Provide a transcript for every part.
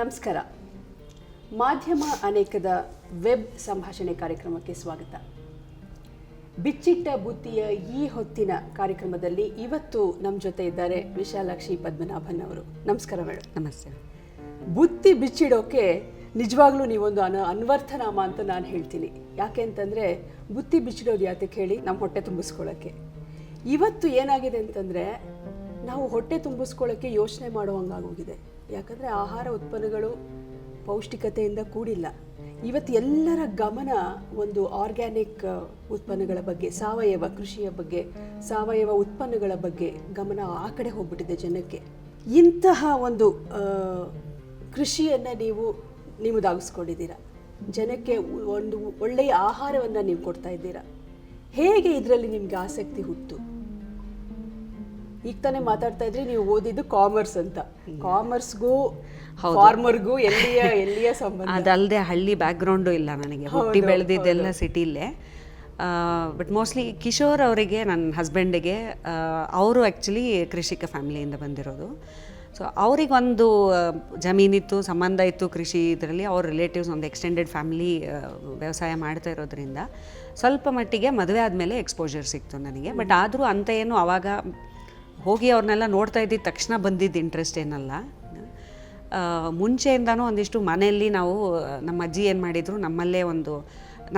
ನಮಸ್ಕಾರ. ಮಾಧ್ಯಮ ಅನೇಕದ ವೆಬ್ ಸಂಭಾಷಣೆ ಕಾರ್ಯಕ್ರಮಕ್ಕೆ ಸ್ವಾಗತ. ಬಿಚ್ಚಿಟ್ಟ ಬುತ್ತಿಯ ಈ ಹೊತ್ತಿನ ಕಾರ್ಯಕ್ರಮದಲ್ಲಿ ಇವತ್ತು ನಮ್ಮ ಜೊತೆ ಇದ್ದಾರೆ ವಿಶಾಲಾಕ್ಷಿ ಪದ್ಮನಾಭನ್ ಅವರು. ನಮಸ್ಕಾರ ಮೇಡಮ್. ನಮಸ್ತೆ. ಬುತ್ತಿ ಬಿಚ್ಚಿಡೋಕೆ ನಿಜವಾಗ್ಲೂ ನೀವೊಂದು ಅನ್ವರ್ಥನಾಮ ಅಂತ ನಾನು ಹೇಳ್ತೀನಿ. ಯಾಕೆ ಅಂತಂದರೆ ಬುತ್ತಿ ಬಿಚ್ಚಿಡೋದು ಯಾತಕ್ಕೆ ಹೇಳಿ, ನಮ್ಮ ಹೊಟ್ಟೆ ತುಂಬಿಸ್ಕೊಳ್ಳೋಕ್ಕೆ. ಇವತ್ತು ಏನಾಗಿದೆ ಅಂತಂದರೆ ನಾವು ಹೊಟ್ಟೆ ತುಂಬಿಸ್ಕೊಳ್ಳೋಕ್ಕೆ ಯೋಚನೆ ಮಾಡುವಂಗಾಗೋಗಿದೆ. ಯಾಕಂದರೆ ಆಹಾರ ಉತ್ಪನ್ನಗಳು ಪೌಷ್ಟಿಕತೆಯಿಂದ ಕೂಡಿಲ್ಲ. ಇವತ್ತು ಎಲ್ಲರ ಗಮನ ಒಂದು ಆರ್ಗ್ಯಾನಿಕ್ ಉತ್ಪನ್ನಗಳ ಬಗ್ಗೆ, ಸಾವಯವ ಕೃಷಿಯ ಬಗ್ಗೆ, ಸಾವಯವ ಉತ್ಪನ್ನಗಳ ಬಗ್ಗೆ ಗಮನ ಆ ಕಡೆ ಹೋಗ್ಬಿಟ್ಟಿದೆ ಜನಕ್ಕೆ. ಇಂತಹ ಒಂದು ಕೃಷಿಯನ್ನು ನೀವು ನಿಮ್ಮದಾಗಿಸ್ಕೊಂಡಿದ್ದೀರಾ, ಜನಕ್ಕೆ ಒಂದು ಒಳ್ಳೆಯ ಆಹಾರವನ್ನು ನೀವು ಕೊಡ್ತಾ ಇದ್ದೀರಾ. ಹೇಗೆ ಇದರಲ್ಲಿ ನಿಮಗೆ ಆಸಕ್ತಿ ಹುಟ್ಟು? ಈಗ ತಾನೇ ಮಾತಾಡ್ತಾ ಇದ್ರಿ ನೀವು ಓದಿದ್ದು ಕಾಮರ್ಸ್ ಅಂತ. ಕಾಮರ್ಸ್ಗೂ ಫಾರ್ಮರ್ಗೂ ಎಲ್ಲಿಯ ಸಂಬಂಧ? ಅದಲ್ಲದೆ ಹಳ್ಳಿ ಬ್ಯಾಕ್ಗ್ರೌಂಡು ಇಲ್ಲ ನನಗೆ. ಹುಟ್ಟಿ ಬೆಳೆದಿದ್ದೆಲ್ಲ ಸಿಟಿಲೇ. ಬಟ್ ಮೋಸ್ಟ್ಲಿ ಕಿಶೋರ್ ಅವರಿಗೆ, ನನ್ನ ಹಸ್ಬೆಂಡಿಗೆ, ಅವರು ಆ್ಯಕ್ಚುಲಿ ಕೃಷಿಕ ಫ್ಯಾಮಿಲಿಯಿಂದ ಬಂದಿರೋದು. ಸೊ ಅವ್ರಿಗೊಂದು ಜಮೀನಿತ್ತು, ಸಂಬಂಧ ಇತ್ತು ಕೃಷಿ ಇದರಲ್ಲಿ. ಅವ್ರ ರಿಲೇಟಿವ್ಸ್ ಒಂದು ಎಕ್ಸ್ಟೆಂಡೆಡ್ ಫ್ಯಾಮಿಲಿ ವ್ಯವಸಾಯ ಮಾಡ್ತಾ ಇರೋದ್ರಿಂದ ಸ್ವಲ್ಪ ಮಟ್ಟಿಗೆ ಮದುವೆ ಆದಮೇಲೆ ಎಕ್ಸ್ಪೋಜರ್ ಸಿಕ್ತು ನನಗೆ. ಬಟ್ ಆದರೂ ಅಂತ ಏನು ಆವಾಗ ಹೋಗಿ ಅವ್ರನ್ನೆಲ್ಲ ನೋಡ್ತಾ ಇದ್ದಿದ್ದ ತಕ್ಷಣ ಬಂದಿದ್ದು ಇಂಟ್ರೆಸ್ಟ್ ಏನಲ್ಲ. ಮುಂಚೆಯಿಂದನೂ ಒಂದಿಷ್ಟು ಮನೆಯಲ್ಲಿ ನಾವು, ನಮ್ಮ ಅಜ್ಜಿ ಏನು ಮಾಡಿದರು, ನಮ್ಮಲ್ಲೇ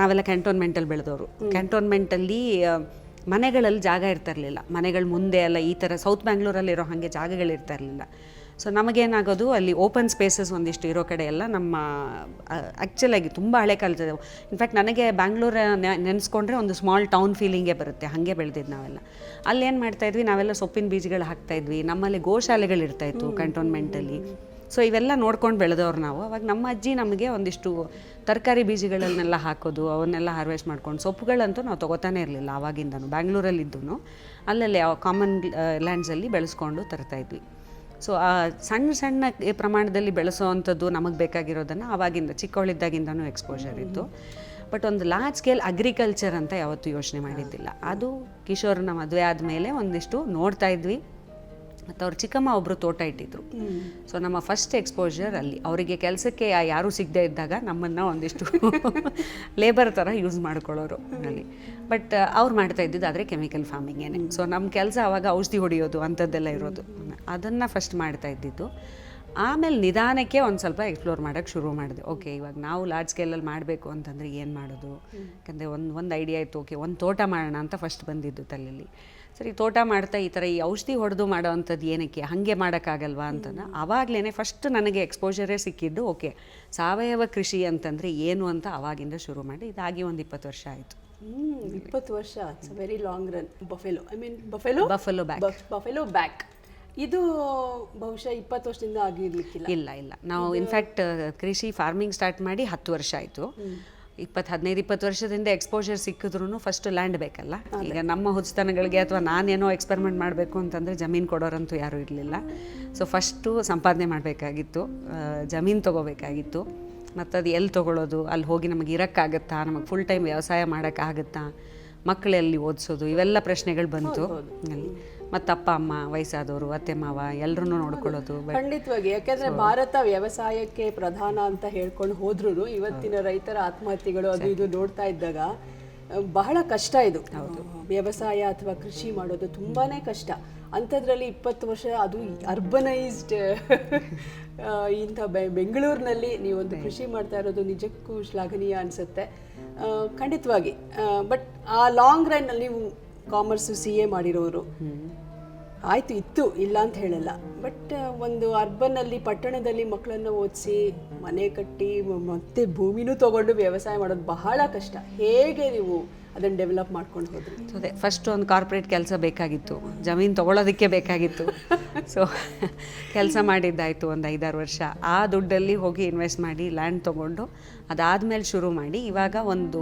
ನಾವೆಲ್ಲ ಕ್ಯಾಂಟೋನ್ಮೆಂಟಲ್ಲಿ ಬೆಳೆದವರು. ಕ್ಯಾಂಟೋನ್ಮೆಂಟಲ್ಲಿ ಮನೆಗಳಲ್ಲಿ ಜಾಗ ಇರ್ತಿರಲಿಲ್ಲ. ಮನೆಗಳ ಮುಂದೆ ಎಲ್ಲ ಈ ಥರ ಸೌತ್ ಬ್ಯಾಂಗ್ಳೂರಲ್ಲಿರೋ ಹಾಗೆ ಜಾಗಗಳಿರ್ತಾ ಇರಲಿಲ್ಲ. ಸೊ ನಮಗೇನಾಗೋದು, ಅಲ್ಲಿ ಓಪನ್ ಸ್ಪೇಸಸ್ ಒಂದಿಷ್ಟು ಇರೋ ಕಡೆ ಎಲ್ಲ ನಮ್ಮ ಆ್ಯಕ್ಚುಲಾಗಿ ತುಂಬ ಹಳೆ ಕಾಲದ. ಇನ್ಫ್ಯಾಕ್ಟ್ ನನಗೆ ಬ್ಯಾಂಗ್ಳೂರ ನೆನೆಸ್ಕೊಂಡ್ರೆ ಒಂದು ಸ್ಮಾಲ್ ಟೌನ್ ಫೀಲಿಂಗೇ ಬರುತ್ತೆ. ಹಾಗೆ ಬೆಳೆದಿದ್ದು ನಾವೆಲ್ಲ. ಅಲ್ಲೇನು ಮಾಡ್ತಾಯಿದ್ವಿ, ನಾವೆಲ್ಲ ಸೊಪ್ಪಿನ ಬೀಜಗಳು ಹಾಕ್ತಾಯಿದ್ವಿ. ನಮ್ಮಲ್ಲಿ ಗೋಶಾಲೆಗಳಿರ್ತಾಯಿತ್ತು ಕ್ಯಾಂಟೋನ್ಮೆಂಟಲ್ಲಿ. ಸೊ ಇವೆಲ್ಲ ನೋಡ್ಕೊಂಡು ಬೆಳೆದವ್ರು ನಾವು. ಅವಾಗ ನಮ್ಮ ಅಜ್ಜಿ ನಮಗೆ ಒಂದಿಷ್ಟು ತರಕಾರಿ ಬೀಜಗಳನ್ನೆಲ್ಲ ಹಾಕೋದು, ಅವನ್ನೆಲ್ಲ ಹಾರ್ವೆಸ್ಟ್ ಮಾಡ್ಕೊಂಡು, ಸೊಪ್ಪುಗಳಂತೂ ನಾವು ತೊಗೋತಾನೆ ಇರಲಿಲ್ಲ ಆವಾಗಿಂದನು. ಬ್ಯಾಂಗ್ಳೂರಲ್ಲಿದ್ದೂ ಅಲ್ಲಲ್ಲಿ ಕಾಮನ್ ಲ್ಯಾಂಡ್ಸಲ್ಲಿ ಬೆಳೆಸ್ಕೊಂಡು ತರ್ತಾಯಿದ್ವಿ. ಸೊ ಆ ಸಣ್ಣ ಸಣ್ಣ ಪ್ರಮಾಣದಲ್ಲಿ ಬೆಳೆಸೋ ಅಂಥದ್ದು ನಮಗೆ ಬೇಕಾಗಿರೋದನ್ನು ಆವಾಗಿಂದ ಚಿಕ್ಕವಳಿದ್ದಾಗಿಂದನೂ ಎಕ್ಸ್ಪೋಜರ್ ಇತ್ತು. ಬಟ್ ಒಂದು ಲಾರ್ಜ್ ಸ್ಕೇಲ್ ಅಗ್ರಿಕಲ್ಚರ್ ಅಂತ ಯಾವತ್ತೂ ಯೋಚನೆ ಮಾಡಿದ್ದಿಲ್ಲ. ಅದು ಕಿಶೋರ್ನ ಮದುವೆ ಆದಮೇಲೆ ಒಂದಿಷ್ಟು ನೋಡ್ತಾ ಇದ್ವಿ. ಮತ್ತು ಅವ್ರ ಚಿಕ್ಕಮ್ಮ ಒಬ್ಬರು ತೋಟ ಇಟ್ಟಿದ್ರು. ಸೊ ನಮ್ಮ ಫಸ್ಟ್ ಎಕ್ಸ್ಪೋಜರ್ ಅಲ್ಲಿ. ಅವರಿಗೆ ಕೆಲಸಕ್ಕೆ ಯಾರೂ ಸಿಗದೆ ಇದ್ದಾಗ ನಮ್ಮನ್ನು ಒಂದಿಷ್ಟು ಲೇಬರ್ ಥರ ಯೂಸ್ ಮಾಡ್ಕೊಳ್ಳೋರು ಅಲ್ಲಿ. ಬಟ್ ಅವ್ರು ಮಾಡ್ತಾ ಇದ್ದಿದ್ದು ಆದರೆ ಕೆಮಿಕಲ್ ಫಾರ್ಮಿಂಗೇನೆ. ಸೊ ನಮ್ಮ ಕೆಲಸ ಆವಾಗ ಔಷಧಿ ಹೊಡೆಯೋದು ಅಂಥದ್ದೆಲ್ಲ ಇರೋದು. ಅದನ್ನು ಫಸ್ಟ್ ಮಾಡ್ತಾ ಇದ್ದಿದ್ದು. ಆಮೇಲೆ ನಿಧಾನಕ್ಕೆ ಒಂದು ಸ್ವಲ್ಪ ಎಕ್ಸ್ಪ್ಲೋರ್ ಮಾಡೋಕ್ಕೆ ಶುರು ಮಾಡಿದೆ. ಓಕೆ, ಇವಾಗ ನಾವು ಲಾರ್ಜ್ ಸ್ಕೇಲಲ್ಲಿ ಮಾಡಬೇಕು ಅಂತಂದರೆ ಏನು ಮಾಡೋದು? ಯಾಕಂದರೆ ಒಂದು ಐಡಿಯಾ ಇತ್ತು. ಓಕೆ, ಒಂದು ತೋಟ ಮಾಡೋಣ ಅಂತ ಫಸ್ಟ್ ಬಂದಿದ್ದು ತಲೆಯಲ್ಲಿ. ಸರಿ, ತೋಟ ಮಾಡ್ತಾ ಈ ಥರ ಈ ಔಷಧಿ ಹೊಡೆದು ಮಾಡೋ ಅಂಥದ್ದು ಏನಕ್ಕೆ, ಹಾಗೆ ಮಾಡೋಕ್ಕಾಗಲ್ವಾ ಅಂತಂದ ಆವಾಗಲೇ ಫಸ್ಟ್ ನನಗೆ ಎಕ್ಸ್ಪೋಜರೇ ಸಿಕ್ಕಿದ್ದು. ಓಕೆ, ಸಾವಯವ ಕೃಷಿ ಅಂತಂದರೆ ಏನು ಅಂತ ಆವಾಗಿಂದ ಶುರು ಮಾಡಿ ಇದಾಗಿ ಒಂದು 20 ವರ್ಷ ಆಯಿತು. 20 ವರ್ಷ, it's a very long run. Buffalo back ಇದು ಬಹುಶಃ 20 ವರ್ಷದಿಂದ ಆಗಿರ್ಲಿಕ್ಕಿಲ್ಲ. ಇಲ್ಲ, ನಾವು ಇನ್ಫ್ಯಾಕ್ಟ್ ಕೃಷಿ ಫಾರ್ಮಿಂಗ್ ಸ್ಟಾರ್ಟ್ ಮಾಡಿ 10 ವರ್ಷ ಆಯಿತು. 15-20 ವರ್ಷದಿಂದ ಎಕ್ಸ್ಪೋಜರ್ ಸಿಕ್ಕಿದ್ರೂ ಫಸ್ಟ್ ಲ್ಯಾಂಡ್ ಬೇಕಲ್ಲ. ಈಗ ನಮ್ಮ ಹುಚ್ಚತನಗಳಿಗೆ ಅಥವಾ ನಾನೇನೋ ಎಕ್ಸ್ಪೆರಿಮೆಂಟ್ ಮಾಡಬೇಕು ಅಂತಂದರೆ ಜಮೀನು ಕೊಡೋರಂತೂ ಯಾರೂ ಇರಲಿಲ್ಲ. ಸೊ ಫಸ್ಟು ಸಂಪಾದನೆ ಮಾಡಬೇಕಾಗಿತ್ತು, ಜಮೀನು ತೊಗೋಬೇಕಾಗಿತ್ತು. ಮತ್ತು ಅದು ಎಲ್ಲಿ ತೊಗೊಳ್ಳೋದು, ಅಲ್ಲಿ ಹೋಗಿ ನಮಗೆ ಇರೋಕ್ಕಾಗತ್ತಾ, ನಮಗೆ ಫುಲ್ ಟೈಮ್ ವ್ಯವಸಾಯ ಮಾಡೋಕ್ಕಾಗತ್ತಾ, ಮಕ್ಕಳಲ್ಲಿ ಓದಿಸೋದು, ಇವೆಲ್ಲ ಪ್ರಶ್ನೆಗಳು ಬಂತು ಅಲ್ಲಿ. ಮತ್ತು ಅಪ್ಪ ಅಮ್ಮ, ವಯಸ್ಸಾದವರು, ಅತ್ತೆ ಮಾವ ಎಲ್ಲರೂ ನೋಡ್ಕೊಳ್ಳೋದು. ಖಂಡಿತವಾಗಿ. ಯಾಕೆಂದರೆ ಭಾರತ ವ್ಯವಸಾಯಕ್ಕೆ ಪ್ರಧಾನ ಅಂತ ಹೇಳ್ಕೊಂಡು ಹೋದ್ರೂ ಇವತ್ತಿನ ರೈತರ ಆತ್ಮಹತ್ಯೆಗಳು ಅದು ಇದು ನೋಡ್ತಾ ಇದ್ದಾಗ ಬಹಳ ಕಷ್ಟ ಇದು. ವ್ಯವಸಾಯ ಅಥವಾ ಕೃಷಿ ಮಾಡೋದು ತುಂಬಾ ಕಷ್ಟ. ಅಂಥದ್ರಲ್ಲಿ 20 ವರ್ಷ, ಅದು ಅರ್ಬನೈಸ್ಡ್ ಇಂಥ ಬೆಂಗಳೂರಿನಲ್ಲಿ ನೀವೊಂದು ಕೃಷಿ ಮಾಡ್ತಾ ಇರೋದು ನಿಜಕ್ಕೂ ಶ್ಲಾಘನೀಯ ಅನಿಸುತ್ತೆ ಖಂಡಿತವಾಗಿ. ಬಟ್ ಆ ಲಾಂಗ್ ರನ್ನಲ್ಲಿ ನೀವು ಕಾಮರ್ಸು CA ಮಾಡಿರೋರು, ಆಯಿತು, ಇತ್ತು, ಇಲ್ಲ ಅಂತ ಹೇಳಲ್ಲ. ಬಟ್ ಒಂದು ಅರ್ಬನ್ನಲ್ಲಿ, ಪಟ್ಟಣದಲ್ಲಿ ಮಕ್ಕಳನ್ನು ಓದಿಸಿ ಮನೆ ಕಟ್ಟಿ ಮತ್ತೆ ಭೂಮಿನೂ ತೊಗೊಂಡು ವ್ಯವಸಾಯ ಮಾಡೋದು ಬಹಳ ಕಷ್ಟ. ಹೇಗೆ ನೀವು ಅದನ್ನು ಡೆವಲಪ್ ಮಾಡ್ಕೊಂಡು ಹೋದ್ರಿ? ಅದೇ ಫಸ್ಟ್ ಒಂದು ಕಾರ್ಪೊರೇಟ್ ಕೆಲಸ ಬೇಕಾಗಿತ್ತು, ಜಮೀನು ತೊಗೊಳೋದಕ್ಕೆ ಬೇಕಾಗಿತ್ತು. ಸೊ ಕೆಲಸ ಮಾಡಿದ್ದಾಯಿತು ಒಂದು 5-6 ವರ್ಷ. ಆ ದುಡ್ಡಲ್ಲಿ ಹೋಗಿ ಇನ್ವೆಸ್ಟ್ ಮಾಡಿ ಲ್ಯಾಂಡ್ ತೊಗೊಂಡು ಅದಾದಮೇಲೆ ಶುರು ಮಾಡಿ ಇವಾಗ ಒಂದು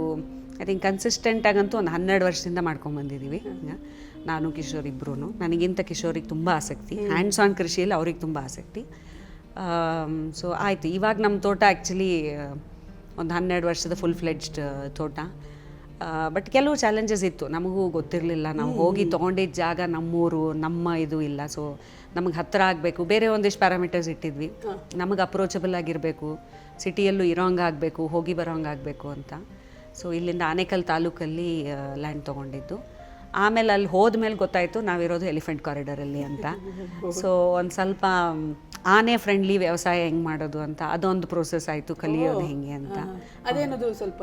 ಐ ಥಿಂಕ್ ಕನ್ಸಿಸ್ಟೆಂಟಾಗಂತೂ ಒಂದು 12 ವರ್ಷದಿಂದ ಮಾಡ್ಕೊಂಬಂದಿದ್ದೀವಿ. ನಾನು ಕಿಶೋರ್ ಇಬ್ಬರೂ. ನನಗಿಂತ ಕಿಶೋರಿಗೆ ತುಂಬ ಆಸಕ್ತಿ, ಹ್ಯಾಂಡ್ಸ್ ಆನ್ ಕೃಷಿಯಲ್ಲಿ ಅವ್ರಿಗೆ ತುಂಬ ಆಸಕ್ತಿ. ಸೊ ಆಯಿತು, ಇವಾಗ ನಮ್ಮ ತೋಟ ಆ್ಯಕ್ಚುಲಿ ಒಂದು 12 ವರ್ಷದ ಫುಲ್ ಫ್ಲೆಡ್ಜ್ಡ್ ತೋಟ. ಬಟ್ ಕೆಲವು ಚಾಲೆಂಜಸ್ ಇತ್ತು, ನಮಗೂ ಗೊತ್ತಿರಲಿಲ್ಲ. ನಾವು ಹೋಗಿ ತೊಗೊಂಡಿದ್ದ ಜಾಗ ನಮ್ಮೂರು, ನಮ್ಮ ಇದು ಇಲ್ಲ. ಸೊ ನಮಗೆ ಹತ್ತಿರ ಆಗಬೇಕು, ಬೇರೆ ಒಂದಿಷ್ಟು ಪ್ಯಾರಾಮೀಟರ್ಸ್ ಇಟ್ಟಿದ್ವಿ. ನಮಗೆ ಅಪ್ರೋಚಬಲ್ ಆಗಿರಬೇಕು, ಸಿಟಿಯಲ್ಲೂ ಇರೋಂಗೆ ಆಗಬೇಕು, ಹೋಗಿ ಬರೋಂಗೆ ಆಗಬೇಕು ಅಂತ. ಸೊ ಇಲ್ಲಿಂದ ಆನೇಕಲ್ ತಾಲೂಕಲ್ಲಿ ಲ್ಯಾಂಡ್ ತೊಗೊಂಡಿದ್ದು. ಆಮೇಲೆ ಅಲ್ಲಿ ಹೋದ್ಮೇಲೆ ಗೊತ್ತಾಯಿತು ನಾವಿರೋದು ಎಲಿಫೆಂಟ್ ಕಾರಿಡಾರಲ್ಲಿ ಅಂತ. ಸೊ ಒಂದು ಸ್ವಲ್ಪ ಆನೆ ಫ್ರೆಂಡ್ಲಿ ವ್ಯವಸಾಯ ಹೆಂಗೆ ಮಾಡೋದು ಅಂತ ಅದೊಂದು ಪ್ರೋಸೆಸ್ ಆಯಿತು, ಕಲಿಯೋದು ಹೆಂಗೆ ಅಂತ. ಅದೇನದು ಸ್ವಲ್ಪ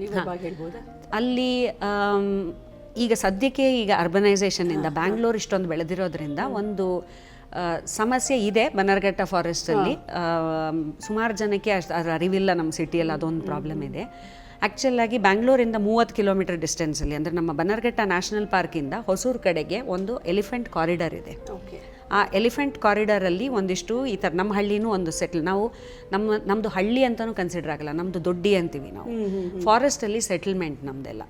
ವಿವರವಾಗಿ ಹೇಳ್ಬೋದಾ? ಅಲ್ಲಿ ಈಗ ಸದ್ಯಕ್ಕೆ ಈಗ ಅರ್ಬನೈಸೇಷನಿಂದ ಬ್ಯಾಂಗ್ಳೂರ್ ಇಷ್ಟೊಂದು ಬೆಳೆದಿರೋದ್ರಿಂದ ಒಂದು ಸಮಸ್ಯೆ ಇದೆ ಬನ್ನರ್ಘಟ್ಟ ಫಾರೆಸ್ಟಲ್ಲಿ. ಸುಮಾರು ಜನಕ್ಕೆ ಅದ್ರ ಅರಿವಿಲ್ಲ, ನಮ್ಮ ಸಿಟಿಯಲ್ಲಿ ಅದೊಂದು ಪ್ರಾಬ್ಲಮ್ ಇದೆ. ಆ್ಯಕ್ಚುಲಾಗಿ ಬ್ಯಾಂಗ್ಳೂರಿಂದ 30 ಕಿಲೋಮೀಟರ್ ಡಿಸ್ಟೆನ್ಸಲ್ಲಿ, ಅಂದರೆ ನಮ್ಮ ಬನ್ನರ್ಘಟ್ಟ ನ್ಯಾಷನಲ್ ಪಾರ್ಕಿಂದ ಹೊಸೂರು ಕಡೆಗೆ ಒಂದು ಎಲಿಫೆಂಟ್ ಕಾರಿಡಾರ್ ಇದೆ. ಆ ಎಲಿಫೆಂಟ್ ಕಾರಿಡಾರಲ್ಲಿ ಒಂದಿಷ್ಟು ಈ ಥರ ನಮ್ಮ ಹಳ್ಳಿನೂ ಒಂದು ಸೆಟ್ಲ್, ನಾವು ನಮ್ಮದು ಹಳ್ಳಿ ಅಂತಲೂ ಕನ್ಸಿಡರ್ ಆಗಲ್ಲ, ನಮ್ಮದು ದೊಡ್ಡಿ ಅಂತೀವಿ ನಾವು. ಫಾರೆಸ್ಟಲ್ಲಿ ಸೆಟಲ್ಮೆಂಟ್ ನಮ್ಮದೆಲ್ಲ.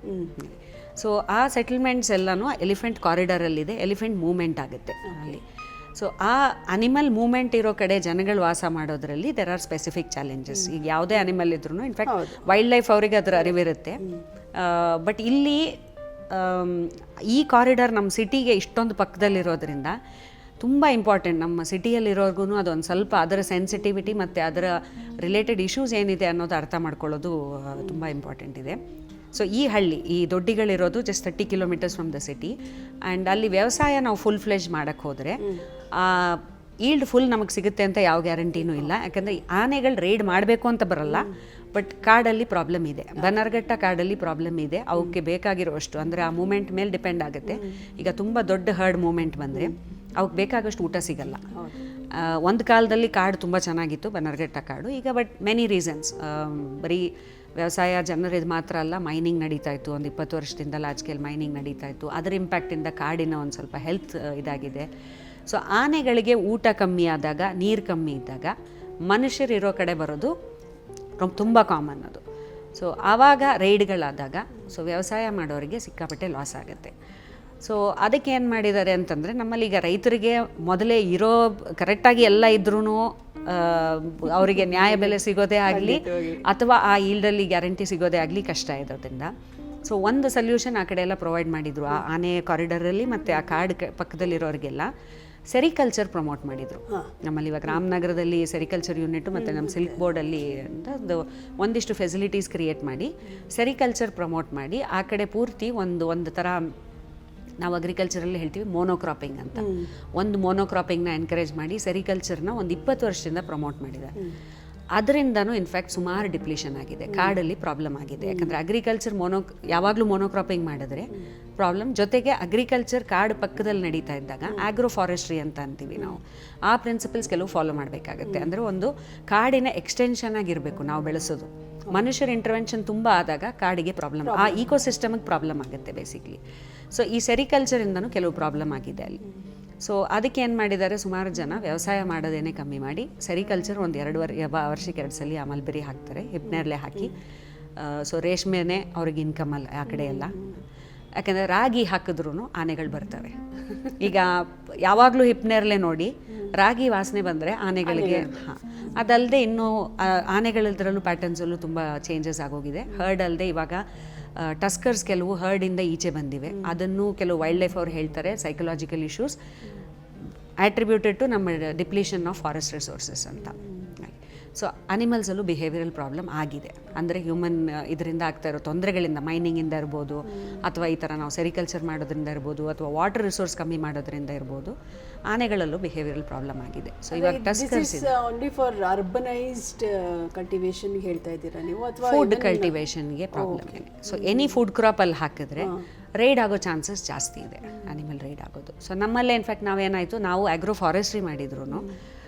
ಸೊ ಆ ಸೆಟಲ್ಮೆಂಟ್ಸ್ ಎಲ್ಲನೂ ಎಲಿಫೆಂಟ್ ಕಾರಿಡಾರಲ್ಲಿದೆ. ಎಲಿಫೆಂಟ್ ಮೂವ್ಮೆಂಟ್ ಆಗುತ್ತೆ ಅಲ್ಲಿ. ಸೊ ಆ ಅನಿಮಲ್ ಮೂವ್ಮೆಂಟ್ ಇರೋ ಕಡೆ ಜನಗಳು ವಾಸ ಮಾಡೋದ್ರಲ್ಲಿ ದೆರ್ ಆರ್ ಸ್ಪೆಸಿಫಿಕ್ ಚಾಲೆಂಜಸ್. ಈಗ ಯಾವುದೇ ಅನಿಮಲ್ ಇದ್ರೂ ಇನ್ಫ್ಯಾಕ್ಟ್ ವೈಲ್ಡ್ ಲೈಫ್ ಅವರಿಗೆ ಅದರ ಅರಿವಿರುತ್ತೆ. ಬಟ್ ಇಲ್ಲಿ ಈ ಕಾರಿಡಾರ್ ನಮ್ಮ ಸಿಟಿಗೆ ಇಷ್ಟೊಂದು ಪಕ್ಕದಲ್ಲಿರೋದ್ರಿಂದ ತುಂಬ ಇಂಪಾರ್ಟೆಂಟ್. ನಮ್ಮ ಸಿಟಿಯಲ್ಲಿರೋರ್ಗು ಅದೊಂದು ಸ್ವಲ್ಪ ಅದರ ಸೆನ್ಸಿಟಿವಿಟಿ ಮತ್ತು ಅದರ ರಿಲೇಟೆಡ್ ಇಶ್ಯೂಸ್ ಏನಿದೆ ಅನ್ನೋದು ಅರ್ಥ ಮಾಡ್ಕೊಳ್ಳೋದು ತುಂಬ ಇಂಪಾರ್ಟೆಂಟ್ ಇದೆ. ಸೊ ಈ ಹಳ್ಳಿ, ಈ ದೊಡ್ಡಿಗಳಿರೋದು just 30 kilometres from the city. And ಅಲ್ಲಿ ವ್ಯವಸಾಯ ನಾವು ಫುಲ್ ಫ್ಲೆಜ್ ಮಾಡೋಕ್ಕೆ ಹೋದರೆ ಈಲ್ಡ್ ಫುಲ್ ನಮಗೆ ಸಿಗುತ್ತೆ ಅಂತ ಯಾವ ಗ್ಯಾರಂಟಿನೂ ಇಲ್ಲ. ಯಾಕಂದರೆ ಆನೆಗಳು ರೈಡ್ ಮಾಡಬೇಕು ಅಂತ ಬರಲ್ಲ, ಬಟ್ ಕಾಡಲ್ಲಿ ಪ್ರಾಬ್ಲಮ್ ಇದೆ. ಬನ್ನರ್ಘಟ್ಟ ಕಾಡಲ್ಲಿ ಪ್ರಾಬ್ಲಮ್ ಇದೆ. ಅವಕ್ಕೆ ಬೇಕಾಗಿರೋಷ್ಟು, ಅಂದರೆ ಆ ಮೂಮೆಂಟ್ ಮೇಲೆ ಡಿಪೆಂಡ್ ಆಗುತ್ತೆ. ಈಗ ತುಂಬ ದೊಡ್ಡ ಹರ್ಡ್ ಮೂಮೆಂಟ್ ಬಂದರೆ ಅವಕ್ಕೆ ಬೇಕಾಗಷ್ಟು ಊಟ ಸಿಗಲ್ಲ. ಒಂದು ಕಾಲದಲ್ಲಿ ಕಾಡು ತುಂಬ ಚೆನ್ನಾಗಿತ್ತು ಬನ್ನರ್ಘಟ್ಟ ಕಾಡು. ಈಗ ಬಟ್ ಮೆನಿ ರೀಸನ್ಸ್, ಬರೀ ವ್ಯವಸಾಯ ಜನರಿದು ಮಾತ್ರ ಅಲ್ಲ, ಮೈನಿಂಗ್ ನಡೀತಾ ಇತ್ತು. ಒಂದು 20 ವರ್ಷದಿಂದ ಲಾರ್ಜ್ ಸ್ಕೇಲ್ ಮೈನಿಂಗ್ ನಡೀತಾ ಇತ್ತು. ಅದರ ಇಂಪ್ಯಾಕ್ಟಿಂದ ಕಾಡಿನ ಒಂದು ಸ್ವಲ್ಪ ಹೆಲ್ತ್ ಇದಾಗಿದೆ. ಸೊ ಆನೆಗಳಿಗೆ ಊಟ ಕಮ್ಮಿ ಆದಾಗ, ನೀರು ಕಮ್ಮಿ ಇದ್ದಾಗ ಮನುಷ್ಯರಿರೋ ಕಡೆ ಬರೋದು ತುಂಬ ಕಾಮನ್ ಅದು. ಸೊ ಆವಾಗ ರೈಡ್ಗಳಾದಾಗ ಸೊ ವ್ಯವಸಾಯ ಮಾಡೋರಿಗೆ ಸಿಕ್ಕಾಪಟ್ಟೆ ಲಾಸ್ ಆಗುತ್ತೆ. ಸೊ ಅದಕ್ಕೆ ಏನು ಮಾಡಿದ್ದಾರೆ ಅಂತಂದರೆ, ನಮ್ಮಲ್ಲಿ ಈಗ ರೈತರಿಗೆ ಮೊದಲೇ ಇರೋ ಕರೆಕ್ಟಾಗಿ ಎಲ್ಲ ಇದ್ರೂ ಅವರಿಗೆ ನ್ಯಾಯ ಬೆಲೆ ಸಿಗೋದೇ ಆಗಲಿ ಅಥವಾ ಆ ಈಲ್ಡಲ್ಲಿ ಗ್ಯಾರಂಟಿ ಸಿಗೋದೇ ಆಗಲಿ ಕಷ್ಟ ಇರೋದ್ರಿಂದ ಸೊ ಒಂದು ಸೊಲ್ಯೂಷನ್ ಆ ಕಡೆ ಎಲ್ಲ ಪ್ರೊವೈಡ್ ಮಾಡಿದರು. ಆ ಆನೆ ಕಾರಿಡಾರಲ್ಲಿ ಮತ್ತು ಆ ಕಾಡು ಪಕ್ಕದಲ್ಲಿರೋರಿಗೆಲ್ಲ ಸೆರಿಕಲ್ಚರ್ ಪ್ರಮೋಟ್ ಮಾಡಿದರು. ನಮ್ಮಲ್ಲಿ ಇವಾಗ ರಾಮನಗರದಲ್ಲಿ ಸೆರಿಕಲ್ಚರ್ ಯೂನಿಟ್ ಮತ್ತು ನಮ್ಮ ಸಿಲ್ಕ್ ಬೋರ್ಡಲ್ಲಿ ಅಂತ ಒಂದಿಷ್ಟು ಫೆಸಿಲಿಟೀಸ್ ಕ್ರಿಯೇಟ್ ಮಾಡಿ ಸೆರಿಕಲ್ಚರ್ ಪ್ರಮೋಟ್ ಮಾಡಿ ಆ ಕಡೆ ಪೂರ್ತಿ ಒಂದು ಥರ ನಾವು ಅಗ್ರಿಕಲ್ಚರಲ್ಲಿ ಹೇಳ್ತೀವಿ ಮೋನೋಕ್ರಾಪಿಂಗ್ ಅಂತ. ಒಂದು ಮೋನೋಕ್ರಾಪಿಂಗ್ನ ಎನ್ಕರೇಜ್ ಮಾಡಿ ಸೆರಿಕಲ್ಚರ್ನ ಒಂದು 20 ವರ್ಷದಿಂದ ಪ್ರಮೋಟ್ ಮಾಡಿದ್ದಾರೆ. ಅದರಿಂದನೂ ಇನ್ಫ್ಯಾಕ್ಟ್ ಸುಮಾರು ಡಿಪ್ಲೀಷನ್ ಆಗಿದೆ, ಕಾಡಲ್ಲಿ ಪ್ರಾಬ್ಲಮ್ ಆಗಿದೆ. ಯಾಕಂದರೆ ಅಗ್ರಿಕಲ್ಚರ್ ಯಾವಾಗಲೂ ಮೋನೋಕ್ರಾಪಿಂಗ್ ಮಾಡಿದ್ರೆ ಪ್ರಾಬ್ಲಮ್. ಜೊತೆಗೆ ಅಗ್ರಿಕಲ್ಚರ್ ಕಾಡು ಪಕ್ಕದಲ್ಲಿ ನಡೀತಾ ಇದ್ದಾಗ ಆಗ್ರೋ ಫಾರೆಸ್ಟ್ರಿ ಅಂತ ಅಂತೀವಿ ನಾವು. ಆ ಪ್ರಿನ್ಸಿಪಲ್ಸ್ ಕೆಲವು ಫಾಲೋ ಮಾಡಬೇಕಾಗತ್ತೆ. ಅಂದರೆ ಒಂದು ಕಾಡಿನ ಎಕ್ಸ್ಟೆನ್ಷನ್ ಆಗಿರಬೇಕು ನಾವು ಬೆಳೆಸೋದು. ಮನುಷ್ಯರ ಇಂಟರ್ವೆನ್ಷನ್ ತುಂಬ ಆದಾಗ ಕಾಡಿಗೆ ಪ್ರಾಬ್ಲಮ್, ಆ ಈಕೋಸಿಸ್ಟಮಿಗೆ ಪ್ರಾಬ್ಲಮ್ ಆಗುತ್ತೆ ಬೇಸಿಕ್ಲಿ. ಸೊ ಈ ಸೆರಿಕಲ್ಚರಿಂದನೂ ಕೆಲವು ಪ್ರಾಬ್ಲಮ್ ಆಗಿದೆ ಅಲ್ಲಿ. ಸೊ ಅದಕ್ಕೆ ಏನು ಮಾಡಿದ್ದಾರೆ, ಸುಮಾರು ಜನ ವ್ಯವಸಾಯ ಮಾಡೋದೇನೆ ಕಮ್ಮಿ ಮಾಡಿ ಸೆರಿಕಲ್ಚರ್ ಒಂದು 2 ವರ್ಷಕ್ಕೆ 2 ಸಲ ಮಲ್ಬೆರಿ ಹಾಕ್ತಾರೆ, ಹಿಪ್ನೇರ್ಲೆ ಹಾಕಿ. ಸೊ ರೇಷ್ಮೆನೇ ಅವ್ರಿಗೆ ಇನ್ಕಮ್ ಅಲ್ಲ ಆ ಕಡೆ ಎಲ್ಲ. ಯಾಕೆಂದರೆ ರಾಗಿ ಹಾಕಿದ್ರೂ ಆನೆಗಳು ಬರ್ತವೆ. ಈಗ ಯಾವಾಗಲೂ ಹಿಪ್ನೇರ್ಲೆ ನೋಡಿ ರಾಗಿ ವಾಸನೆ ಬಂದರೆ ಆನೆಗಳಿಗೆ ಅದಲ್ಲದೆ ಇನ್ನೂ ಆನೆಗಳದ್ರಲ್ಲೂ ಪ್ಯಾಟರ್ನ್ಸಲ್ಲೂ ತುಂಬ ಚೇಂಜಸ್ ಆಗೋಗಿದೆ. ಹರ್ಡ್ ಅಲ್ಲದೆ ಇವಾಗ ಟಸ್ಕರ್ಸ್ ಕೆಲವು ಹರ್ಡಿಂದ ಈಚೆ ಬಂದಿವೆ. ಅದನ್ನು ಕೆಲವು ವೈಲ್ಡ್ ಲೈಫ್ ಅವ್ರು ಹೇಳ್ತಾರೆ ಸೈಕಲಾಜಿಕಲ್ ಇಶ್ಯೂಸ್ ಅಟ್ರಿಬ್ಯೂಟೆಡ್ ಟು ನಮ್ಮ ಡಿಪ್ಲೀಷನ್ ಆಫ್ ಫಾರೆಸ್ಟ್ ರಿಸೋರ್ಸಸ್ ಅಂತ. ಸೊ ಅನಿಮಲ್ಸಲ್ಲೂ ಬಿಹೇವಿಯರಲ್ ಪ್ರಾಬ್ಲಮ್ ಆಗಿದೆ. ಅಂದರೆ ಹ್ಯೂಮನ್ ಇದರಿಂದ ಆಗ್ತಾ ಇರೋ ತೊಂದರೆಗಳಿಂದ, ಮೈನಿಂಗಿಂದ ಇರ್ಬೋದು, ಅಥವಾ ಈ ಥರ ನಾವು ಸೆರಿಕಲ್ಚರ್ ಮಾಡೋದ್ರಿಂದ ಇರ್ಬೋದು, ಅಥವಾ ವಾಟರ್ ರಿಸೋರ್ಸ್ ಕಮ್ಮಿ ಮಾಡೋದ್ರಿಂದ ಇರ್ಬೋದು, ಆನೆಗಳಲ್ಲೂ ಬಿಹೇವಿಯರಲ್ ಪ್ರಾಬ್ಲಮ್ ಆಗಿದೆ. ಸೊ ಇವಾಗ tuskers only for urbanised cultivation ಹೇಳ್ತಾ ಇದ್ದೀರಾ ನೀವು, ಅಥವಾ ಫುಡ್ ಕಲ್ಟಿವೇಷನ್ಗೆ ಪ್ರಾಬ್ಲಮ್ ಇದೆ. ಸೊ ಎನಿ ಫುಡ್ ಕ್ರಾಪ್ ಅಲ್ಲಿ ಹಾಕಿದ್ರೆ ರೈಡ್ ಆಗೋ ಚಾನ್ಸಸ್ ಜಾಸ್ತಿ ಇದೆ, ಅನಿಮಲ್ ರೈಡ್ ಆಗೋದು. ಸೊ ನಮ್ಮಲ್ಲೇ ಇನ್ಫ್ಯಾಕ್ಟ್ ನಾವೇನಾಯಿತು, ನಾವು ಆಗ್ರೋ ಫಾರೆಸ್ಟ್ರಿ ಮಾಡಿದ್ರು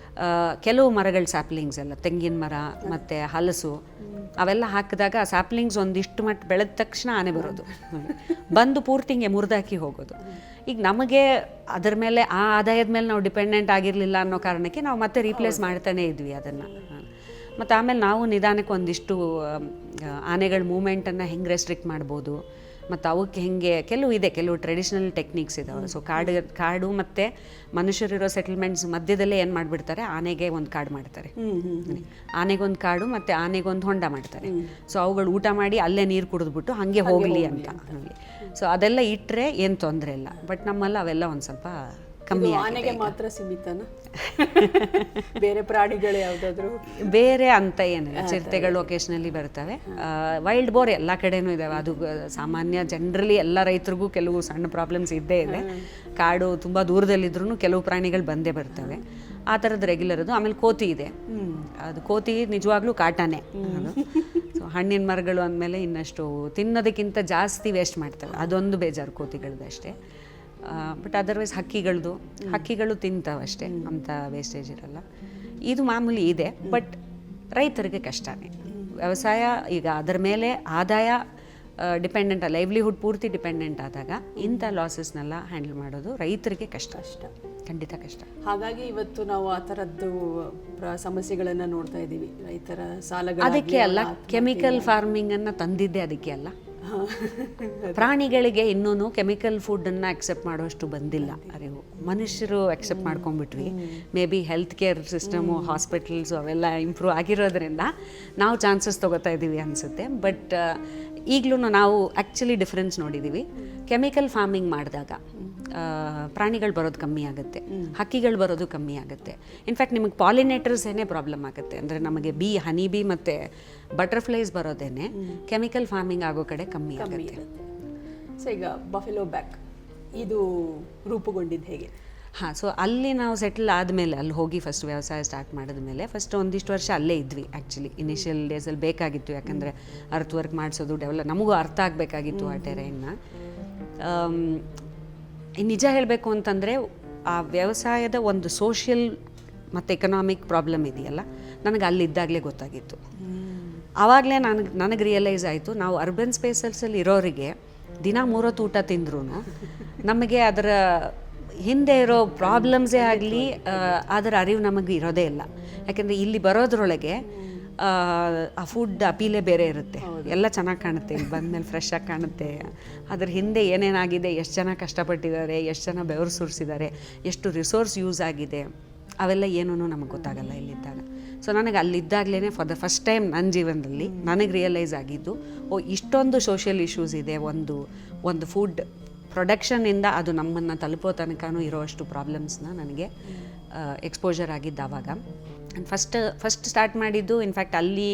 ಕೆಲವು ಮರಗಳ ಸ್ಯಾಪ್ಲಿಂಗ್ಸ್ ಎಲ್ಲ, ತೆಂಗಿನ ಮರ ಮತ್ತು ಹಲಸು ಅವೆಲ್ಲ ಹಾಕಿದಾಗ ಸ್ಯಾಪ್ಲಿಂಗ್ಸ್ ಒಂದಿಷ್ಟು ಮಟ್ಟ ಬೆಳೆದ ತಕ್ಷಣ ಆನೆ ಬರೋದು, ಬಂದು ಪೂರ್ತಿಗೆ ಮುರಿದಾಕಿ ಹೋಗೋದು. ಈಗ ನಮಗೆ ಅದರ ಮೇಲೆ, ಆ ಆದಾಯದ ಮೇಲೆ ನಾವು ಡಿಪೆಂಡೆಂಟ್ ಆಗಿರಲಿಲ್ಲ ಅನ್ನೋ ಕಾರಣಕ್ಕೆ ನಾವು ಮತ್ತೆ ರೀಪ್ಲೇಸ್ ಮಾಡ್ತಾನೇ ಇದ್ವಿ ಅದನ್ನು. ಮತ್ತು ಆಮೇಲೆ ನಾವು ನಿಧಾನಕ್ಕೆ ಒಂದಿಷ್ಟು ಆನೆಗಳ ಮೂಮೆಂಟನ್ನು ಹೆಂಗೆ ರೆಸ್ಟ್ರಿಕ್ಟ್ ಮಾಡ್ಬೋದು, ಮತ್ತು ಅವಕ್ಕೆ ಹೆಂಗೆ ಕೆಲವು ಟ್ರೆಡಿಷ್ನಲ್ ಟೆಕ್ನಿಕ್ಸ್ ಇದಾವೆ. ಸೊ ಕಾಡು ಮತ್ತು ಮನುಷ್ಯರಿರೋ ಸೆಟಲ್ಮೆಂಟ್ಸ್ ಮಧ್ಯದಲ್ಲೇ ಏನು ಮಾಡಿಬಿಡ್ತಾರೆ, ಆನೆಗೆ ಒಂದು ಕಾಡು ಮಾಡ್ತಾರೆ, ಆನೆಗೊಂದು ಕಾಡು ಮತ್ತು ಆನೆಗೊಂದು ಹೊಂಡ ಮಾಡ್ತಾರೆ. ಸೊ ಅವುಗಳು ಊಟ ಮಾಡಿ ಅಲ್ಲೇ ನೀರು ಕುಡಿದ್ಬಿಟ್ಟು ಹಾಗೆ ಹೋಗಲಿ ಅಂತ. ಸೊ ಅದೆಲ್ಲ ಇಟ್ಟರೆ ಏನು ತೊಂದರೆ ಇಲ್ಲ. ಬಟ್ ನಮ್ಮಲ್ಲಿ ಅವೆಲ್ಲ ಒಂದು ಸ್ವಲ್ಪ ಕಮ್ಮಿ. ಆನೆಗೆ ಮಾತ್ರ ಸೀಮಿತನ, ಬೇರೆ ಪ್ರಾಣಿಗಳು ಯಾವುದಾದ್ರು? ಬೇರೆ ಅಂತ ಏನಿಲ್ಲ, ಚಿರತೆಗಳು ಒಕೇಶನಲ್ಲಿ ಬರ್ತವೆ. ವೈಲ್ಡ್ ಬೋರ್ ಎಲ್ಲ ಕಡೆನೂ ಇದ್ದಾವೆ. ಅದು ಸಾಮಾನ್ಯ ಜನರಲಿ ಎಲ್ಲ ರೈತರಿಗೂ ಕೆಲವು ಸಣ್ಣ ಪ್ರಾಬ್ಲಮ್ಸ್ ಇದ್ದೇ ಇದೆ. ಕಾಡು ತುಂಬ ದೂರದಲ್ಲಿದ್ರೂ ಕೆಲವು ಪ್ರಾಣಿಗಳು ಬಂದೇ ಬರ್ತವೆ. ಆ ಥರದ್ದು ರೆಗ್ಯುಲರ್ ಅದು. ಆಮೇಲೆ ಕೋತಿ ಇದೆ. ಅದು ಕೋತಿ ನಿಜವಾಗ್ಲೂ ಕಾಟಾನೆ ಅದು. ಸೊ ಹಣ್ಣಿನ ಮರಗಳು ಅಂದಮೇಲೆ ಇನ್ನಷ್ಟು ತಿನ್ನೋದಕ್ಕಿಂತ ಜಾಸ್ತಿ ವೇಸ್ಟ್ ಮಾಡ್ತವೆ. ಅದೊಂದು ಬೇಜಾರು ಕೋತಿಗಳದ್ದು ಅಷ್ಟೇ. ಬಟ್ ಅದರ್ವೈಸ್ ಹಕ್ಕಿಗಳು ತಿಂತಾವಷ್ಟೇ, ಅಂಥ ವೇಸ್ಟೇಜ್ ಇರಲ್ಲ. ಇದು ಮಾಮೂಲಿ ಇದೆ. ಬಟ್ ರೈತರಿಗೆ ಕಷ್ಟನೇ ವ್ಯವಸಾಯ. ಈಗ ಅದರ ಮೇಲೆ ಆದಾಯ ಡಿಪೆಂಡೆಂಟ್, ಲೈವ್ಲಿಹುಡ್ ಪೂರ್ತಿ ಡಿಪೆಂಡೆಂಟ್ ಆದಾಗ ಇಂಥ ಲಾಸಸ್ನೆಲ್ಲ ಹ್ಯಾಂಡಲ್ ಮಾಡೋದು ರೈತರಿಗೆ ಕಷ್ಟ, ಖಂಡಿತ ಕಷ್ಟ. ಹಾಗಾಗಿ ಇವತ್ತು ನಾವು ಆ ಥರದ್ದು ಸಮಸ್ಯೆಗಳನ್ನು ನೋಡ್ತಾ ಇದ್ದೀವಿ. ರೈತರ ಸಾಲಗಳು, ಅದಕ್ಕೆ ಅಲ್ಲ ಕೆಮಿಕಲ್ ಫಾರ್ಮಿಂಗನ್ನು ತಂದಿದ್ದೆ ಅದಕ್ಕೆ ಅಲ್ಲ. ಪ್ರಾಣಿಗಳಿಗೆ ಇನ್ನೂ ಕೆಮಿಕಲ್ ಫುಡ್ಡನ್ನು ಅಕ್ಸೆಪ್ಟ್ ಮಾಡೋಷ್ಟು ಬಂದಿಲ್ಲ ಅರಿವು. ಮನುಷ್ಯರು ಅಕ್ಸೆಪ್ಟ್ ಮಾಡ್ಕೊಂಡ್ಬಿಟ್ವಿ. Maybe health care system, hospitals ಅವೆಲ್ಲ ಇಂಪ್ರೂವ್ ಆಗಿರೋದ್ರಿಂದ ನಾವು ಚಾನ್ಸಸ್ ತೊಗೋತಾ ಇದ್ದೀವಿ ಅನಿಸುತ್ತೆ. ಬಟ್ ಈಗಲೂ ನಾವು ಆ್ಯಕ್ಚುಲಿ ಡಿಫ್ರೆನ್ಸ್ ನೋಡಿದ್ದೀವಿ. ಕೆಮಿಕಲ್ ಫಾರ್ಮಿಂಗ್ ಮಾಡಿದಾಗ ಪ್ರಾಣಿಗಳು ಬರೋದು ಕಮ್ಮಿ ಆಗುತ್ತೆ, ಹಕ್ಕಿಗಳು ಬರೋದು ಕಮ್ಮಿ ಆಗುತ್ತೆ. ಇನ್ಫ್ಯಾಕ್ಟ್ ನಿಮಗೆ ಪಾಲಿನೇಟರ್ಸ್ ಏನೇ ಪ್ರಾಬ್ಲಮ್ ಆಗುತ್ತೆ. ಅಂದರೆ ನಮಗೆ ಹನಿ ಬಿ ಮತ್ತು ಬಟರ್ಫ್ಲೈಸ್ ಬರೋದೇನೆ ಕೆಮಿಕಲ್ ಫಾರ್ಮಿಂಗ್ ಆಗೋ ಕಡೆ ಕಮ್ಮಿ ಆಗುತ್ತೆ. ಸೊ ಈಗ ಬಫೆಲೋ ಬ್ಯಾಕ್ ಇದು ರೂಪುಗೊಂಡಿದ್ದು ಹೇಗೆ? ಹಾಂ, ಸೊ ಅಲ್ಲಿ ನಾವು ಸೆಟಲ್ ಆದಮೇಲೆ, ಅಲ್ಲಿ ಹೋಗಿ ಫಸ್ಟ್ ವ್ಯವಸಾಯ ಸ್ಟಾರ್ಟ್ ಮಾಡಿದ್ಮೇಲೆ ಫಸ್ಟ್ ಒಂದಿಷ್ಟು ವರ್ಷ ಅಲ್ಲೇ ಇದ್ವಿ. ಆ್ಯಕ್ಚುಲಿ ಇನಿಷಿಯಲ್ ಡೇಸಲ್ಲಿ ಬೇಕಾಗಿತ್ತು, ಯಾಕಂದರೆ ಅರ್ತ್ ವರ್ಕ್ ಮಾಡಿಸೋದು, ನಮಗೂ ಅರ್ಥ ಆಗಬೇಕಾಗಿತ್ತು ಆ ಟೆರೈನ್ನ. ನಿಜ ಹೇಳಬೇಕು ಅಂತಂದರೆ ಆ ವ್ಯವಸಾಯದ ಒಂದು ಸೋಷಿಯಲ್ ಮತ್ತು ಎಕನಾಮಿಕ್ ಪ್ರಾಬ್ಲಮ್ ಇದೆಯಲ್ಲ, ನನಗೆ ಅಲ್ಲಿದ್ದಾಗಲೇ ಗೊತ್ತಾಗಿತ್ತು. ಆವಾಗಲೇ ನನಗೆ ರಿಯಲೈಸ್ ಆಯಿತು, ನಾವು ಅರ್ಬನ್ ಸ್ಪೇಸಲ್ಲಿ ಇರೋರಿಗೆ ದಿನ 3 ಹೊತ್ತು ಊಟ ತಿಂದ್ರೂ ನಮಗೆ ಅದರ ಹಿಂದೆ ಇರೋ ಪ್ರಾಬ್ಲಮ್ಸೇ ಆಗಲಿ ಅದರ ಅರಿವು ನಮಗೆ ಇರೋದೇ ಇಲ್ಲ. ಯಾಕೆಂದರೆ ಇಲ್ಲಿ ಬರೋದ್ರೊಳಗೆ ಆ ಫುಡ್ ಅಪೀಲೇ ಬೇರೆ ಇರುತ್ತೆ. ಎಲ್ಲ ಚೆನ್ನಾಗಿ ಕಾಣುತ್ತೆ, ಇಲ್ಲಿ ಬಂದಮೇಲೆ ಫ್ರೆಶ್ ಆಗಿ ಕಾಣುತ್ತೆ. ಅದ್ರ ಹಿಂದೆ ಏನೇನಾಗಿದೆ, ಎಷ್ಟು ಜನ ಕಷ್ಟಪಟ್ಟಿದ್ದಾರೆ, ಎಷ್ಟು ಜನ ಬೆವರು ಸುರಿಸಿದ್ದಾರೆ, ಎಷ್ಟು ರಿಸೋರ್ಸ್ ಯೂಸ್ ಆಗಿದೆ, ಅವೆಲ್ಲ ಏನೂ ನಮಗೆ ಗೊತ್ತಾಗಲ್ಲ ಇಲ್ಲಿದ್ದಾಗ. ಸೊ ನನಗೆ ಅಲ್ಲಿದ್ದಾಗಲೇ ಫಾರ್ ದ ಫಸ್ಟ್ ಟೈಮ್ ನನ್ನ ಜೀವನದಲ್ಲಿ ನನಗೆ ರಿಯಲೈಸ್ ಆಗಿದ್ದು, ಇಷ್ಟೊಂದು ಸೋಷಿಯಲ್ ಇಶ್ಯೂಸ್ ಇದೆ. ಒಂದು ಫುಡ್ ಪ್ರೊಡಕ್ಷನ್ನಿಂದ ಅದು ನಮ್ಮನ್ನು ತಲುಪೋ ತನಕನೂ ಇರೋಷ್ಟು ಪ್ರಾಬ್ಲಮ್ಸ್ನ ನನಗೆ ಎಕ್ಸ್ಪೋಜರ್ ಆಗಿದ್ದು ಆವಾಗ. ಫಸ್ಟ್ ಸ್ಟಾರ್ಟ್ ಮಾಡಿದ್ದು ಇನ್ಫ್ಯಾಕ್ಟ್ ಅಲ್ಲಿ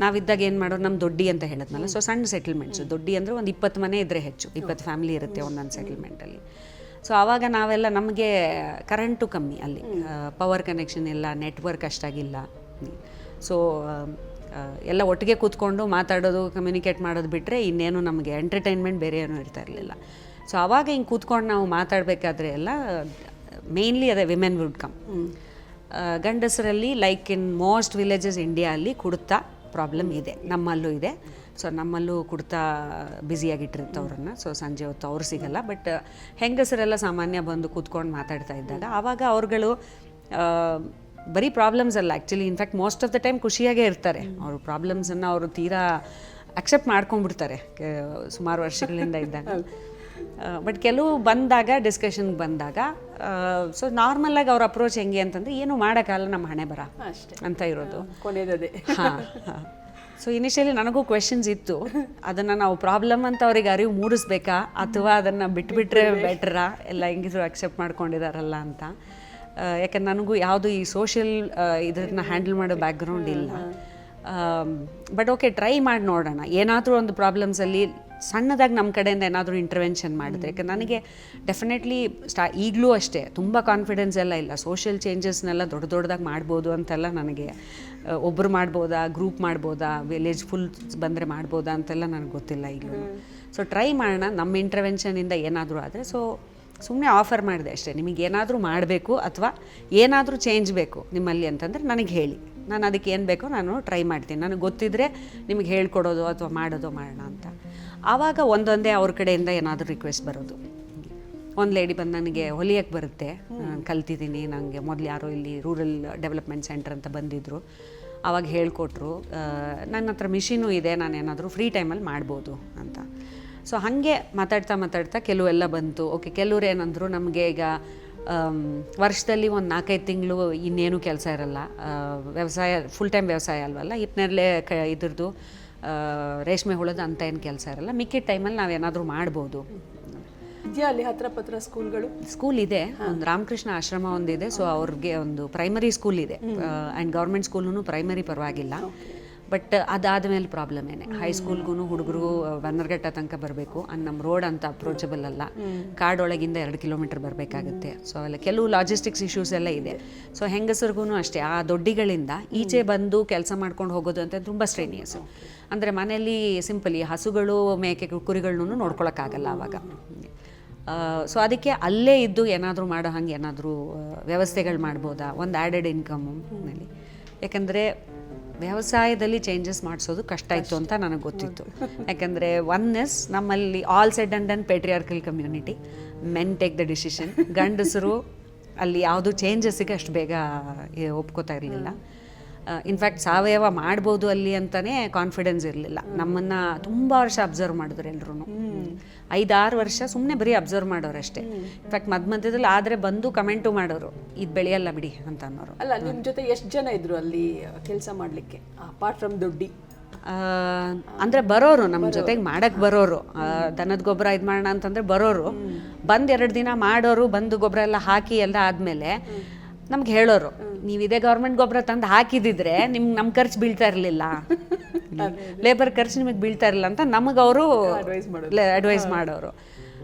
ನಾವಿದ್ದಾಗ ಏನು ಮಾಡೋರು, ನಮ್ಮ ದೊಡ್ಡಿ ಅಂತ ಹೇಳಿದ್ನಲ್ಲ, ಸೊ ಸಣ್ಣ ಸೆಟಲ್ಮೆಂಟ್ಸು. ದೊಡ್ಡಿ ಅಂದರೆ ಒಂದು 20 ಮನೆ ಇದ್ದರೆ ಹೆಚ್ಚು, 20 ಫ್ಯಾಮಿಲಿ ಇರುತ್ತೆ ಒಂದೊಂದು ಸೆಟಲ್ಮೆಂಟಲ್ಲಿ. ಸೊ ಆವಾಗ ನಾವೆಲ್ಲ, ನಮಗೆ ಕರೆಂಟು ಕಮ್ಮಿ ಅಲ್ಲಿ, ಪವರ್ ಕನೆಕ್ಷನ್ ಇಲ್ಲ, ನೆಟ್ವರ್ಕ್ ಅಷ್ಟಾಗಿಲ್ಲ. ಸೊ ಎಲ್ಲ ಒಟ್ಟಿಗೆ ಕೂತ್ಕೊಂಡು ಮಾತಾಡೋದು, ಕಮ್ಯುನಿಕೇಟ್ ಮಾಡೋದು ಬಿಟ್ಟರೆ ಇನ್ನೇನು ನಮಗೆ ಎಂಟರ್ಟೈನ್ಮೆಂಟ್ ಬೇರೆ ಏನೂ ಇರ್ತಾ ಇರಲಿಲ್ಲ. ಸೊ ಆವಾಗ ಹಿಂಗೆ ಕೂತ್ಕೊಂಡು ನಾವು ಮಾತಾಡಬೇಕಾದ್ರೆ ಎಲ್ಲ ಮೇನ್ಲಿ ಅದೇ ವಿಮೆನ್ ವುಡ್ ಕಮ್. ಗಂಡಸರಲ್ಲಿ ಲೈಕ್ ಇನ್ ಮೋಸ್ಟ್ ವಿಲೇಜಸ್ ಇಂಡಿಯಾಲ್ಲಿ ಕುಡ್ತಾ ಪ್ರಾಬ್ಲಮ್ ಇದೆ, ನಮ್ಮಲ್ಲೂ ಇದೆ. ಸೊ ನಮ್ಮಲ್ಲೂ ಕುಡ್ತಾ ಬ್ಯುಸಿಯಾಗಿಟ್ಟಿರುತ್ತೆ ಅವ್ರನ್ನ. ಸೊ ಸಂಜೆ ಹೊತ್ತು ಅವ್ರು ಸಿಗಲ್ಲ. ಬಟ್ ಹೆಂಗಸರೆಲ್ಲ ಸಾಮಾನ್ಯ ಬಂದು ಕೂತ್ಕೊಂಡು ಮಾತಾಡ್ತಾ ಇದ್ದಾಗ ಆವಾಗ ಅವ್ರುಗಳು ಬರೀ ಪ್ರಾಬ್ಲಮ್ಸ್ ಅಲ್ಲ, actually in fact most of the time ಖುಷಿಯಾಗೇ ಇರ್ತಾರೆ. ಅವ್ರ ಪ್ರಾಬ್ಲಮ್ಸನ್ನು ಅವರು ತೀರಾ ಅಕ್ಸೆಪ್ಟ್ ಮಾಡ್ಕೊಂಡ್ಬಿಡ್ತಾರೆ ಸುಮಾರು ವರ್ಷಗಳಿಂದ ಇದ್ದಾಗ. ಬಟ್ ಕೆಲವು ಬಂದಾಗ, ಡಿಸ್ಕಷನ್ಗೆ ಬಂದಾಗ, ಸೊ ನಾರ್ಮಲಾಗಿ ಅವ್ರ ಅಪ್ರೋಚ್ ಹೆಂಗೆ ಅಂತಂದರೆ, ಏನೂ ಮಾಡೋಕ್ಕಲ್ಲ, ನಮ್ಮ ಹಣೆ ಬರ ಅಂತ ಇರೋದು ಕೊನೆಯದೇ. ಹಾಂ. ಸೊ ಇನಿಷಿಯಲಿ ನನಗೂ ಕ್ವೆಶನ್ಸ್ ಇತ್ತು, ಅದನ್ನು ನಾವು ಪ್ರಾಬ್ಲಮ್ ಅಂತ ಅವ್ರಿಗೆ ಅರಿವು ಮೂಡಿಸ್ಬೇಕಾ ಅಥವಾ ಅದನ್ನು ಬಿಟ್ಬಿಟ್ರೆ ಬೆಟ್ರಾ, ಎಲ್ಲ ಹೆಂಗಿದ್ರು ಅಕ್ಸೆಪ್ಟ್ ಮಾಡ್ಕೊಂಡಿದ್ದಾರಲ್ಲ ಅಂತ. ಯಾಕಂದ್ರೆ ನನಗೂ ಯಾವುದು ಈ ಸೋಷಿಯಲ್ ಇದನ್ನ ಹ್ಯಾಂಡಲ್ ಮಾಡೋ ಬ್ಯಾಕ್ಗ್ರೌಂಡ್ ಇಲ್ಲ. ಬಟ್ ಓಕೆ, ಟ್ರೈ ಮಾಡಿ ನೋಡೋಣ. ಏನಾದರೂ ಒಂದು ಪ್ರಾಬ್ಲಮ್ಸಲ್ಲಿ ಸಣ್ಣದಾಗಿ ನಮ್ಮ ಕಡೆಯಿಂದ ಏನಾದರೂ ಇಂಟರ್ವೆನ್ಷನ್ ಮಾಡಿದ್ರೆ, ಯಾಕಂದ್ರೆ ನನಗೆ ಡೆಫಿನೆಟ್ಲಿ ಈಗಲೂ ಅಷ್ಟೇ ತುಂಬ ಕಾನ್ಫಿಡೆನ್ಸ್ ಎಲ್ಲ ಇಲ್ಲ. ಸೋಷಿಯಲ್ ಚೇಂಜಸ್ನೆಲ್ಲ ದೊಡ್ಡದಾಗಿ ಮಾಡ್ಬೋದು ಅಂತೆಲ್ಲ ನನಗೆ, ಒಬ್ಬರು ಮಾಡ್ಬೋದಾ, ಗ್ರೂಪ್ ಮಾಡ್ಬೋದಾ, ವಿಲೇಜ್ ಫುಲ್ ಬಂದರೆ ಮಾಡ್ಬೋದಾ ಅಂತೆಲ್ಲ ನನಗೆ ಗೊತ್ತಿಲ್ಲ ಈಗಲೂ. ಸೊ ಟ್ರೈ ಮಾಡೋಣ, ನಮ್ಮ ಇಂಟರ್ವೆನ್ಷನಿಂದ ಏನಾದರೂ ಆದರೆ. ಸೊ ಸುಮ್ಮನೆ ಆಫರ್ ಮಾಡಿದೆ ಅಷ್ಟೇ, ನಿಮಗೆ ಏನಾದರೂ ಮಾಡಬೇಕು ಅಥವಾ ಏನಾದರೂ ಚೇಂಜ್ ಬೇಕು ನಿಮ್ಮಲ್ಲಿ ಅಂತಂದರೆ ನನಗೆ ಹೇಳಿ, ನಾನು ಅದಕ್ಕೆ ಏನು ಬೇಕೋ ನಾನು ಟ್ರೈ ಮಾಡ್ತೀನಿ. ನನಗೆ ಗೊತ್ತಿದ್ದರೆ ನಿಮಗೆ ಹೇಳ್ಕೊಡೋದು ಅಥವಾ ಮಾಡೋದು ಮಾಡೋಣ ಅಂತ. ಆವಾಗ ಒಂದೊಂದೇ ಅವ್ರ ಕಡೆಯಿಂದ ಏನಾದರೂ ರಿಕ್ವೆಸ್ಟ್ ಬರೋದು. ಒಂದು ಲೇಡಿ ಬಂದು ನನಗೆ ಹೊಲಿಯಕ್ಕೆ ಬರುತ್ತೆ, ನಾನು ಕಲ್ತಿದ್ದೀನಿ, ನನಗೆ ಮೊದಲು ಯಾರೋ ಇಲ್ಲಿ ರೂರಲ್ ಡೆವಲಪ್ಮೆಂಟ್ ಸೆಂಟರ್ ಅಂತ ಬಂದಿದ್ದರು, ಆವಾಗ ಹೇಳ್ಕೊಟ್ರು. ನನ್ನ ಹತ್ರ ಮಿಷಿನೂ ಇದೆ, ನಾನು ಏನಾದರೂ ಫ್ರೀ ಟೈಮಲ್ಲಿ ಮಾಡ್ಬೋದು ಅಂತ. ಸೊ ಹಾಗೆ ಮಾತಾಡ್ತಾ ಕೆಲವೆಲ್ಲ ಬಂತು. ಓಕೆ, ಕೆಲವ್ರು ಏನಂದರು, ನಮಗೆ ಈಗ ವರ್ಷದಲ್ಲಿ ಒಂದು 4-5 ತಿಂಗಳು ಇನ್ನೇನು ಕೆಲಸ ಇರಲ್ಲ, ವ್ಯವಸಾಯ ಫುಲ್ ಟೈಮ್ ವ್ಯವಸಾಯ ಅಲ್ವಲ್ಲ, ಹಿಪ್ನೇರಳೆ ಇದ್ರದ್ದು ರೇಷ್ಮೆ ಹುಳದ ಅಂತ ಏನು ಕೆಲಸ ಇರಲ್ಲ, ಮಿಕ್ಕಿದ ಟೈಮಲ್ಲಿ ನಾವೇನಾದರೂ ಮಾಡ್ಬೋದು. ಇದೆಯಾ ಅಲ್ಲಿ ಹತ್ರ ಪತ್ರ ಸ್ಕೂಲ್ಗಳು? ಸ್ಕೂಲ್ ಇದೆ, ಒಂದು ರಾಮಕೃಷ್ಣ ಆಶ್ರಮ ಒಂದಿದೆ. ಸೊ ಅವ್ರಿಗೆ ಒಂದು ಪ್ರೈಮರಿ ಸ್ಕೂಲ್ ಇದೆ, ಆ್ಯಂಡ್ ಗೌರ್ಮೆಂಟ್ ಸ್ಕೂಲೂ ಪ್ರೈಮರಿ ಪರವಾಗಿಲ್ಲ. ಬಟ್ ಅದಾದಮೇಲೆ ಪ್ರಾಬ್ಲಮ್ ಏನೇ, ಹೈಸ್ಕೂಲ್ಗೂ ಹುಡುಗರು ಬನ್ನರ್ಘಟ್ಟ ತನಕ ಬರಬೇಕು. ನಮ್ಮ ರೋಡ್ ಅಂತ ಅಪ್ರೋಚಬಲ್ ಅಲ್ಲ, ಕಾಡೊಳಗಿಂದ 2 ಕಿಲೋಮೀಟರ್ ಬರಬೇಕಾಗುತ್ತೆ. ಸೊ ಅಲ್ಲ ಕೆಲವು ಲಾಜಿಸ್ಟಿಕ್ಸ್ ಇಶ್ಯೂಸ್ ಎಲ್ಲ ಇದೆ. ಸೊ ಹೆಂಗಸರಿಗೂ ಅಷ್ಟೇ, ಆ ದೊಡ್ಡಿಗಳಿಂದ ಈಚೆ ಬಂದು ಕೆಲಸ ಮಾಡ್ಕೊಂಡು ಹೋಗೋದು ಅಂತ ತುಂಬ ಸ್ಟ್ರೇನಿಯಸ್ಸು. ಅಂದರೆ ಮನೆಯಲ್ಲಿ ಸಿಂಪಲಿ ಹಸುಗಳು, ಮೇಕೆ, ಕುರಿಗಳನ್ನೂ ನೋಡ್ಕೊಳಕ್ಕಾಗಲ್ಲ ಆವಾಗ. ಸೊ ಅದಕ್ಕೆ ಅಲ್ಲೇ ಇದ್ದು ಏನಾದರೂ ಮಾಡೋ ಹಂಗೆ ಏನಾದರೂ ವ್ಯವಸ್ಥೆಗಳು ಮಾಡ್ಬೋದಾ, ಒಂದು ಆ್ಯಡೆಡ್ ಇನ್ಕಮ್ಮು ಮೇಲೆ. ಯಾಕಂದರೆ ವ್ಯವಸಾಯದಲ್ಲಿ ಚೇಂಜಸ್ ಮಾಡಿಸೋದು ಕಷ್ಟ ಇತ್ತು ಅಂತ ನನಗೆ ಗೊತ್ತಿತ್ತು. ಯಾಕಂದರೆ ಒನ್ನೆಸ್ ನಮ್ಮಲ್ಲಿ all said and done ಪೇಟ್ರಿಯಾರ್ಕಲ್ community, men take the decision. ಗಂಡಸರು ಅಲ್ಲಿ ಯಾವುದು ಚೇಂಜಸ್ಸಿಗೆ ಅಷ್ಟು ಬೇಗ ಒಪ್ಕೋತಾ ಇರಲಿಲ್ಲ. ಇನ್ಫ್ಯಾಕ್ಟ್ ಸಾವಯವ ಮಾಡ್ಬೋದು ಅಲ್ಲಿ ಅಂತಲೇ ಕಾನ್ಫಿಡೆನ್ಸ್ ಇರಲಿಲ್ಲ. ನಮ್ಮನ್ನು ತುಂಬ ವರ್ಷ ಅಬ್ಸರ್ವ್ ಮಾಡಿದ್ರು ಎಲ್ಲರೂ, 5-6 ವರ್ಷ ಸುಮ್ಮನೆ ಬರೀ ಅಬ್ಸರ್ವ್ ಮಾಡೋರಷ್ಟೇ. ಇನ್ಫ್ಯಾಕ್ಟ್ ಮಧ್ಯದಲ್ಲಿ ಆದರೆ ಬಂದು ಕಮೆಂಟು ಮಾಡೋರು, ಇದು ಬೆಳೆಯಲ್ಲ ಬಿಡಿ ಅಂತ ಅನ್ನೋರು. ಅಲ್ಲ, ನಿಮ್ಮ ಜೊತೆ ಎಷ್ಟು ಜನ ಇದ್ರು ಅಲ್ಲಿ ಕೆಲಸ ಮಾಡಲಿಕ್ಕೆ ಅಪಾರ್ಟ್ ಫ್ರಮ್ ದೊಡ್ಡಿ? ಅಂದರೆ ಬರೋರು, ನಮ್ಮ ಜೊತೆಗೆ ಮಾಡಕ್ಕೆ ಬರೋರು, ದನದ ಗೊಬ್ಬರ ಇದು ಮಾಡೋಣ ಅಂತಂದರೆ ಬರೋರು, ಬಂದು 2 ದಿನ ಮಾಡೋರು, ಬಂದು ಗೊಬ್ಬರ ಎಲ್ಲ ಹಾಕಿ ಎಲ್ಲ ಆದಮೇಲೆ ನಮ್ಗೆ ಹೇಳೋರು, ನೀವು ಇದೇ ಗೌರ್ಮೆಂಟ್ ಗೊಬ್ಬರ ತಂದು ಹಾಕಿದಿದ್ರೆ ನಮ್ಮ ಖರ್ಚು ಬೀಳ್ತಾ ಇರಲಿಲ್ಲ, ಲೇಬರ್ ಖರ್ಚು ನಿಮಗೆ ಬೀಳ್ತಾ ಇರಲಿಲ್ಲ ಅಂತ ನಮಗೆ ಅವರು ಅಡ್ವೈಸ್ ಮಾಡೋರು.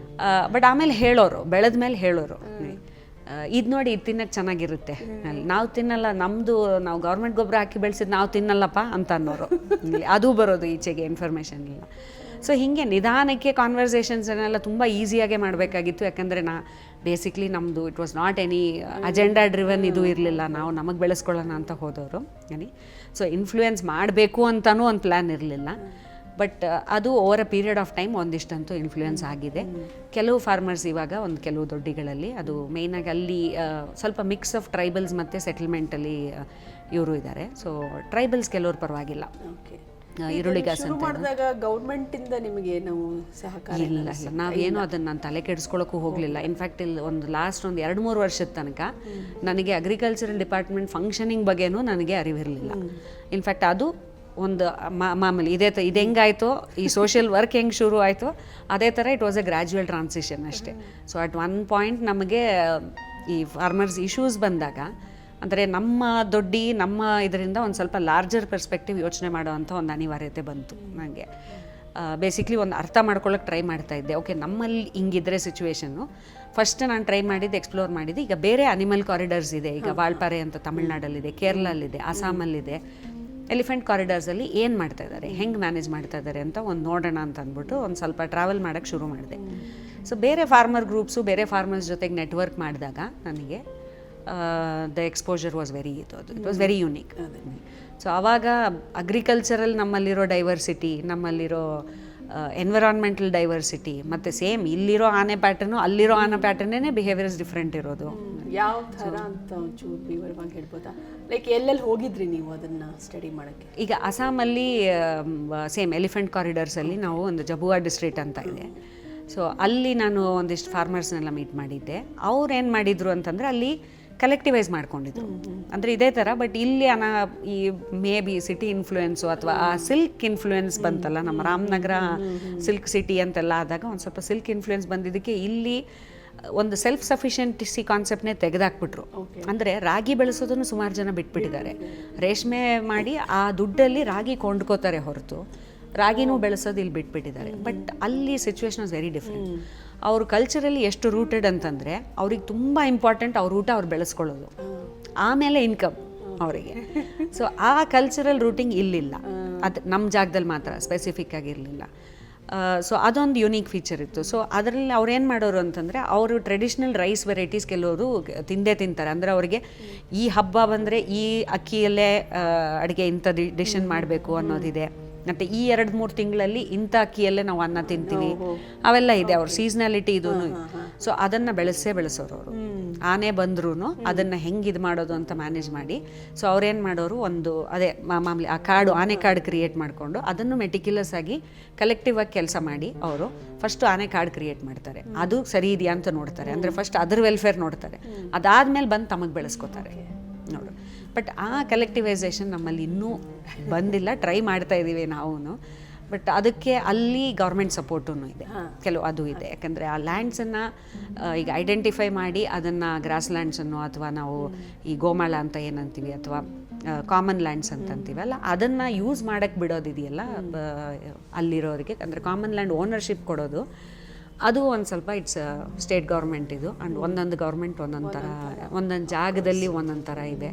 ಬಟ್ ಆಮೇಲೆ ಹೇಳೋರು, ಬೆಳೆದ ಮೇಲೆ ಹೇಳೋರು, ಇದು ನೋಡಿ ಇದು ತಿನ್ನಕ್ಕೆ ಚೆನ್ನಾಗಿರುತ್ತೆ, ನಾವು ತಿನ್ನಲ್ಲ, ನಾವು ಗೌರ್ಮೆಂಟ್ ಗೊಬ್ಬರ ಹಾಕಿ ಬೆಳೆಸಿದ್ದು ನಾವು ತಿನ್ನಲ್ಲಪ್ಪ ಅಂತ ಅನ್ನೋರು. ಅದು ಬರೋದು ಈಚೆಗೆ ಇನ್ಫಾರ್ಮೇಷನ್ ಇಲ್ಲ. ಸೊ ಹೀಗೆ ನಿಧಾನಕ್ಕೆ ಕಾನ್ವರ್ಸೇಷನ್ಸನ್ನೆಲ್ಲ ತುಂಬ ಈಸಿಯಾಗೆ ಮಾಡಬೇಕಾಗಿತ್ತು. ಯಾಕಂದರೆ ಬೇಸಿಕ್ಲಿ ನಮ್ಮದು it was not any agenda driven ಇದು ಇರಲಿಲ್ಲ, ನಾವು ನಮಗೆ ಬೆಳೆಸ್ಕೊಳ್ಳೋಣ ಅಂತ ಹೋದವರು ಏನಿ. ಸೊ ಇನ್ಫ್ಲೂಯೆನ್ಸ್ ಮಾಡಬೇಕು ಅಂತಲೂ ಒಂದು ಪ್ಲ್ಯಾನ್ ಇರಲಿಲ್ಲ. ಬಟ್ ಅದು over a period of time ಒಂದಿಷ್ಟಂತೂ ಇನ್ಫ್ಲೂಯೆನ್ಸ್ ಆಗಿದೆ. ಕೆಲವು ಫಾರ್ಮರ್ಸ್ ಇವಾಗ ಕೆಲವು ದೊಡ್ಡಿಗಳಲ್ಲಿ, ಅದು ಮೇಯ್ನಾಗಿ ಅಲ್ಲಿ ಸ್ವಲ್ಪ ಮಿಕ್ಸ್ ಆಫ್ ಟ್ರೈಬಲ್ಸ್ ಮತ್ತು ಸೆಟಲ್ಮೆಂಟಲ್ಲಿ ಇವರು ಇದ್ದಾರೆ. ಸೊ ಟ್ರೈಬಲ್ಸ್ ಕೆಲವ್ರು ಪರವಾಗಿಲ್ಲ. ಈರುಳ್ಳಿಗಾಸ್ ಅಂತ ಮಾಡಿದಾಗ ಗೌರ್ಮೆಂಟಿಂದ ನಿಮಗೆ ನಾವು ಸಹಕಾರ ಇಲ್ಲ, ನಾವೇನು ಅದನ್ನು ನಾನು ತಲೆ ಕೆಡಿಸ್ಕೊಳ್ಳೋಕ್ಕೂ ಹೋಗಲಿಲ್ಲ. ಇನ್ಫ್ಯಾಕ್ಟ್ ಇಲ್ಲಿ ಒಂದು 2-3 ವರ್ಷದ ತನಕ ನನಗೆ ಅಗ್ರಿಕಲ್ಚರಲ್ ಡಿಪಾರ್ಟ್ಮೆಂಟ್ ಫಂಕ್ಷನಿಂಗ್ ಬಗ್ಗೆನೂ ನನಗೆ ಅರಿವಿರಲಿಲ್ಲ. ಇನ್ಫ್ಯಾಕ್ಟ್ ಅದು ಒಂದು ಮಾಮೂಲಿ ಇದು ಹೆಂಗಾಯಿತೋ, ಈ ಸೋಷಿಯಲ್ ವರ್ಕ್ ಹೆಂಗೆ ಶುರು ಆಯಿತೋ ಅದೇ ಥರ it was A gradual transition ಅಷ್ಟೇ. ಸೊ ಅಟ್ ಒನ್ ಪಾಯಿಂಟ್ ನಮಗೆ ಈ ಫಾರ್ಮರ್ಸ್ ಇಶ್ಯೂಸ್ ಬಂದಾಗ, ಅಂದರೆ ನಮ್ಮ ಇದರಿಂದ ಒಂದು ಸ್ವಲ್ಪ ಲಾರ್ಜರ್ ಪರ್ಸ್ಪೆಕ್ಟಿವ್ ಯೋಚನೆ ಮಾಡೋವಂಥ ಒಂದು ಅನಿವಾರ್ಯತೆ ಬಂತು ನನಗೆ. ಬೇಸಿಕ್ಲಿ ಒಂದು ಅರ್ಥ ಮಾಡ್ಕೊಳ್ಳೋಕೆ ಟ್ರೈ ಮಾಡ್ತಾಯಿದ್ದೆ. ಓಕೆ, ನಮ್ಮಲ್ಲಿ ಹಿಂಗಿದ್ರೆ ಸಿಚುವೇಶನ್ನು ಫಸ್ಟ್ ನಾನು ಟ್ರೈ ಮಾಡಿದ್ದು, ಎಕ್ಸ್ಪ್ಲೋರ್ ಮಾಡಿದ್ದು, ಈಗ ಬೇರೆ ಅನಿಮಲ್ ಕಾರಿಡಾರ್ಸ್ ಇದೆ. ಈಗ ವಾಳ್ಪಾರೆ ಅಂತ ತಮಿಳ್ನಾಡಲ್ಲಿದೆ, ಕೇರಳಲ್ಲಿದೆ, ಅಸ್ಸಾಮಲ್ಲಿದೆ. ಎಲಿಫೆಂಟ್ ಕಾರಿಡಾರ್ಸಲ್ಲಿ ಏನು ಮಾಡ್ತಾ ಇದ್ದಾರೆ, ಹೆಂಗೆ ಮ್ಯಾನೇಜ್ ಮಾಡ್ತಾ ಇದ್ದಾರೆ ಅಂತ ಒಂದು ನೋಡೋಣ ಅಂತ ಅಂದ್ಬಿಟ್ಟು ಒಂದು ಸ್ವಲ್ಪ ಟ್ರಾವೆಲ್ ಮಾಡೋಕ್ಕೆ ಶುರು ಮಾಡಿದೆ. ಸೊ ಬೇರೆ ಫಾರ್ಮರ್ ಗ್ರೂಪ್ಸು, ಬೇರೆ ಫಾರ್ಮರ್ಸ್ ಜೊತೆಗೆ ನೆಟ್ವರ್ಕ್ ಮಾಡಿದಾಗ ನನಗೆ the exposure was it was very unique. So ಆವಾಗ ಅಗ್ರಿಕಲ್ಚರಲ್ ನಮ್ಮಲ್ಲಿರೋ ಡೈವರ್ಸಿಟಿ, ನಮ್ಮಲ್ಲಿರೋ ಎನ್ವಿರಾನ್ಮೆಂಟಲ್ ಡೈವರ್ಸಿಟಿ, ಮತ್ತು ಸೇಮ್ ಇಲ್ಲಿರೋ ಆನೆ ಪ್ಯಾಟರ್ನು ಅಲ್ಲಿರೋ ಆನೆ ಪ್ಯಾಟರ್ನೇ ಬಿಹೇವಿಯರ್ಸ್ ಡಿಫ್ರೆಂಟ್ ಇರೋದು. ಯಾವ ಥರ ಅಂತ ಒಂಚೂರು ವಿವರವಾಗಿ ಹೇಳ್ಬೋದಾ? ಲೈಕ್ ಎಲ್ಲೆಲ್ಲಿ ಹೋಗಿದ್ರಿ ನೀವು ಅದನ್ನು ಸ್ಟಡಿ ಮಾಡೋಕ್ಕೆ? ಈಗ ಅಸ್ಸಾಮಲ್ಲಿ ಸೇಮ್ ಎಲಿಫೆಂಟ್ ಕಾರಿಡಾರ್ಸಲ್ಲಿ ನಾವು ಒಂದು ಜಬುವಾ ಡಿಸ್ಟ್ರಿಕ್ಟ್ ಅಂತ ಇದೆ. ಸೊ ಅಲ್ಲಿ ನಾನು ಒಂದಿಷ್ಟು ಫಾರ್ಮರ್ಸ್ನೆಲ್ಲ ಮೀಟ್ ಮಾಡಿದ್ದೆ. ಅವ್ರು ಏನು ಮಾಡಿದರು ಅಂತಂದರೆ ಅಲ್ಲಿ ಕಲೆಕ್ಟಿವೈಸ್ ಮಾಡ್ಕೊಂಡಿದ್ರು. ಅಂದರೆ ಇದೇ ಥರ, ಬಟ್ ಇಲ್ಲಿ ಈ ಮೇ ಬಿ ಸಿಟಿ ಇನ್ಫ್ಲೂಯೆನ್ಸು ಅಥವಾ ಆ ಸಿಲ್ಕ್ ಇನ್ಫ್ಲೂಯೆನ್ಸ್ ಬಂತಲ್ಲ, ನಮ್ಮ ರಾಮನಗರ ಸಿಲ್ಕ್ ಸಿಟಿ ಅಂತೆಲ್ಲ ಆದಾಗ ಒಂದು ಸ್ವಲ್ಪ ಸಿಲ್ಕ್ ಇನ್ಫ್ಲೂಯೆನ್ಸ್ ಬಂದಿದ್ದಕ್ಕೆ ಇಲ್ಲಿ ಒಂದು ಸೆಲ್ಫ್ ಸಫಿಷಿಯೆಂಟಿಸಿ ಕಾನ್ಸೆಪ್ಟ್ನೇ ತೆಗೆದಾಕ್ಬಿಟ್ರು. ಅಂದರೆ ರಾಗಿ ಬೆಳೆಸೋದನ್ನು ಸುಮಾರು ಜನ ಬಿಟ್ಬಿಟ್ಟಿದ್ದಾರೆ. ರೇಷ್ಮೆ ಮಾಡಿ ಆ ದುಡ್ಡಲ್ಲಿ ರಾಗಿ ಕೊಂಡ್ಕೋತಾರೆ ಹೊರತು ರಾಗಿನೂ ಬೆಳೆಸೋದು ಇಲ್ಲಿ ಬಿಟ್ಬಿಟ್ಟಿದ್ದಾರೆ. ಬಟ್ ಅಲ್ಲಿ ಸಿಚುವೇಶನ್ ಇಸ್ ವೆರಿ ಡಿಫ್ರೆಂಟ್. ಅವ್ರ ಕಲ್ಚರಲ್ಲಿ ಎಷ್ಟು ರೂಟೆಡ್ ಅಂತಂದರೆ ಅವ್ರಿಗೆ ತುಂಬ ಇಂಪಾರ್ಟೆಂಟ್ ಅವ್ರ ಊಟ ಅವ್ರು ಬೆಳೆಸ್ಕೊಳ್ಳೋದು, ಆಮೇಲೆ ಇನ್ಕಮ್ ಅವರಿಗೆ. ಸೊ ಆ ಕಲ್ಚರಲ್ ರೂಟಿಂಗ್ ಇಲ್ಲಿಲ್ಲ, ಅದು ನಮ್ಮ ಜಾಗದಲ್ಲಿ ಮಾತ್ರ ಸ್ಪೆಸಿಫಿಕ್ ಆಗಿರಲಿಲ್ಲ. ಸೊ ಅದೊಂದು ಯುನೀಕ್ ಫೀಚರ್ ಇತ್ತು. ಸೊ ಅದರಲ್ಲಿ ಅವ್ರು ಏನು ಮಾಡೋರು ಅಂತಂದರೆ ಅವರು ಟ್ರೆಡಿಷ್ನಲ್ ರೈಸ್ ವೆರೈಟೀಸ್ ಕೆಲವರು ತಿಂದೇ ತಿಂತಾರೆ. ಅಂದರೆ ಅವರಿಗೆ ಈ ಹಬ್ಬ ಬಂದರೆ ಈ ಅಕ್ಕಿಯಲ್ಲೇ ಅಡುಗೆ ಇಂಥ ಡಿಶನ್ ಮಾಡಬೇಕು ಅನ್ನೋದಿದೆ, ಮತ್ತು ಈ 2-3 ತಿಂಗಳಲ್ಲಿ ಇಂಥ ಅಕ್ಕಿಯಲ್ಲೇ ನಾವು ಅನ್ನ ತಿಂತೀವಿ, ಅವೆಲ್ಲ ಇದೆ. ಅವ್ರ ಸೀಸ್ನಾಲಿಟಿ ಇದೂ. ಸೊ ಅದನ್ನು ಬೆಳೆಸೋರು ಅವರು. ಆನೆ ಬಂದ್ರೂ ಅದನ್ನು ಹೆಂಗೆ ಇದು ಮಾಡೋದು ಅಂತ ಮ್ಯಾನೇಜ್ ಮಾಡಿ. ಸೊ ಅವ್ರೇನು ಮಾಡೋರು, ಒಂದು ಅದೇ ಮಾಮೂಲಿ ಆ ಕಾಡು, ಆನೆ ಕಾಡು ಕ್ರಿಯೇಟ್ ಮಾಡಿಕೊಂಡು ಅದನ್ನು ಮೆಟಿಕ್ಯುಲಸ್ ಆಗಿ ಕಲೆಕ್ಟಿವ್ ಆಗಿ ಕೆಲಸ ಮಾಡಿ ಅವರು ಫಸ್ಟು ಆನೆ ಕಾಡು ಕ್ರಿಯೇಟ್ ಮಾಡ್ತಾರೆ. ಅದು ಸರಿ ಇದೆಯಾ ಅಂತ ನೋಡ್ತಾರೆ. ಅಂದರೆ ಫಸ್ಟ್ ಅದ್ರ ವೆಲ್ಫೇರ್ ನೋಡ್ತಾರೆ, ಅದಾದಮೇಲೆ ಬಂದು ತಮಗೆ ಬೆಳೆಸ್ಕೋತಾರೆ ನೋಡು. ಬಟ್ ಆ ಕಲೆಕ್ಟಿವೈಸೇಷನ್ ನಮ್ಮಲ್ಲಿ ಇನ್ನೂ ಬಂದಿಲ್ಲ. ಟ್ರೈ ಮಾಡ್ತಾ ಇದ್ದೀವಿ ನಾವು. ಬಟ್ ಅದಕ್ಕೆ ಅಲ್ಲಿ ಗೌರ್ಮೆಂಟ್ ಸಪೋರ್ಟೂ ಇದೆ, ಕೆಲವು ಅದು ಇದೆ. ಯಾಕಂದರೆ ಆ ಲ್ಯಾಂಡ್ಸನ್ನು ಈಗ ಐಡೆಂಟಿಫೈ ಮಾಡಿ ಅದನ್ನು ಗ್ರಾಸ್ ಲ್ಯಾಂಡ್ಸನ್ನು ಅಥವಾ ನಾವು ಈ ಗೋಮಾಳ ಅಂತ ಏನಂತೀವಿ ಅಥವಾ ಕಾಮನ್ ಲ್ಯಾಂಡ್ಸ್ ಅಂತ ಅಂತೀವಲ್ಲ, ಅದನ್ನು ಯೂಸ್ ಮಾಡೋಕ್ಕೆ ಬಿಡೋದಿದೆಯಲ್ಲ ಅಲ್ಲಿರೋರಿಗೆ. ಅಂದರೆ ಕಾಮನ್ ಲ್ಯಾಂಡ್ ಓನರ್ಶಿಪ್ ಕೊಡೋದು ಅದು ಒಂದು ಸ್ವಲ್ಪ ಇಟ್ಸ್ ಸ್ಟೇಟ್ ಗೌರ್ಮೆಂಟ್ ಇದು. ಆ್ಯಂಡ್ ಒಂದೊಂದು ಗೌರ್ಮೆಂಟ್ ಒಂದೊಂದು ಥರ, ಒಂದೊಂದು ಜಾಗದಲ್ಲಿ ಒಂದೊಂದು ಥರ ಇದೆ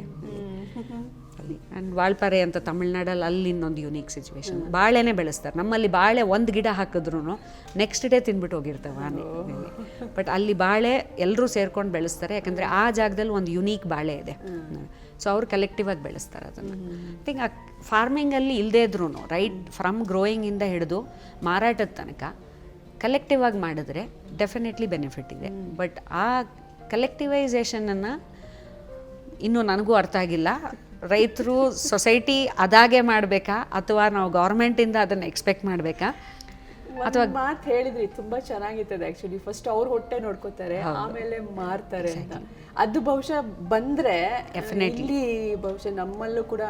ಅಲ್ಲಿ. ಆ್ಯಂಡ್ ವಾಳ್ಪಾರೆ ಅಂತ ತಮಿಳ್ನಾಡಲ್ಲಿ ಅಲ್ಲಿ ಇನ್ನೊಂದು ಯುನೀಕ್ ಸಿಚುವೇಶನ್. ಬಾಳೆನೇ ಬೆಳೆಸ್ತಾರೆ. ನಮ್ಮಲ್ಲಿ ಬಾಳೆ ಒಂದು ಗಿಡ ಹಾಕಿದ್ರು ನೆಕ್ಸ್ಟ್ ಡೇ ತಿಂದ್ಬಿಟ್ಟು ಹೋಗಿರ್ತವೆ ಆನೆ. ಬಟ್ ಅಲ್ಲಿ ಬಾಳೆ ಎಲ್ಲರೂ ಸೇರ್ಕೊಂಡು ಬೆಳೆಸ್ತಾರೆ, ಯಾಕಂದರೆ ಆ ಜಾಗದಲ್ಲಿ ಒಂದು ಯುನೀಕ್ ಬಾಳೆ ಇದೆ. ಸೊ ಅವ್ರು ಕಲೆಕ್ಟಿವ್ ಆಗಿ ಬೆಳೆಸ್ತಾರೆ ಅದನ್ನು. ಥಿಂಕ್ ಆ ಫಾರ್ಮಿಂಗಲ್ಲಿ ಇಲ್ಲದೇ ಇದ್ರೂ ರೈಟ್ ಫ್ರಮ್ ಗ್ರೋಯಿಂಗಿಂದ ಹಿಡಿದು ಮಾರಾಟದ ತನಕ ಕಲೆಕ್ಟಿವ್ ಆಗಿ ಮಾಡಿದ್ರೆ ಡೆಫಿನೆಟ್ಲಿ ಬೆನಿಫಿಟ್ ಇದೆ. ಬಟ್ ಆ ಕಲೆಕ್ಟಿವೈಸೇಷನನ್ನು ಇನ್ನೂ ನನಗೂ ಅರ್ಥ ಆಗಿಲ್ಲ. ರೈತರು ಸೊಸೈಟಿ ಅದಾಗೆ ಮಾಡಬೇಕಾ ಅಥವಾ ನಾವು ಗೌರ್ಮೆಂಟಿಂದ ಅದನ್ನು ಎಕ್ಸ್ಪೆಕ್ಟ್ ಮಾಡಬೇಕಾ? ಅಥವಾ ಮಾತು ಹೇಳಿದ್ರಿ ತುಂಬ ಚೆನ್ನಾಗಿರ್ತದೆ ಆ್ಯಕ್ಚುಲಿ. ಫಸ್ಟ್ ಅವ್ರ ಹೊಟ್ಟೆ ನೋಡ್ಕೋತಾರೆ, ಆಮೇಲೆ ಮಾರ್ತಾರೆ ಅಂತ. ಅದು ಬಹುಶಃ ಬಂದರೆ ಇಲ್ಲಿ ಬಹುಶಃ ನಮ್ಮಲ್ಲೂ ಕೂಡ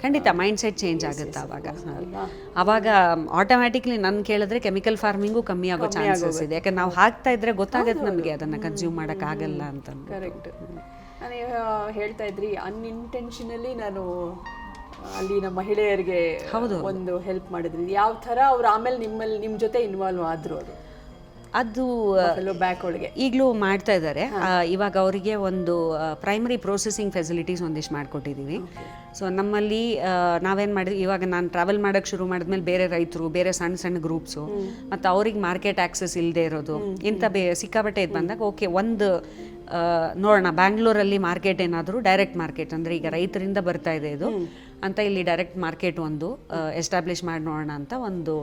ಖಂಡಿತ ಮೈಂಡ್ ಸೆಟ್ ಚೇಂಜ್ ಆಗುತ್ತೆ ಆವಾಗ ಆಟೋಮ್ಯಾಟಿಕ್ಲಿ ನಾನು ಕೇಳಿದ್ರೆ ಕೆಮಿಕಲ್ ಫಾರ್ಮಿಂಗು ಕಮ್ಮಿ ಆಗೋ ಚಾನ್ಸಸ್ ಇದೆ. ಯಾಕಂದ್ರೆ ನಾವು ಹಾಕ್ತಾ ಇದ್ರೆ ಗೊತ್ತಾಗುತ್ತೆ ನಮಗೆ ಅದನ್ನು ಕನ್ಸ್ಯೂಮ್ ಮಾಡೋಕ್ಕಾಗಲ್ಲ ಅಂತ. ಕರೆಕ್ಟ್. ನಾನು ಹೇಳ್ತಾ ಇದ್ರಿ ಅನ್ಇಂಟೆನ್ಷನಲಿ ನಾನು ಅಲ್ಲಿ ನಮ್ಮ ಮಹಿಳೆಯರಿಗೆ ಒಂದು ಹೆಲ್ಪ್ ಮಾಡಿದ್ರಿ. ಯಾವ ಥರ ಅವ್ರು ಆಮೇಲೆ ನಿಮ್ಮ ಜೊತೆ ಇನ್ವಾಲ್ವ್ ಆದರು? ಅದು ಬ್ಯಾಕ್ ಒಳಗೆ ಈಗಲೂ ಮಾಡ್ತಾ ಇದ್ದಾರೆ. ಇವಾಗ ಅವರಿಗೆ ಒಂದು ಪ್ರೈಮರಿ ಪ್ರೊಸೆಸಿಂಗ್ ಫೆಸಿಲಿಟೀಸ್ ಒಂದಿಷ್ಟು ಮಾಡಿಕೊಟ್ಟಿದ್ದೀವಿ. ಸೊ ನಮ್ಮಲ್ಲಿ ನಾವೇನು ಮಾಡಿದ್ವಿ, ಇವಾಗ ನಾನು ಟ್ರಾವೆಲ್ ಮಾಡೋಕ್ಕೆ ಶುರು ಮಾಡಿದ್ಮೇಲೆ ಬೇರೆ ರೈತರು, ಬೇರೆ ಸಣ್ಣ ಸಣ್ಣ ಗ್ರೂಪ್ಸು ಮತ್ತು ಅವ್ರಿಗೆ ಮಾರ್ಕೆಟ್ ಆಕ್ಸೆಸ್ ಇಲ್ಲದೆ ಇರೋದು ಇಂಥ ಸಿಕ್ಕಾಪಟ್ಟೆ ಇದು ಬಂದಾಗ ಓಕೆ ಒಂದು ನೋಡೋಣ ಬ್ಯಾಂಗ್ಳೂರಲ್ಲಿ ಮಾರ್ಕೆಟ್ ಏನಾದರೂ ಡೈರೆಕ್ಟ್ ಮಾರ್ಕೆಟ್ ಅಂದರೆ ಈಗ ರೈತರಿಂದ ಬರ್ತಾ ಇದೆ ಇದು ಅಂತ ಇಲ್ಲಿ ಡೈರೆಕ್ಟ್ ಮಾರ್ಕೆಟ್ ಒಂದು ಎಸ್ಟಾಬ್ಲಿಷ್ ಮಾಡಿ ನೋಡೋಣ ಅಂತ ಒಂದು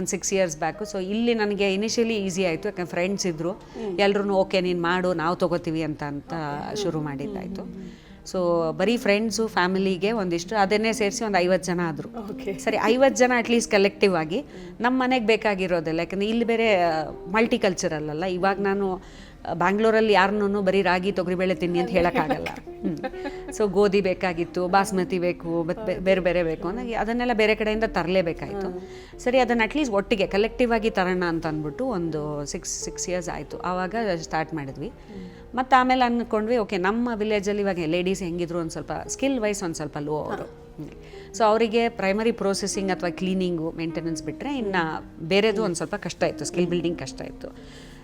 6 years ಬ್ಯಾಕು. ಸೊ ಇಲ್ಲಿ ನನಗೆ ಇನಿಷಿಯಲಿ ಈಸಿ ಆಯಿತು, ಯಾಕಂದ್ರೆ ಫ್ರೆಂಡ್ಸ್ ಇದ್ದರು, ಎಲ್ಲರೂ ಓಕೆ ನೀನು ಮಾಡು ನಾವು ತೊಗೋತೀವಿ ಅಂತ ಶುರು ಮಾಡಿದ್ದಾಯಿತು. ಸೊ ಬರೀ ಫ್ರೆಂಡ್ಸು ಫ್ಯಾಮಿಲಿಗೆ ಒಂದಿಷ್ಟು ಅದನ್ನೇ ಸೇರಿಸಿ ಒಂದು 50 ಜನ ಆದರು. ಸರಿ 50 ಜನ ಅಟ್ಲೀಸ್ಟ್ ಕಲೆಕ್ಟಿವ್ ಆಗಿ ನಮ್ಮ ಮನೆಗೆ ಬೇಕಾಗಿರೋದಿಲ್ಲ. ಯಾಕಂದರೆ ಇಲ್ಲಿ ಬೇರೆ ಮಲ್ಟಿ ಕಲ್ಚರಲ್ ಅಲ್ಲ. ಇವಾಗ ನಾನು ಬ್ಯಾಂಗ್ಳೂರಲ್ಲಿ ಯಾರನ್ನೂ ಬರೀ ರಾಗಿ ತೊಗರಿಬೇಳೆ ತಿನ್ನಿ ಅಂತ ಹೇಳೋಕ್ಕಾಗಲ್ಲ. ಸೊ ಗೋಧಿ ಬೇಕಾಗಿತ್ತು, ಬಾಸ್ಮತಿ ಬೇಕು, ಮತ್ತು ಬೇರೆ ಬೇರೆ ಬೇಕು ಅಂದರೆ ಅದನ್ನೆಲ್ಲ ಬೇರೆ ಕಡೆಯಿಂದ ತರಲೇಬೇಕಾಯಿತು. ಸರಿ ಅದನ್ನು ಅಟ್ಲೀಸ್ಟ್ ಒಟ್ಟಿಗೆ ಕಲೆಕ್ಟಿವ್ ಆಗಿ ತರೋಣ ಅಂತ ಅಂದ್ಬಿಟ್ಟು ಒಂದು 6 years ಆಯಿತು. ಆವಾಗ ಸ್ಟಾರ್ಟ್ ಮಾಡಿದ್ವಿ. ಮತ್ತು ಆಮೇಲೆ ಅಂದ್ಕೊಂಡ್ವಿ ಓಕೆ ನಮ್ಮ ವಿಲೇಜಲ್ಲಿ ಇವಾಗ ಲೇಡೀಸ್ ಹೆಂಗಿದ್ರು ಒಂದು ಸ್ವಲ್ಪ ಸ್ಕಿಲ್ ವೈಸ್ ಒಂದು ಸ್ವಲ್ಪ ಲೋ ಅವರು. ಸೊ ಅವರಿಗೆ ಪ್ರೈಮರಿ ಪ್ರೊಸೆಸಿಂಗ್ ಅಥವಾ ಕ್ಲೀನಿಂಗು ಮೇಂಟೆನೆನ್ಸ್ ಬಿಟ್ಟರೆ ಇನ್ನು ಬೇರೆದು ಒಂದು ಸ್ವಲ್ಪ ಕಷ್ಟ ಇತ್ತು, ಸ್ಕಿಲ್ ಬಿಲ್ಡಿಂಗ್ ಕಷ್ಟ ಇತ್ತು.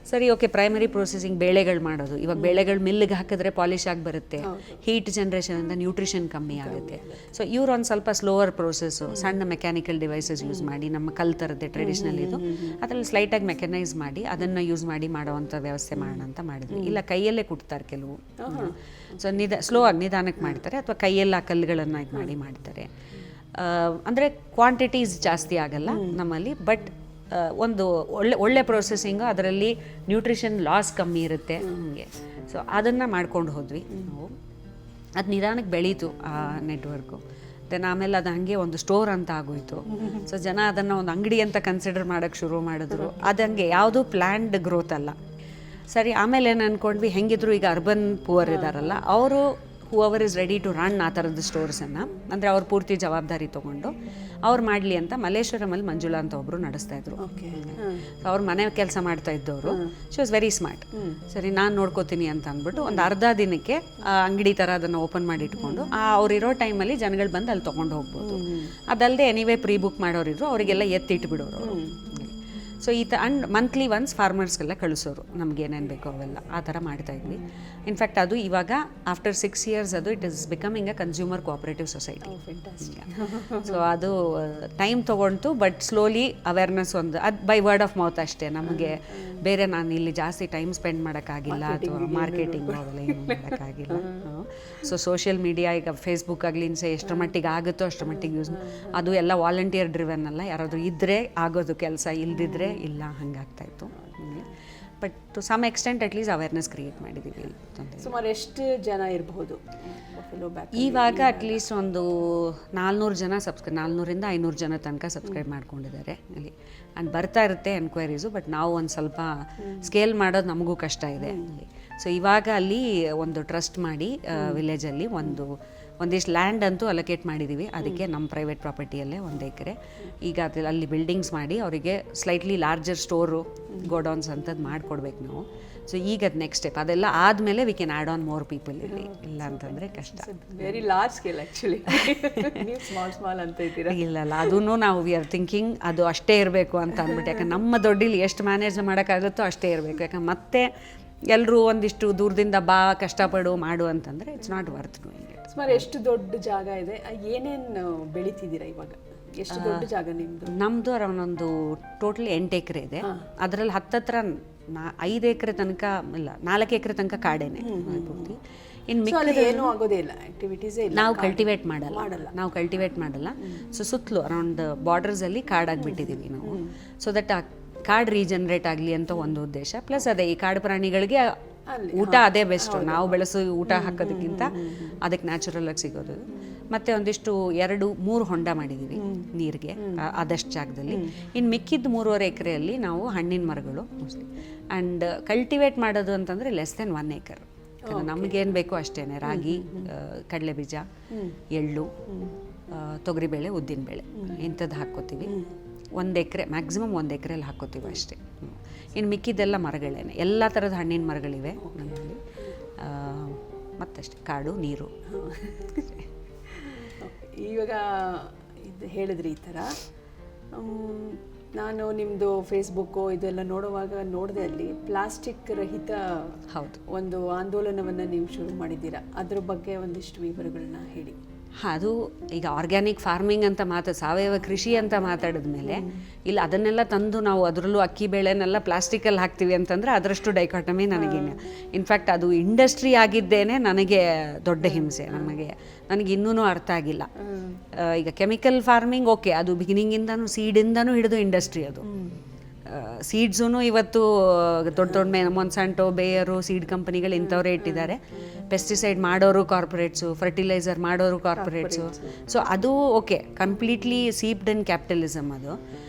ಸರಿ ಓಕೆ ಪ್ರೈಮರಿ ಪ್ರೊಸೆಸಿಂಗ್ ಬೇಳೆಗಳು ಮಾಡೋದು. ಇವಾಗ ಬೇಳೆಗಳು ಮಿಲ್ಗೆ ಹಾಕಿದ್ರೆ ಪಾಲಿಶ್ ಆಗಿ ಬರುತ್ತೆ, ಹೀಟ್ ಜನ್ರೇಷನಿಂದ ನ್ಯೂಟ್ರಿಷನ್ ಕಮ್ಮಿ ಆಗುತ್ತೆ. ಸೊ ಇವ್ರು ಒಂದು ಸ್ವಲ್ಪ ಸ್ಲೋವರ್ ಪ್ರೋಸೆಸ್ಸು, ಸಣ್ಣ ಮೆಕ್ಯಾನಿಕಲ್ ಡಿವೈಸಸ್ ಯೂಸ್ ಮಾಡಿ ನಮ್ಮ ಕಲ್ತರದ್ದೇ ಟ್ರೆಡಿಷ್ನಲ್ ಇದು ಅದರಲ್ಲಿ ಸ್ಲೈಟಾಗಿ ಮೆಕ್ಯಾನೈಸ್ ಮಾಡಿ ಅದನ್ನು ಯೂಸ್ ಮಾಡಿ ಮಾಡೋವಂಥ ವ್ಯವಸ್ಥೆ ಮಾಡೋಣ ಅಂತ ಮಾಡಿದ್ವಿ. ಇಲ್ಲ ಕೈಯಲ್ಲೇ ಕುಟ್ತಾರೆ ಕೆಲವು. ಸೊ ಸ್ಲೋ ಆಗಿ ನಿಧಾನಕ್ಕೆ ಮಾಡ್ತಾರೆ, ಅಥವಾ ಕೈಯೆಲ್ಲ ಕಲ್ಲುಗಳನ್ನು ಇದು ಮಾಡಿ ಮಾಡ್ತಾರೆ. ಅಂದರೆ ಕ್ವಾಂಟಿಟೀಸ್ ಜಾಸ್ತಿ ಆಗಲ್ಲ ನಮ್ಮಲ್ಲಿ, ಬಟ್ ಒಂದು ಒಳ್ಳೆ ಪ್ರೊಸೆಸಿಂಗು, ಅದರಲ್ಲಿ ನ್ಯೂಟ್ರಿಷನ್ ಲಾಸ್ ಕಮ್ಮಿ ಇರುತ್ತೆ ಹಂಗೆ. ಸೊ ಅದನ್ನು ಮಾಡ್ಕೊಂಡು ಹೋದ್ವಿ ನಾವು. ಅದು ನಿಧಾನಕ್ಕೆ ಬೆಳೀತು ಆ ನೆಟ್ವರ್ಕು. ದೆನ್ ಆಮೇಲೆ ಅದು ಹಾಗೆ ಒಂದು ಸ್ಟೋರ್ ಅಂತ ಆಗೋಯಿತು. ಸೊ ಜನ ಅದನ್ನು ಒಂದು ಅಂಗಡಿ ಅಂತ ಕನ್ಸಿಡರ್ ಮಾಡೋಕ್ಕೆ ಶುರು ಮಾಡಿದ್ರು. ಅದು ಹಂಗೆ ಯಾವುದೂ ಪ್ಲ್ಯಾನ್ಡ್ ಗ್ರೋತ್ ಅಲ್ಲ. ಸರಿ ಆಮೇಲೆ ಏನು ಅಂದ್ಕೊಂಡ್ವಿ, ಹೆಂಗಿದ್ರು ಈಗ ಅರ್ಬನ್ ಪುವರ್ ಇದ್ದಾರಲ್ಲ ಅವರು whoever is ready to run ಆ ಥರದ್ದು ಸ್ಟೋರ್ಸನ್ನು, ಅಂದರೆ ಅವ್ರು ಪೂರ್ತಿ ಜವಾಬ್ದಾರಿ ತೊಗೊಂಡು ಅವ್ರು ಮಾಡಲಿ ಅಂತ ಮಲ್ಲೇಶ್ವರಮಲ್ಲಿ ಮಂಜುಳಾ ಅಂತ ಒಬ್ಬರು ನಡೆಸ್ತಾಯಿದ್ರು. ಅವ್ರು ಮನೆ ಕೆಲಸ ಮಾಡ್ತಾ ಇದ್ದವರು. She was very smart. ಸರಿ ನಾನು ನೋಡ್ಕೋತೀನಿ ಅಂತ ಅಂದ್ಬಿಟ್ಟು ಒಂದು ಅರ್ಧ ದಿನಕ್ಕೆ ಅಂಗಡಿ ಥರ ಅದನ್ನು ಓಪನ್ ಮಾಡಿ ಇಟ್ಕೊಂಡು ಅವ್ರಿರೋ ಟೈಮಲ್ಲಿ ಜನಗಳು ಬಂದು ಅಲ್ಲಿ ತೊಗೊಂಡು ಹೋಗ್ಬೋದು. ಅದಲ್ಲದೆ ಎನಿವೇ ಪ್ರೀ ಬುಕ್ ಮಾಡೋರಿದ್ರು, ಅವರಿಗೆಲ್ಲ ಎತ್ತಿಟ್ಬಿಡೋರು. ಸೊ ಅಂಡ್ ಮಂತ್ಲಿ ಒನ್ಸ್ ಫಾರ್ಮರ್ಸ್ಗೆಲ್ಲ ಕಳಿಸೋರು ನಮ್ಗೆ ಏನೇನು ಬೇಕೋ ಅವೆಲ್ಲ ಆ ಥರ ಮಾಡ್ತಾಯಿದ್ವಿ. ಇನ್ಫ್ಯಾಕ್ಟ್ ಅದು ಇವಾಗ ಆಫ್ಟರ್ 6 years ಅದು it is becoming a consumer cooperative society. So ಅದು ಟೈಮ್ ತೊಗೊಂಡು ಬಟ್ ಸ್ಲೋಲಿ ಅವೇರ್ನೆಸ್ ಒಂದು ಅದು ಬೈ ವರ್ಡ್ ಆಫ್ ಮೌತ್ ಅಷ್ಟೇ. ನಮಗೆ ಬೇರೆ ನಾನು ಇಲ್ಲಿ ಜಾಸ್ತಿ ಟೈಮ್ ಸ್ಪೆಂಡ್ ಮಾಡೋಕ್ಕಾಗಿಲ್ಲ ಅಥವಾ ಮಾರ್ಕೆಟಿಂಗ್ ಅವೆಲ್ಲ ಏನು ಮಾಡೋಕ್ಕಾಗಿಲ್ಲ. ಸೊ ಸೋಷಿಯಲ್ ಮೀಡಿಯಾ ಈಗ ಫೇಸ್ಬುಕ್ ಆಗಲಿ ಇನ್ಸೆ ಎಷ್ಟರ ಮಟ್ಟಿಗೆ ಆಗುತ್ತೋ ಅಷ್ಟರ ಮಟ್ಟಿಗೆ ಯೂಸ್, ಅದು ಎಲ್ಲ ವಾಲಂಟಿಯರ್ ಡ್ರಿವೆನ್ ಅಲ್ಲ. ಯಾರಾದರೂ ಇದ್ದರೆ ಆಗೋದು ಕೆಲಸ, ಇಲ್ದಿದ್ರೆ ಇಲ್ಲ, ಹಂಗಾಗ್ತಾಯಿತ್ತು. But to some extent at least awareness create ಮಾಡಿದ್ದೀವಿ. ಸುಮಾರು ಎಷ್ಟು ಜನ ಇರಬಹುದು ಇವಾಗ? ಅಟ್ಲೀಸ್ಟ್ ಒಂದು 400 ಜನ 400ರಿಂದ 500 ಜನ ತನಕ ಸಬ್ಸ್ಕ್ರೈಬ್ ಮಾಡ್ಕೊಂಡಿದ್ದಾರೆ ಅಲ್ಲಿ. ಆ್ಯಂಡ್ ಬರ್ತಾ ಇರುತ್ತೆ ಎನ್ಕ್ವೈರೀಸು, ಬಟ್ ನಾವು ಒಂದು ಸ್ವಲ್ಪ ಸ್ಕೇಲ್ ಮಾಡೋದು ನಮಗೂ ಕಷ್ಟ ಇದೆ ಅಲ್ಲಿ. ಸೊ ಇವಾಗ ಅಲ್ಲಿ ಒಂದು ಟ್ರಸ್ಟ್ ಮಾಡಿ ವಿಲೇಜಲ್ಲಿ ಒಂದಿಷ್ಟು ಲ್ಯಾಂಡ್ ಅಂತೂ ಅಲೋಕೇಟ್ ಮಾಡಿದ್ದೀವಿ. ಅದಕ್ಕೆ ನಮ್ಮ ಪ್ರೈವೇಟ್ ಪ್ರಾಪರ್ಟಿಯಲ್ಲೇ 1 ಎಕರೆ. ಈಗ ಅಲ್ಲಿ ಬಿಲ್ಡಿಂಗ್ಸ್ ಮಾಡಿ ಅವರಿಗೆ ಸ್ಲೈಟ್ಲಿ ಲಾರ್ಜರ್ ಸ್ಟೋರು, ಗೋಡೌನ್ಸ್ ಅಂಥದ್ದು ಮಾಡಿಕೊಡ್ಬೇಕು ನಾವು. ಸೊ ಈಗ ಅದು ನೆಕ್ಸ್ಟ್ ಸ್ಟೆಪ್. ಅದೆಲ್ಲ ಆದಮೇಲೆ we can add on more people ಇಲ್ಲಿ. ಇಲ್ಲ ಅಂತಂದರೆ ಕಷ್ಟ. Very large scale actually. ನೀವು ಸ್ಮಾಲ್ ಅಂತ ಇದ್ದೀರಾ? ಇಲ್ಲ ಅದೂ ನಾವು ವಿ ಆರ್ ಥಿಂಕಿಂಗ್ ಅದು ಅಷ್ಟೇ ಇರಬೇಕು ಅಂತ ಅಂದ್ಬಿಟ್ಟು. ಯಾಕಂದ್ರೆ ನಮ್ಮ ದೊಡ್ಡಿಲಿ ಎಷ್ಟು ಮ್ಯಾನೇಜ್ ಮಾಡೋಕ್ಕಾಗುತ್ತೋ ಅಷ್ಟೇ ಇರಬೇಕು. ಯಾಕಂದ್ರೆ ಮತ್ತೆ ಎಲ್ಲರೂ ಒಂದಿಷ್ಟು ದೂರದಿಂದ ಕಷ್ಟಪಡು ಮಾಡು ಅಂತಂದರೆ it's not worth doing it. ಸುಮಾರು ಎಷ್ಟು ದೊಡ್ಡ ಜಾಗ ಇದೆ? ಏನೇನು ಬೆಳಿತಿದ್ದೀರಾ ಇವಾಗ? ಎಷ್ಟು ದೊಡ್ಡ ಜಾಗ ನಿಮ್ಮದು? ನಮ್ಮದು ಅರೌಂಡ್ ಒಂದು ಟೋಟಲ್ 8 ಎಕರೆ ಇದೆ. ಅದರಲ್ಲಿ ಹತ್ತತ್ರ 5 ಎಕರೆ ತನಕ ಇಲ್ಲ, 4 ಎಕರೆ ತನಕ ಕಾಡೇನೆ ಪೂರ್ತಿ. ಇನ್ನು ಮಿಕ್ಕಿದ ಏನೂ ಆಗೋದೇ ಇಲ್ಲ, ಆಕ್ಟಿವಿಟೀಸೇ ಇಲ್ಲ. ನಾವು ಕಲ್ಟಿವೇಟ್ ಮಾಡಲ್ಲ. ಸೊ ಸುತ್ತಲೂ ಅರೌಂಡ್ ಬಾರ್ಡರ್ಸಲ್ಲಿ ಕಾಡಾಗಿಬಿಟ್ಟಿದ್ದೀವಿ ನಾವು. ಸೊ ದಟ್ ಆ ಕಾಡು ರೀಜನ್ರೇಟ್ ಆಗಲಿ ಅಂತ ಒಂದು ಉದ್ದೇಶ. ಪ್ಲಸ್ ಅದೇ ಈ ಕಾಡು ಪ್ರಾಣಿಗಳಿಗೆ ಊಟ ಅದೇ ಬೆಸ್ಟು. ನಾವು ಬೆಳೆಸೋ ಊಟ ಹಾಕೋದಕ್ಕಿಂತ ಅದಕ್ಕೆ ನ್ಯಾಚುರಲ್ ಆಗಿ ಸಿಗೋದು. ಮತ್ತು ಒಂದಿಷ್ಟು 2-3 ಹೊಂಡ ಮಾಡಿದ್ದೀವಿ ನೀರಿಗೆ ಆದಷ್ಟು ಜಾಗದಲ್ಲಿ. ಇನ್ನು ಮಿಕ್ಕಿದ್ದು 3.5 ಎಕರೆಯಲ್ಲಿ ನಾವು ಹಣ್ಣಿನ ಮರಗಳು ಮೋಸ್ಟ್ಲಿ. ಆ್ಯಂಡ್ ಕಲ್ಟಿವೇಟ್ ಮಾಡೋದು ಅಂತಂದರೆ ಲೆಸ್ ದೆನ್ 1 acre. ನಮಗೇನು ಬೇಕೋ ಅಷ್ಟೇ. ರಾಗಿ, ಕಡಲೆ ಬೀಜ, ಎಳ್ಳು, ತೊಗರಿಬೇಳೆ, ಉದ್ದಿನಬೇಳೆ ಇಂಥದ್ದು ಹಾಕ್ಕೋತೀವಿ. 1 ಎಕರೆ ಮ್ಯಾಕ್ಸಿಮಮ್ 1 ಎಕರೆಯಲ್ಲಿ ಹಾಕ್ಕೋತೀವಿ ಅಷ್ಟೇ. ಇನ್ನು ಮಿಕ್ಕಿದ್ದೆಲ್ಲ ಮರಗಳೇನೆ, ಎಲ್ಲ ಥರದ ಹಣ್ಣಿನ ಮರಗಳಿವೆ ನಮ್ಮಲ್ಲಿ. ಮತ್ತಷ್ಟೇ ಕಾಡು, ನೀರು. ಇವಾಗ ಇದು ಹೇಳಿದ್ರಿ ಈ ಥರ. ನಾನು ನಿಮ್ಮದು ಫೇಸ್ಬುಕ್ಕು ಇದೆಲ್ಲ ನೋಡಿದೆ. ಅಲ್ಲಿ ಪ್ಲಾಸ್ಟಿಕ್ ರಹಿತ ಒಂದು ಆಂದೋಲನವನ್ನು ನೀವು ಶುರು ಮಾಡಿದ್ದೀರಾ. ಅದ್ರ ಬಗ್ಗೆ ಒಂದಿಷ್ಟು ವಿವರಗಳನ್ನ ಹೇಳಿ. ಅದು ಈಗ ಆರ್ಗ್ಯಾನಿಕ್ ಫಾರ್ಮಿಂಗ್ ಅಂತ ಸಾವಯವ ಕೃಷಿ ಅಂತ ಮಾತಾಡಿದ್ಮೇಲೆ ಇಲ್ಲ ಅದನ್ನೆಲ್ಲ ತಂದು ನಾವು ಅದರಲ್ಲೂ ಅಕ್ಕಿ ಬೇಳೆನೆಲ್ಲ ಪ್ಲಾಸ್ಟಿಕಲ್ಲಿ ಹಾಕ್ತೀವಿ ಅಂತಂದರೆ ಅದರಷ್ಟು ಡೈಕಾಟಮಿ ನನಗೇನು. ಇನ್ಫ್ಯಾಕ್ಟ್ ಅದು ಇಂಡಸ್ಟ್ರಿ ಆಗಿದ್ದೇನೆ ನನಗೆ ದೊಡ್ಡ ಹಿಂಸೆ. ನನಗೆ ಇನ್ನೂ ಅರ್ಥ ಆಗಿಲ್ಲ. ಈಗ ಕೆಮಿಕಲ್ ಫಾರ್ಮಿಂಗ್ ಓಕೆ, ಅದು ಬಿಗಿನಿಂಗಿಂದನೂ ಸೀಡಿಂದನೂ ಹಿಡಿದು ಇಂಡಸ್ಟ್ರಿ. ಅದು ಸೀಡ್ಸೂ ಇವತ್ತು ದೊಡ್ಡ ಮೊನ್ಸಾಂಟೋ, ಬೇಯರು, ಸೀಡ್ ಕಂಪನಿಗಳು ಇಂಥವರೇ ಇಟ್ಟಿದ್ದಾರೆ. ಪೆಸ್ಟಿಸೈಡ್ ಮಾಡೋರು ಕಾರ್ಪೊರೇಟ್ಸು, ಫರ್ಟಿಲೈಸರ್ ಮಾಡೋರು ಕಾರ್ಪೊರೇಟ್ಸು. ಸೊ ಅದು ಓಕೆ, ಕಂಪ್ಲೀಟ್ಲಿ ಸೀಪ್ಡ್ ಇನ್ ಕ್ಯಾಪಿಟಲಿಸಮ್ ಅದು.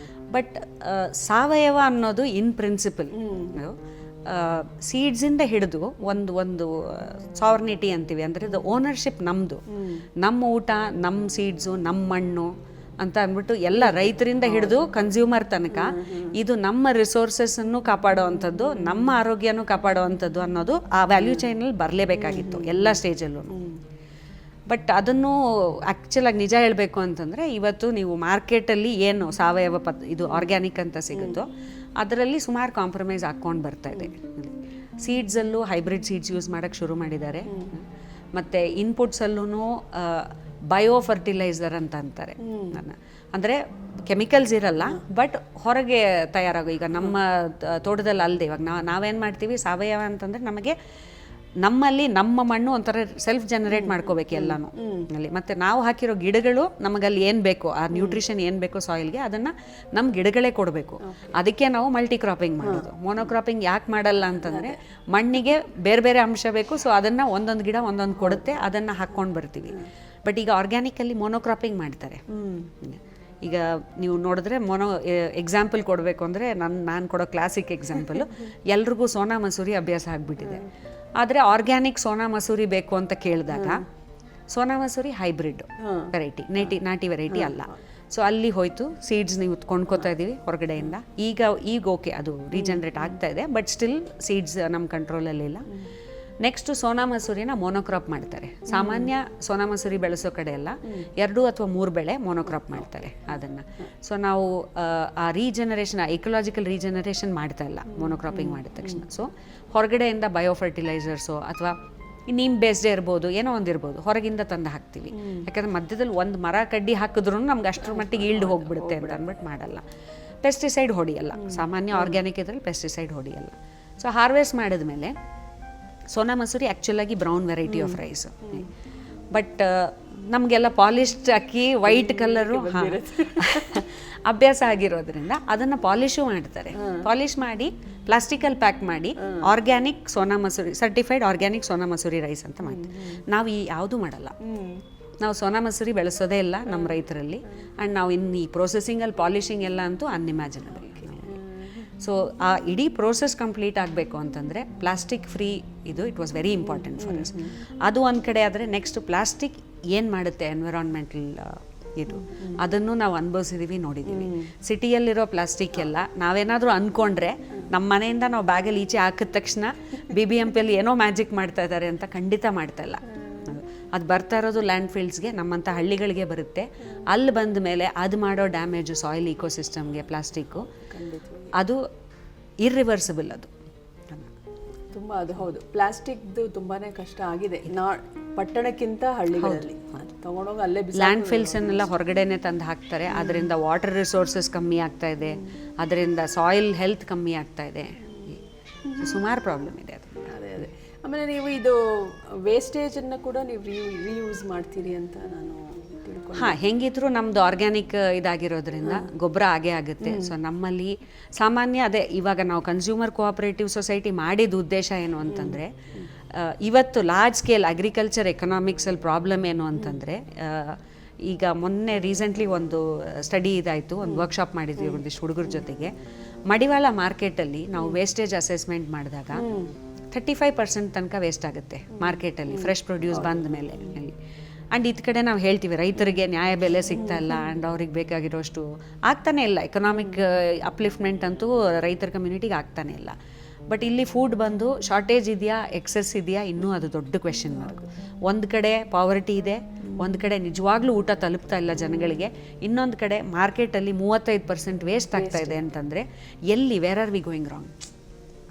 ಬಟ್ ಸಾವಯವ ಅನ್ನೋದು ಇನ್ ಪ್ರಿನ್ಸಿಪಲ್ ಸೀಡ್ಸಿಂದ ಹಿಡಿದು ಒಂದು ಸಾವರ್ನಿಟಿ ಅಂತೀವಿ. ಅಂದರೆ ಇದು ಓನರ್ಶಿಪ್ ನಮ್ಮದು. ನಮ್ಮ ಊಟ, ನಮ್ಮ ಸೀಡ್ಸು, ನಮ್ಮ ಮಣ್ಣು ಅಂತ ಅಂದ್ಬಿಟ್ಟು ಎಲ್ಲ ರೈತರಿಂದ ಹಿಡಿದು ಕನ್ಸ್ಯೂಮರ್ ತನಕ ಇದು ನಮ್ಮ ರಿಸೋರ್ಸಸ್ಸನ್ನು ಕಾಪಾಡೋ ಅಂಥದ್ದು, ನಮ್ಮ ಆರೋಗ್ಯನೂ ಕಾಪಾಡೋ ಅಂಥದ್ದು ಅನ್ನೋದು ಆ ವ್ಯಾಲ್ಯೂ ಚೈನಲ್ಲಿ ಬರಲೇಬೇಕಾಗಿತ್ತು ಎಲ್ಲ ಸ್ಟೇಜಲ್ಲೂ. ಬಟ್ ಅದನ್ನು ಆ್ಯಕ್ಚುಲಾಗಿ ನಿಜ ಹೇಳಬೇಕು ಅಂತಂದರೆ ಇವತ್ತು ನೀವು ಮಾರ್ಕೆಟಲ್ಲಿ ಏನು ಸಾವಯವ ಇದು ಆರ್ಗ್ಯಾನಿಕ್ ಅಂತ ಸಿಗುತ್ತೋ ಅದರಲ್ಲಿ ಸುಮಾರು ಕಾಂಪ್ರಮೈಸ್ ಹಾಕ್ಕೊಂಡು ಬರ್ತಾಯಿದೆ. ಸೀಡ್ಸಲ್ಲೂ ಹೈಬ್ರಿಡ್ ಸೀಡ್ಸ್ ಯೂಸ್ ಮಾಡೋಕ್ಕೆ ಶುರು ಮಾಡಿದ್ದಾರೆ. ಮತ್ತು ಇನ್ಪುಟ್ಸಲ್ಲೂ ಬಯೋ ಫರ್ಟಿಲೈಸರ್ ಅಂತ ಅಂತಾರೆ. ಅಂದರೆ ಕೆಮಿಕಲ್ಸ್ ಇರಲ್ಲ, ಬಟ್ ಹೊರಗೆ ತಯಾರಾಗೋ. ಈಗ ನಮ್ಮ ತೋಟದಲ್ಲಿ ಅಲ್ಲದೆ ಇವಾಗ ನಾವೇನು ಮಾಡ್ತೀವಿ ಸಾವಯವ ಅಂತಂದರೆ ನಮಗೆ ನಮ್ಮಲ್ಲಿ ನಮ್ಮ ಮಣ್ಣು ಒಂಥರ ಸೆಲ್ಫ್ ಜನರೇಟ್ ಮಾಡ್ಕೋಬೇಕು ಎಲ್ಲನೂ ಅಲ್ಲಿ. ಮತ್ತು ನಾವು ಹಾಕಿರೋ ಗಿಡಗಳು ನಮಗಲ್ಲಿ ಏನು ಬೇಕೋ ಆ ನ್ಯೂಟ್ರಿಷನ್ ಏನು ಬೇಕೋ ಸಾಯಿಲ್ಗೆ ಅದನ್ನು ನಮ್ಮ ಗಿಡಗಳೇ ಕೊಡಬೇಕು. ಅದಕ್ಕೆ ನಾವು ಮಲ್ಟಿ ಕ್ರಾಪಿಂಗ್ ಮಾಡೋದು. ಮೋನೋಕ್ರಾಪಿಂಗ್ ಯಾಕೆ ಮಾಡಲ್ಲ ಅಂತಂದರೆ ಮಣ್ಣಿಗೆ ಬೇರೆ ಬೇರೆ ಅಂಶ ಬೇಕು. ಸೊ ಅದನ್ನು ಒಂದೊಂದು ಗಿಡ ಒಂದೊಂದು ಕೊಡುತ್ತೆ, ಅದನ್ನು ಹಾಕ್ಕೊಂಡು ಬರ್ತೀವಿ. ಬಟ್ ಈಗ ಆರ್ಗ್ಯಾನಿಕಲ್ಲಿ ಮೋನೋಕ್ರಾಪಿಂಗ್ ಮಾಡ್ತಾರೆ. ಈಗ ನೀವು ನೋಡಿದ್ರೆ ಎಕ್ಸಾಂಪಲ್ ಕೊಡಬೇಕು ಅಂದರೆ ನಾನು ಕೊಡೋ ಕ್ಲಾಸಿಕ್ ಎಕ್ಸಾಂಪಲು ಎಲ್ರಿಗೂ ಸೋನಾ ಮಸೂರಿ ಅಭ್ಯಾಸ ಆಗಿಬಿಟ್ಟಿದೆ. ಆದರೆ ಆರ್ಗ್ಯಾನಿಕ್ ಸೋನಾ ಮಸೂರಿ ಬೇಕು ಅಂತ ಕೇಳಿದಾಗ ಸೋನಾ ಮಸೂರಿ ಹೈಬ್ರಿಡ್ ವೆರೈಟಿ, ನಾಟಿ ವೆರೈಟಿ ಅಲ್ಲ. ಸೊ ಅಲ್ಲಿ ಹೋಯ್ತು, ಸೀಡ್ಸ್ ನೀವು ಕೊಂಡ್ಕೋತಾ ಇದ್ದೀವಿ ಹೊರಗಡೆಯಿಂದ. ಈಗ ಓಕೆ, ಅದು ರೀಜನ್ರೇಟ್ ಆಗ್ತಾ ಇದೆ, ಬಟ್ ಸ್ಟಿಲ್ ಸೀಡ್ಸ್ ನಮ್ಮ ಕಂಟ್ರೋಲಲ್ಲಿಲ್ಲ. ನೆಕ್ಸ್ಟು ಸೋನಾ ಮಸೂರಿನ ಮೋನೋಕ್ರಾಪ್ ಮಾಡ್ತಾರೆ. ಸಾಮಾನ್ಯ ಸೋನಾ ಮಸೂರಿ ಬೆಳೆಸೋ ಕಡೆ ಎಲ್ಲ 2 ಅಥವಾ 3 ಬೆಳೆ ಮೋನೋಕ್ರಾಪ್ ಮಾಡ್ತಾರೆ ಅದನ್ನು. ಸೊ ನಾವು ಆ ರೀಜನರೇಷನ್, ಇಕಲಾಜಿಕಲ್ ರೀಜನರೇಷನ್ ಮಾಡ್ತಾ ಇಲ್ಲ ಮೋನೋಕ್ರಾಪಿಂಗ್ ಮಾಡಿದ ತಕ್ಷಣ. ಸೊ ಹೊರಗಡೆಯಿಂದ ಬಯೋ ಫರ್ಟಿಲೈಸರ್ಸು ಅಥವಾ ನೀಮ್ ಬೇಸ್ಡೇ ಇರ್ಬೋದು, ಏನೋ ಒಂದು ಇರ್ಬೋದು, ಹೊರಗಿಂದ ತಂದು ಹಾಕ್ತೀವಿ. ಯಾಕಂದರೆ ಮಧ್ಯದಲ್ಲಿ ಒಂದು ಮರ ಕಡ್ಡಿ ಹಾಕಿದ್ರೂ ನಮ್ಗೆ ಅಷ್ಟರ ಮಟ್ಟಿಗೆ ಈಲ್ಡ್ ಹೋಗ್ಬಿಡುತ್ತೆ ಅಂತ ಅಂದ್ಬಿಟ್ಟು ಮಾಡಲ್ಲ. ಪೆಸ್ಟಿಸೈಡ್ ಹೊಡಿಯಲ್ಲ, ಸಾಮಾನ್ಯ ಆರ್ಗ್ಯಾನಿಕ್ ಇದ್ರಲ್ಲಿ ಪೆಸ್ಟಿಸೈಡ್ ಹೊಡಿಯಲ್ಲ. ಸೊ ಹಾರ್ವೆಸ್ಟ್ ಮಾಡಿದ್ಮೇಲೆ ಸೋನಾ ಮಸೂರಿ ಆ್ಯಕ್ಚುಲಾಗಿ brown variety of rice, but ನಮಗೆಲ್ಲ ಪಾಲಿಶ್ಡ್ ಅಕ್ಕಿ ವೈಟ್ ಕಲರು ಅಭ್ಯಾಸ ಆಗಿರೋದ್ರಿಂದ ಅದನ್ನು ಪಾಲಿಶು ಮಾಡ್ತಾರೆ. ಪಾಲಿಶ್ ಮಾಡಿ ಪ್ಲಾಸ್ಟಿಕಲ್ಲಿ ಪ್ಯಾಕ್ ಮಾಡಿ organic Sona Masuri, certified organic Sona Masuri rice ಅಂತ ಮಾಡ್ತೀವಿ. ನಾವು ಯಾವುದೂ ಮಾಡಲ್ಲ, ನಾವು ಸೋನಾ ಮಸೂರಿ ಬೆಳೆಸೋದೇ ಇಲ್ಲ ನಮ್ಮ ರೈತರಲ್ಲಿ. ಆ್ಯಂಡ್ ನಾವು ಇನ್ನು ಈ ಪ್ರೊಸೆಸಿಂಗಲ್ಲಿ ಪಾಲಿಶಿಂಗ್ ಎಲ್ಲ ಅಂತೂ ಅನ್ಇಮ್ಯಾಜಿನಬಲ್. ಸೊ ಆ ಇಡೀ ಪ್ರೋಸೆಸ್ ಕಂಪ್ಲೀಟ್ ಆಗಬೇಕು ಅಂತಂದರೆ ಪ್ಲಾಸ್ಟಿಕ್ ಫ್ರೀ ಇದು it was very important for us. ಅದು ಒಂದು ಕಡೆ ಆದರೆ ನೆಕ್ಸ್ಟ್ ಪ್ಲಾಸ್ಟಿಕ್ ಏನು ಮಾಡುತ್ತೆ ಎನ್ವಿರಾನ್ಮೆಂಟಲ್ ಇದು, ಅದನ್ನು ನಾವು ಅನುಭವಿಸಿದ್ದೀವಿ, ನೋಡಿದ್ದೀವಿ. ಸಿಟಿಯಲ್ಲಿರೋ ಪ್ಲಾಸ್ಟಿಕ್ ಎಲ್ಲ ನಾವೇನಾದರೂ ಅಂದ್ಕೊಂಡ್ರೆ ನಮ್ಮ ಮನೆಯಿಂದ ನಾವು ಬ್ಯಾಗಲ್ಲಿ ಈಚೆ ಹಾಕಿದ ತಕ್ಷಣ BBMPಯಲ್ಲಿ ಏನೋ ಮ್ಯಾಜಿಕ್ ಮಾಡ್ತಾ ಇದ್ದಾರೆ ಅಂತ ಖಂಡಿತ ಮಾಡ್ತಾ ಇಲ್ಲ. ಅದು ಬರ್ತಾ ಇರೋದು ಲ್ಯಾಂಡ್ ಫೀಲ್ಡ್ಸ್ಗೆ, ನಮ್ಮಂಥ ಹಳ್ಳಿಗಳಿಗೆ ಬರುತ್ತೆ. ಅಲ್ಲಿ ಬಂದ ಮೇಲೆ ಅದು ಮಾಡೋ ಡ್ಯಾಮೇಜು ಸಾಯಿಲ್ ಇಕೋಸಿಸ್ಟಮ್ಗೆ ಪ್ಲಾಸ್ಟಿಕ್ಕು ಅದು ಇರ್ರಿವರ್ಸಿಬಲ್. ಅದು ತುಂಬ ಅದು ಹೌದು, ಪ್ಲಾಸ್ಟಿಕ್ದು ತುಂಬಾ ಕಷ್ಟ ಆಗಿದೆ ಪಟ್ಟಣಕ್ಕಿಂತ ಹಳ್ಳಿಗಳಲ್ಲಿ. ತಗೊಂಡೋಗಿ ಅಲ್ಲೇ ಲ್ಯಾಂಡ್ ಫಿಲ್ಸನ್ನೆಲ್ಲ ಹೊರಗಡೆನೆ ತಂದು ಹಾಕ್ತಾರೆ. ಅದರಿಂದ ವಾಟರ್ ರಿಸೋರ್ಸಸ್ ಕಮ್ಮಿ ಆಗ್ತಾ ಇದೆ, ಅದರಿಂದ ಸಾಯಿಲ್ ಹೆಲ್ತ್ ಕಮ್ಮಿ ಆಗ್ತಾ ಇದೆ, ಸುಮಾರು ಪ್ರಾಬ್ಲಮ್ ಇದೆ ಅದು. ಅದೇ ಅದೇ ಆಮೇಲೆ ನೀವು ಇದು ವೇಸ್ಟೇಜನ್ನು ಕೂಡ ನೀವು ರೀಯೂಸ್ ಮಾಡ್ತೀರಿ ಅಂತ ನಾನು ತಿಳ್ಕೊಂಡು. ಹಾಂ, ಹೆಂಗಿದ್ರು ನಮ್ಮದು ಆರ್ಗ್ಯಾನಿಕ್ ಇದಾಗಿರೋದ್ರಿಂದ ಗೊಬ್ಬರ ಆಗೇ ಆಗುತ್ತೆ. ಸೊ ನಮ್ಮಲ್ಲಿ ಸಾಮಾನ್ಯ ಅದೇ ಇವಾಗ ನಾವು ಕನ್ಸ್ಯೂಮರ್ ಕೋಆಪರೇಟಿವ್ ಸೊಸೈಟಿ ಮಾಡಿದ ಉದ್ದೇಶ ಏನು ಅಂತಂದರೆ, ಇವತ್ತು ಲಾರ್ಜ್ ಸ್ಕೇಲ್ ಅಗ್ರಿಕಲ್ಚರ್ ಎಕನಾಮಿಕ್ಸಲ್ಲಿ ಪ್ರಾಬ್ಲಮ್ ಏನು ಅಂತಂದರೆ, ಈಗ ಮೊನ್ನೆ ರೀಸೆಂಟ್ಲಿ ಒಂದು ಸ್ಟಡಿ ಇದಾಯಿತು, ಒಂದು ವರ್ಕ್ಶಾಪ್ ಮಾಡಿದ್ವಿ ಒಂದಿಷ್ಟು ಹುಡುಗರ ಜೊತೆಗೆ. ಮಡಿವಾಳ ಮಾರ್ಕೆಟಲ್ಲಿ ನಾವು ವೇಸ್ಟೇಜ್ ಅಸೆಸ್ಮೆಂಟ್ ಮಾಡಿದಾಗ 35% ತನಕ ವೇಸ್ಟ್ ಆಗುತ್ತೆ ಮಾರ್ಕೆಟಲ್ಲಿ ಫ್ರೆಶ್ ಪ್ರೊಡ್ಯೂಸ್ ಬಂದ ಮೇಲೆ. ಆ್ಯಂಡ್ ಈ ಕಡೆ ನಾವು ಹೇಳ್ತೀವಿ ರೈತರಿಗೆ ನ್ಯಾಯ ಬೆಲೆ ಸಿಗ್ತಾ ಇಲ್ಲ, ಆ್ಯಂಡ್ ಅವ್ರಿಗೆ ಬೇಕಾಗಿರೋಷ್ಟು ಆಗ್ತಾನೆ ಇಲ್ಲ. ಎಕನಾಮಿಕ್ ಅಪ್ಲಿಫ್ಟ್ಮೆಂಟ್ ಅಂತೂ ರೈತರ ಕಮ್ಯುನಿಟಿಗೆ ಆಗ್ತಾನೆ ಇಲ್ಲ. ಬಟ್ ಇಲ್ಲಿ ಫುಡ್ ಬಂದು ಶಾರ್ಟೇಜ್ ಇದೆಯಾ, ಎಕ್ಸೆಸ್ ಇದೆಯಾ, ಇನ್ನೂ ಅದು ದೊಡ್ಡ ಕ್ವೆಶನ್ ಮಾರ್ಕ್. ಒಂದು ಕಡೆ ಪಾವರ್ಟಿ ಇದೆ, ಒಂದು ಕಡೆ ನಿಜವಾಗ್ಲೂ ಊಟ ತಲುಪ್ತಾ ಇಲ್ಲ ಜನಗಳಿಗೆ, ಇನ್ನೊಂದು ಕಡೆ ಮಾರ್ಕೆಟಲ್ಲಿ 35% ವೇಸ್ಟ್ ಆಗ್ತಾ ಇದೆ ಅಂತಂದರೆ where are we going wrong?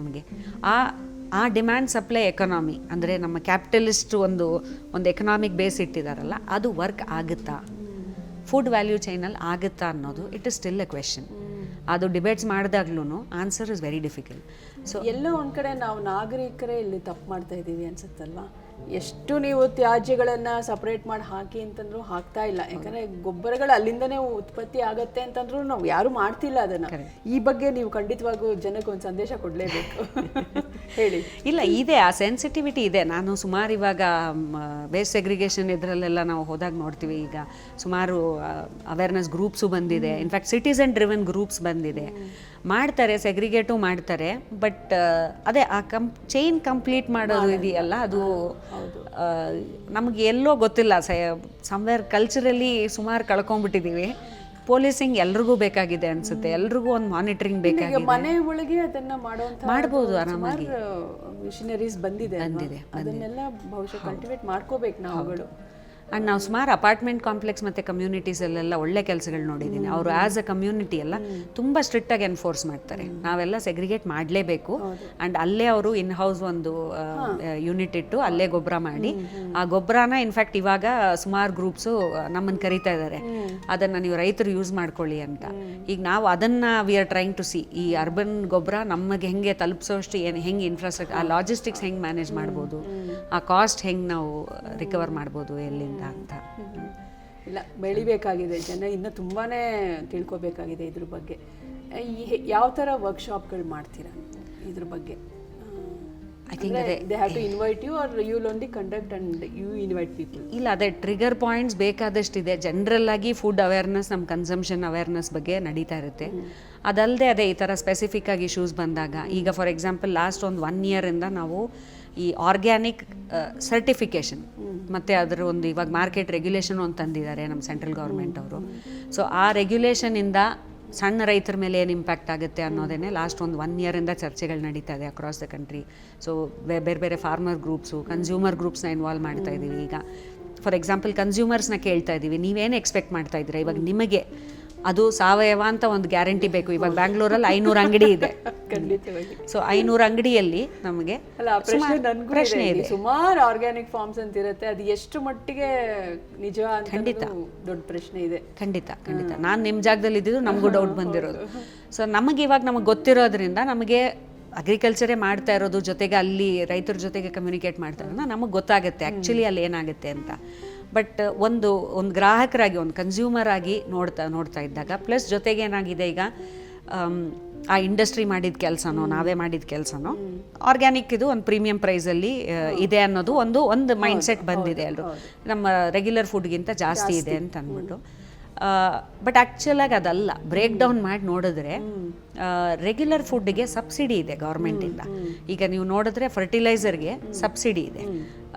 ನಮಗೆ ಆ ಡಿಮ್ಯಾಂಡ್ ಸಪ್ಲೈ ಎಕನಾಮಿ ಅಂದರೆ ನಮ್ಮ ಕ್ಯಾಪಿಟಲಿಸ್ಟ್ ಒಂದು ಎಕನಾಮಿಕ್ ಬೇಸ್ ಇಟ್ಟಿದ್ದಾರಲ್ಲ, ಅದು ವರ್ಕ್ ಆಗುತ್ತಾ, ಫುಡ್ ವ್ಯಾಲ್ಯೂ ಚೈನಲ್ಲಿ ಆಗುತ್ತಾ ಅನ್ನೋದು it is still a question. ಅದು ಡಿಬೇಟ್ಸ್ ಮಾಡಿದಾಗ್ಲೂ answer is very difficult. So ಎಲ್ಲೋ ಒಂದು ಕಡೆ ನಾವು ನಾಗರಿಕರೇ ಇಲ್ಲಿ ತಪ್ಪು ಮಾಡ್ತಾ ಇದ್ದೀವಿ ಅನ್ಸುತ್ತಲ್ವಾ? ಎಷ್ಟು ನೀವು ತ್ಯಾಜ್ಯಗಳನ್ನು ಸಪ್ರೇಟ್ ಮಾಡಿ ಹಾಕಿ ಅಂತಂದ್ರೂ ಹಾಕ್ತಾ ಇಲ್ಲ. ಯಾಕಂದರೆ ಗೊಬ್ಬರಗಳು ಅಲ್ಲಿಂದನೇ ಉತ್ಪತ್ತಿ ಆಗತ್ತೆ ಅಂತಂದ್ರೂ ನಾವು ಯಾರೂ ಮಾಡ್ತಿಲ್ಲ ಅದನ್ನು. ಈ ಬಗ್ಗೆ ನೀವು ಖಂಡಿತವಾಗೂ ಜನಕ್ಕೆ ಒಂದು ಸಂದೇಶ ಕೊಡಲೇಬೇಕು. ಹೇಳಿ. ಇಲ್ಲ, ಇದೆ, ಆ ಸೆನ್ಸಿಟಿವಿಟಿ ಇದೆ. ನಾನು ಸುಮಾರು ಇವಾಗ ವೇಸ್ಟ್ ಸೆಗ್ರಿಗೇಷನ್ ಇದರಲ್ಲೆಲ್ಲ ನಾವು ಹೋದಾಗ ನೋಡ್ತೀವಿ, ಈಗ ಸುಮಾರು ಅವೇರ್ನೆಸ್ ಗ್ರೂಪ್ಸು ಬಂದಿದೆ. ಇನ್ಫ್ಯಾಕ್ಟ್ ಸಿಟಿಸನ್ ಡ್ರಿವನ್ ಗ್ರೂಪ್ಸ್ ಬಂದಿದೆ, ಮಾಡ್ತಾರೆ, ಸೆಗ್ರಿಗೇಟು ಮಾಡ್ತಾರೆ. ಬಟ್ ಅದೇ ಆ ಚೈನ್ ಕಂಪ್ಲೀಟ್ ಮಾಡೋದು ಇದೆಯಲ್ಲ, ಅದು ನಮಗೆ ಎಲ್ಲೋ ಗೊತ್ತಿಲ್ಲ. ಸಮ್ವೇರ್ ಕಲ್ಚರಲಿ ಸುಮಾರು ಕಳ್ಕೊಂಡ್ಬಿಟ್ಟಿದ್ದೀವಿ. ಪೊಲೀಸಿಂಗ್ ಎಲ್ರಿಗೂ ಬೇಕಾಗಿದೆ ಅನ್ಸುತ್ತೆ, ಎಲ್ರಿಗೂ ಒಂದು ಮಾನಿಟರಿಂಗ್ ಬೇಕಾಗಿದೆ. ಮನೆ ಒಳಗೆ ಅದನ್ನ ಮಾಡ್ಬೋದು ಆರಾಮಾಗಿ. ಮಿಷನರೀಸ್ ಬಂದಿದೆ, ಅದನ್ನೆಲ್ಲ ಬಹುಶಃ ಕಲ್ಟಿವೇಟ್ ಮಾಡ್ಕೋಬೇಕು ನಾವುಗಳು. ಆ್ಯಂಡ್ ನಾವು ಸುಮಾರು ಅಪಾರ್ಟ್ಮೆಂಟ್ ಕಾಂಪ್ಲೆಕ್ಸ್ ಮತ್ತು ಕಮ್ಯುನಿಟೀಸಲ್ಲೆಲ್ಲ ಒಳ್ಳೆ ಕೆಲಸಗಳು ನೋಡಿದ್ದೀನಿ. ಅವರು ಆ್ಯಸ್ ಅ ಕಮ್ಯುನಿಟಿ ಎಲ್ಲ ತುಂಬ ಸ್ಟ್ರಿಕ್ಟಾಗಿ ಎನ್ಫೋರ್ಸ್ ಮಾಡ್ತಾರೆ. ನಾವೆಲ್ಲ ಸೆಗ್ರಿಗೇಟ್ ಮಾಡಲೇಬೇಕು. ಆ್ಯಂಡ್ ಅಲ್ಲೇ ಅವರು ಇನ್ ಹೌಸ್ ಒಂದು ಯೂನಿಟ್ ಇಟ್ಟು ಅಲ್ಲೇ ಗೊಬ್ಬರ ಮಾಡಿ, ಆ ಗೊಬ್ಬರನ ಇನ್ಫ್ಯಾಕ್ಟ್ ಇವಾಗ ಸುಮಾರು ಗ್ರೂಪ್ಸು ನಮ್ಮನ್ನು ಕರೀತಾ ಇದ್ದಾರೆ, ಅದನ್ನು ನೀವು ರೈತರು ಯೂಸ್ ಮಾಡ್ಕೊಳ್ಳಿ ಅಂತ. ಈಗ ನಾವು ಅದನ್ನು we are trying to see, ಈ ಅರ್ಬನ್ ಗೊಬ್ಬರ ನಮಗೆ ಹೆಂಗೆ ತಲುಪಿಸೋಷ್ಟು ಹೆಂಗೆ ಇನ್ಫ್ರಾಸ್ಟ್ರಕ್ಚರ್, ಆ ಲಾಜಿಸ್ಟಿಕ್ಸ್ ಹೆಂಗೆ ಮ್ಯಾನೇಜ್ ಮಾಡ್ಬೋದು, ಆ ಕಾಸ್ಟ್ ಹೆಂಗೆ ನಾವು ರಿಕವರ್ ಮಾಡ್ಬೋದು ಎಲ್ಲಿಂದ ಅಂತ. ಇಲ್ಲ, ಬೆಳಿಬೇಕಾಗಿದೆ ಜನ, ಇನ್ನೂ ತುಂಬಾ ತಿಳ್ಕೊಬೇಕಾಗಿದೆ ಇದ್ರ ಬಗ್ಗೆ. ಯಾವ ಥರ ವರ್ಕ್ಶಾಪ್ಗಳು ಮಾಡ್ತೀರಾ ಇದ್ರ ಬಗ್ಗೆ? ಐ ಥಿಂಕ್ ಅದೇ they have to invite you or you will only conduct and you invite people? ಇಲ್ಲ, ಅದೇ ಟ್ರಿಗರ್ ಪಾಯಿಂಟ್ಸ್ ಬೇಕಾದಷ್ಟಿದೆ. ಜನರಲ್ ಆಗಿ ಫುಡ್ ಅವೇರ್ನೆಸ್, ನಮ್ಮ ಕನ್ಸಂಪ್ಷನ್ ಅವೇರ್ನೆಸ್ ಬಗ್ಗೆ ನಡೀತಾ ಇರುತ್ತೆ. ಅದಲ್ಲದೆ ಅದೇ ಈ ಥರ ಸ್ಪೆಸಿಫಿಕ್ ಆಗಿ ಇಶ್ಯೂಸ್ ಬಂದಾಗ, ಈಗ ಫಾರ್ ಎಕ್ಸಾಂಪಲ್ ಲಾಸ್ಟ್ ಒಂದು 1 ಇಯರಿಂದ ನಾವು ಈ ಆರ್ಗ್ಯಾನಿಕ್ ಸರ್ಟಿಫಿಕೇಷನ್ ಮತ್ತು ಅದರ ಒಂದು ಇವಾಗ ಮಾರ್ಕೆಟ್ ರೆಗ್ಯುಲೇಷನ್ ಅಂತ ತಂದಿದ್ದಾರೆ ನಮ್ಮ ಸೆಂಟ್ರಲ್ ಗೌರ್ಮೆಂಟ್ ಅವರು. ಸೊ ಆ ರೆಗ್ಯುಲೇಷನಿಂದ ಸಣ್ಣ ರೈತರ ಮೇಲೆ ಏನು ಇಂಪ್ಯಾಕ್ಟ್ ಆಗುತ್ತೆ ಅನ್ನೋದೇ ಲಾಸ್ಟ್ ಒಂದು 1 ಇಯರಿಂದ ಚರ್ಚೆಗಳು ನಡೀತಾ ಇದೆ ಅಕ್ರಾಸ್ ದ ಕಂಟ್ರಿ. ಸೊ ಬೇರೆ ಬೇರೆ ಫಾರ್ಮರ್ ಗ್ರೂಪ್ಸು, ಕನ್ಸ್ಯೂಮರ್ ಗ್ರೂಪ್ಸ್ನ ಇನ್ವಾಲ್ವ್ ಮಾಡ್ತಾ ಇದ್ದೀವಿ. ಈಗ ಫಾರ್ ಎಕ್ಸಾಂಪಲ್ ಕನ್ಸ್ಯೂಮರ್ಸ್ನ ಕೇಳ್ತಾ ಇದ್ದೀವಿ, ನೀವೇನು ಎಕ್ಸ್ಪೆಕ್ಟ್ ಮಾಡ್ತಾ ಇದ್ದೀರಾ, ಇವಾಗ ನಿಮಗೆ ಅದು ಸಾವಯವ ಅಂತ ಒಂದು ಗ್ಯಾರಂಟಿ ಬೇಕು. ಇವಾಗ ಬ್ಯಾಂಗ್ಳೂರಲ್ಲಿ 500 ಅಂಗಡಿ ಇದೆ. ಖಂಡಿತವಾಗಿ. ಸೊ 500 ಅಂಗಡಿಯಲ್ಲಿ ನಮಗೆ ಅಲ್ಲ, ಆ ಪ್ರಶ್ನೆ ಇದೆ. ಸುಮಾರು ಆರ್ಗ್ಯಾನಿಕ್ ಫಾರ್ಮ್ಸ್ ಅಂತ ಇರುತ್ತೆ, ಅದು ಎಷ್ಟು ಮಟ್ಟಿಗೆ ನಿಜ ಅಂತ ದೊಡ್ಡ ಪ್ರಶ್ನೆ ಇದೆ. ಖಂಡಿತ. ನಾನು ನಿಮ್ಮ ಜಾಗದಲ್ಲಿ ಇದ್ದಿದ್ದು ನಮಗೂ ಡೌಟ್ ಬಂದಿರೋದು. ಸೊ ನಮಗೆ ಇವಾಗ ನಮಗೆ ಗೊತ್ತಿರೋದ್ರಿಂದ, ನಮಗೆ ಅಗ್ರಿಕಲ್ಚರೇ ಮಾಡ್ತಾ ಇರೋದು ಜೊತೆಗೆ ಅಲ್ಲಿ ರೈತರ ಜೊತೆಗೆ ಕಮ್ಯುನಿಕೇಟ್ ಮಾಡ್ತಾ ಇರೋದು, ನಮಗೆ ಗೊತ್ತಾಗುತ್ತೆ ಆ್ಯಕ್ಚುಲಿ ಅಲ್ಲಿ ಏನಾಗುತ್ತೆ ಅಂತ. ಬಟ್ ಒಂದು ಗ್ರಾಹಕರಾಗಿ, ಒಂದು ಕನ್ಸ್ಯೂಮರ್ ಆಗಿ ನೋಡ್ತಾ ಇದ್ದಾಗ, ಪ್ಲಸ್ ಜೊತೆಗೆ ಏನಾಗಿದೆ ಈಗ ಆ ಇಂಡಸ್ಟ್ರಿ ಮಾಡಿದ ಕೆಲಸನೋ ನಾವೇ ಮಾಡಿದ ಕೆಲಸನೋ ಆರ್ಗ್ಯಾನಿಕ್ ಇದು ಒಂದು ಪ್ರೀಮಿಯಂ ಪ್ರೈಸಲ್ಲಿ ಇದೆ ಅನ್ನೋದು ಒಂದು ಮೈಂಡ್ ಸೆಟ್ ಬಂದಿದೆ. ಎಲ್ಲರೂ ನಮ್ಮ ರೆಗ್ಯುಲರ್ ಫುಡ್ಗಿಂತ ಜಾಸ್ತಿ ಇದೆ ಅಂತ ಅಂದ್ಬಿಟ್ಟು. ಬಟ್ ಆ್ಯಕ್ಚುಲಾಗಿ ಅದಲ್ಲ. ಬ್ರೇಕ್ ಡೌನ್ ಮಾಡಿ ನೋಡಿದ್ರೆ ರೆಗ್ಯುಲರ್ ಫುಡ್ಗೆ ಸಬ್ಸಿಡಿ ಇದೆ ಗೌರ್ಮೆಂಟಿಂದ. ಈಗ ನೀವು ನೋಡಿದ್ರೆ ಫರ್ಟಿಲೈಸರ್ಗೆ ಸಬ್ಸಿಡಿ ಇದೆ,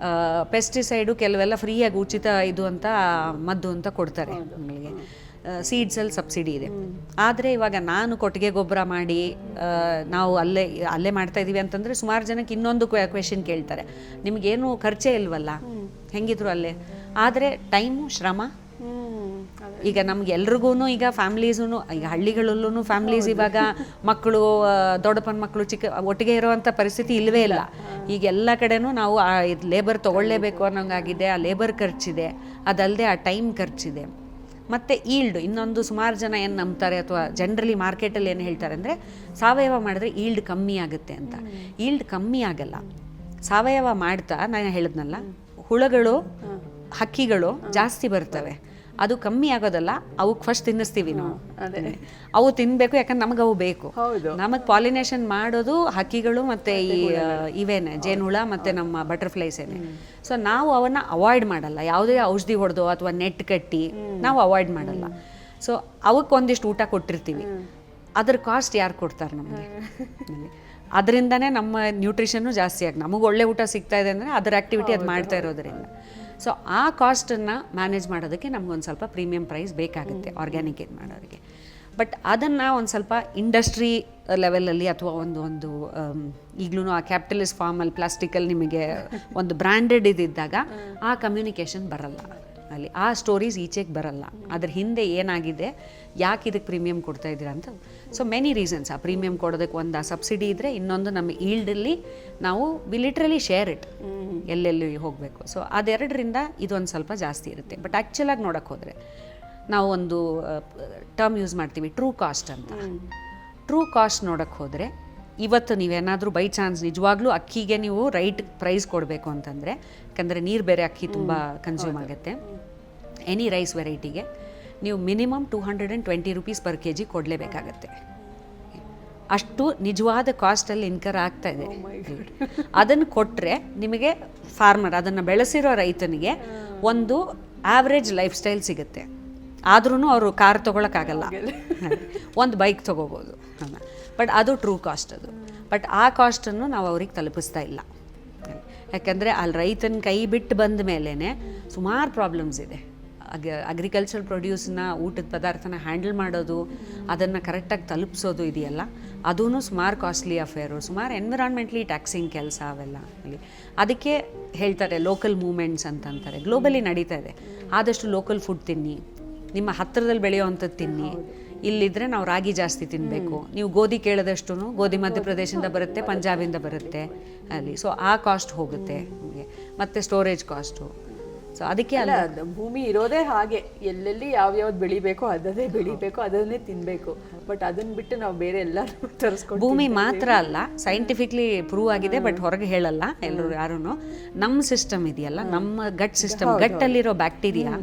ಪೆಸ್ಟಿಸೈಡು ಕೆಲವೆಲ್ಲ ಫ್ರೀಯಾಗಿ ಉಚಿತ ಇದು ಅಂತ ಮದ್ದು ಅಂತ ಕೊಡ್ತಾರೆ ನಮಗೆ, ಸೀಡ್ಸಲ್ಲಿ ಸಬ್ಸಿಡಿ ಇದೆ. ಆದರೆ ಇವಾಗ ನಾನು ಕೊಟ್ಟಿಗೆ ಗೊಬ್ಬರ ಮಾಡಿ ನಾವು ಅಲ್ಲೇ ಮಾಡ್ತಾ ಇದ್ದೀವಿ ಅಂತಂದರೆ ಸುಮಾರು ಜನಕ್ಕೆ ಇನ್ನೊಂದು ಕ್ವೆಶನ್ ಕೇಳ್ತಾರೆ, ನಿಮಗೇನು ಖರ್ಚೇ ಇಲ್ವಲ್ಲ, ಹೆಂಗಿದ್ರು ಅಲ್ಲೇ. ಆದರೆ ಟೈಮು, ಶ್ರಮ, ಈಗ ನಮ್ಗೆ ಎಲ್ರಿಗೂ ಈಗ ಫ್ಯಾಮ್ಲೀಸೂ, ಈಗ ಹಳ್ಳಿಗಳಲ್ಲೂ ಫ್ಯಾಮ್ಲೀಸ್ ಇವಾಗ ಮಕ್ಕಳು, ದೊಡ್ಡಪ್ಪನ ಮಕ್ಕಳು ಒಟ್ಟಿಗೆ ಇರೋವಂಥ ಪರಿಸ್ಥಿತಿ ಇಲ್ಲವೇ ಇಲ್ಲ. ಈಗ ಎಲ್ಲ ಕಡೆನೂ ನಾವು ಲೇಬರ್ ತೊಗೊಳ್ಳೇಬೇಕು ಅನ್ನೋಂಗಾಗಿದೆ. ಆ ಲೇಬರ್ ಖರ್ಚಿದೆ, ಅದಲ್ಲದೆ ಆ ಟೈಮ್ ಖರ್ಚಿದೆ. ಮತ್ತು ಈಲ್ಡ್, ಇನ್ನೊಂದು ಸುಮಾರು ಜನ ಏನು ನಂಬ್ತಾರೆ ಅಥವಾ ಜನರಲಿ ಮಾರ್ಕೆಟಲ್ಲಿ ಏನು ಹೇಳ್ತಾರೆ ಅಂದರೆ, ಸಾವಯವ ಮಾಡಿದ್ರೆ ಈಲ್ಡ್ ಕಮ್ಮಿ ಆಗುತ್ತೆ ಅಂತ. ಈಲ್ಡ್ ಕಮ್ಮಿ ಆಗಲ್ಲ. ಸಾವಯವ ಮಾಡ್ತಾ ನಾನು ಹೇಳಿದ್ನಲ್ಲ, ಹುಳಗಳು, ಹಕ್ಕಿಗಳು ಜಾಸ್ತಿ ಬರ್ತವೆ. ಅದು ಕಮ್ಮಿ ಆಗೋದಲ್ಲ, ಅವಕ್ಕೆ ಫಸ್ಟ್ ತಿನ್ನಿಸ್ತೀವಿ ನಾವು. ಅವು ತಿನ್ನಬೇಕು, ಯಾಕಂದ್ರೆ ನಮಗೆ ಅವು ಬೇಕು. ನಮಗೆ ಪಾಲಿನೇಷನ್ ಮಾಡೋದು ಹಕ್ಕಿಗಳು ಮತ್ತು ಇವೇನೆ ಜೇನುಹುಳ ಮತ್ತು ನಮ್ಮ ಬಟರ್ಫ್ಲೈಸೇನೆ. ಸೊ ನಾವು ಅವನ್ನ ಅವಾಯ್ಡ್ ಮಾಡಲ್ಲ, ಯಾವುದೇ ಔಷಧಿ ಹೊಡೆದೋ ಅಥವಾ ನೆಟ್ ಕಟ್ಟಿ ನಾವು ಅವಾಯ್ಡ್ ಮಾಡಲ್ಲ. ಸೊ ಅವಕ್ಕೆ ಒಂದಿಷ್ಟು ಊಟ ಕೊಟ್ಟಿರ್ತೀವಿ, ಅದ್ರ ಕಾಸ್ಟ್ ಯಾರು ಕೊಡ್ತಾರೆ ನಮಗೆ? ಅದರಿಂದನೇ ನಮ್ಮ ನ್ಯೂಟ್ರಿಷನ್ನು ಜಾಸ್ತಿ ಆಗಿ ನಮಗೆ ಒಳ್ಳೆ ಊಟ ಸಿಗ್ತಾ ಇದೆ ಅಂದರೆ ಅದರ ಆ್ಯಕ್ಟಿವಿಟಿ ಅದು ಮಾಡ್ತಾ ಇರೋದ್ರಿಂದ. ಸೊ ಆ ಕಾಸ್ಟನ್ನು ಮ್ಯಾನೇಜ್ ಮಾಡೋದಕ್ಕೆ ನಮಗೊಂದು ಸ್ವಲ್ಪ ಪ್ರೀಮಿಯಂ ಪ್ರೈಸ್ ಬೇಕಾಗುತ್ತೆ ಆರ್ಗ್ಯಾನಿಕ್ ಇದು ಮಾಡೋರಿಗೆ. ಬಟ್ ಅದನ್ನು ಒಂದು ಸ್ವಲ್ಪ ಇಂಡಸ್ಟ್ರಿ ಲೆವೆಲಲ್ಲಿ ಅಥವಾ ಒಂದು ಈಗಲೂ ಆ ಕ್ಯಾಪಿಟಲಿಸ್ಟ್ ಫಾರ್ಮಲ್ಲಿ ಪ್ಲಾಸ್ಟಿಕಲ್ಲಿ ನಿಮಗೆ ಒಂದು ಬ್ರ್ಯಾಂಡೆಡ್ ಇದ್ದಾಗ ಆ ಕಮ್ಯುನಿಕೇಷನ್ ಬರಲ್ಲ, ಅಲ್ಲಿ ಆ ಸ್ಟೋರೀಸ್ ಈಚೆಗೆ ಬರಲ್ಲ. ಅದ್ರ ಹಿಂದೆ ಏನಾಗಿದೆ, ಯಾಕೆ ಇದಕ್ಕೆ ಪ್ರೀಮಿಯಂ ಕೊಡ್ತಾ ಇದ್ದೀರಾ ಅಂತ. So many reasons. ಆ ಪ್ರೀಮಿಯಂ ಕೊಡೋದಕ್ಕೆ ಒಂದು ಆ ಸಬ್ಸಿಡಿ ಇದ್ದರೆ, ಇನ್ನೊಂದು ನಮ್ಮ ಈಲ್ಡಲ್ಲಿ ನಾವು ಲಿಟ್ರಲಿ ಶೇರ್ ಇಟ್, ಎಲ್ಲೆಲ್ಲಿ ಹೋಗಬೇಕು. ಸೊ ಅದೆರಡರಿಂದ ಇದೊಂದು ಸ್ವಲ್ಪ ಜಾಸ್ತಿ ಇರುತ್ತೆ. ಬಟ್ ಆ್ಯಕ್ಚುಲಾಗಿ ನೋಡೋಕ್ಕೆ ಹೋದರೆ ನಾವು ಒಂದು ಟರ್ಮ್ ಯೂಸ್ ಮಾಡ್ತೀವಿ, ಟ್ರೂ ಕಾಸ್ಟ್ ಅಂತ. ಟ್ರೂ ಕಾಸ್ಟ್ ನೋಡೋಕ್ಕೆ ಹೋದರೆ, ಇವತ್ತು ನೀವೇನಾದರೂ ಬೈ ಚಾನ್ಸ್ ನಿಜವಾಗ್ಲೂ ಅಕ್ಕಿಗೆ ನೀವು ರೈಟ್ ಪ್ರೈಸ್ ಕೊಡಬೇಕು ಅಂತಂದರೆ, ಯಾಕಂದರೆ ನೀರು ಬೇರೆ ಅಕ್ಕಿ ತುಂಬ ಕನ್ಸ್ಯೂಮ್ ಆಗುತ್ತೆ, ಎನಿ ರೈಸ್ ವೆರೈಟಿಗೆ ನೀವು ಮಿನಿಮಮ್ 220 ರೂಪೀಸ್ ಪರ್ kg ಕೊಡಲೇಬೇಕಾಗತ್ತೆ. ಅಷ್ಟು ನಿಜವಾದ ಕಾಸ್ಟಲ್ಲಿ ಇನ್ಕರ್ ಆಗ್ತಾ ಇದೆ. ಅದನ್ನು ಕೊಟ್ಟರೆ ನಿಮಗೆ ಫಾರ್ಮರ್, ಅದನ್ನು ಬೆಳೆಸಿರೋ ರೈತನಿಗೆ ಒಂದು ಆವ್ರೇಜ್ ಲೈಫ್ ಸ್ಟೈಲ್ ಸಿಗುತ್ತೆ. ಆದ್ರೂ ಅವರು ಕಾರ್ ತೊಗೊಳಕ್ಕಾಗಲ್ಲ, ಒಂದು ಬೈಕ್ ತೊಗೋಬೋದು. ಬಟ್ ಅದು ಟ್ರೂ ಕಾಸ್ಟ್ ಅದು. ಬಟ್ ಆ ಕಾಸ್ಟನ್ನು ನಾವು ಅವ್ರಿಗೆ ತಲುಪಿಸ್ತಾ ಇಲ್ಲ. ಯಾಕಂದರೆ ಅಲ್ಲಿ ರೈತನ ಕೈ ಬಿಟ್ಟು ಬಂದ ಮೇಲೇ ಸುಮಾರು ಪ್ರಾಬ್ಲಮ್ಸ್ ಇದೆ. ಅಗ್ರಿಕಲ್ಚರ್ ಪ್ರೊಡ್ಯೂಸ್ನ, ಊಟದ ಪದಾರ್ಥನ ಹ್ಯಾಂಡಲ್ ಮಾಡೋದು, ಅದನ್ನು ಕರೆಕ್ಟಾಗಿ ತಲುಪಿಸೋದು ಇದೆಯಲ್ಲ, ಅದೂ ಸುಮಾರು ಕಾಸ್ಟ್ಲಿ ಅಫೇರು, ಸುಮಾರು ಎನ್ವಿರಾನ್ಮೆಂಟ್ಲಿ ಟ್ಯಾಕ್ಸಿಂಗ್ ಕೆಲಸ ಅವೆಲ್ಲ ಅಲ್ಲಿ. ಅದಕ್ಕೆ ಹೇಳ್ತಾರೆ ಲೋಕಲ್ ಮೂಮೆಂಟ್ಸ್ ಅಂತಂತಾರೆ. ಗ್ಲೋಬಲಿ ನಡೀತಾ ಇದೆ. ಆದಷ್ಟು ಲೋಕಲ್ ಫುಡ್ ತಿನ್ನಿ, ನಿಮ್ಮ ಹತ್ತಿರದಲ್ಲಿ ಬೆಳೆಯೋವಂಥದ್ದು ತಿನ್ನಿ. ಇಲ್ಲಿದ್ದರೆ ನಾವು ರಾಗಿ ಜಾಸ್ತಿ ತಿನ್ನಬೇಕು. ನೀವು ಗೋಧಿ ಕೇಳಿದಷ್ಟು ಗೋಧಿ ಮಧ್ಯಪ್ರದೇಶದಿಂದ ಬರುತ್ತೆ, ಪಂಜಾಬಿಂದ ಬರುತ್ತೆ ಅಲ್ಲಿ. ಸೊ ಆ ಕಾಸ್ಟ್ ಹೋಗುತ್ತೆ ನಮಗೆ. ಮತ್ತು ಸ್ಟೋರೇಜ್ ಕಾಸ್ಟು. ಸೊ ಅದಕ್ಕೆ ಅಲ್ಲ, ಅದು ಭೂಮಿ ಇರೋದೇ ಹಾಗೆ, ಎಲ್ಲೆಲ್ಲಿ ಯಾವ್ಯಾವ್ದು ಬೆಳಿಬೇಕು ಅದನ್ನೇ ಬೆಳಿಬೇಕು, ಅದನ್ನೇ ತಿನ್ಬೇಕು. ಬಟ್ ಅದನ್ನ ಬಿಟ್ಟು ನಾವು ಬೇರೆ ಎಲ್ಲ ತರಿಸ್ಕೊಂಡು ಭೂಮಿ ಮಾತ್ರ ಅಲ್ಲ, ಸೈಂಟಿಫಿಕ್ಲಿ ಪ್ರೂವ್ ಆಗಿದೆ, ಬಟ್ ಹೊರಗೆ ಹೇಳಲ್ಲ ಎಲ್ಲರೂ ಯಾರೂ. ನಮ್ಮ ಸಿಸ್ಟಮ್ ಇದೆಯಲ್ಲ, ನಮ್ಮ ಗಟ್ ಸಿಸ್ಟಮ್, ಗಟ್ಟಲ್ಲಿರೋ ಬ್ಯಾಕ್ಟೀರಿಯಾ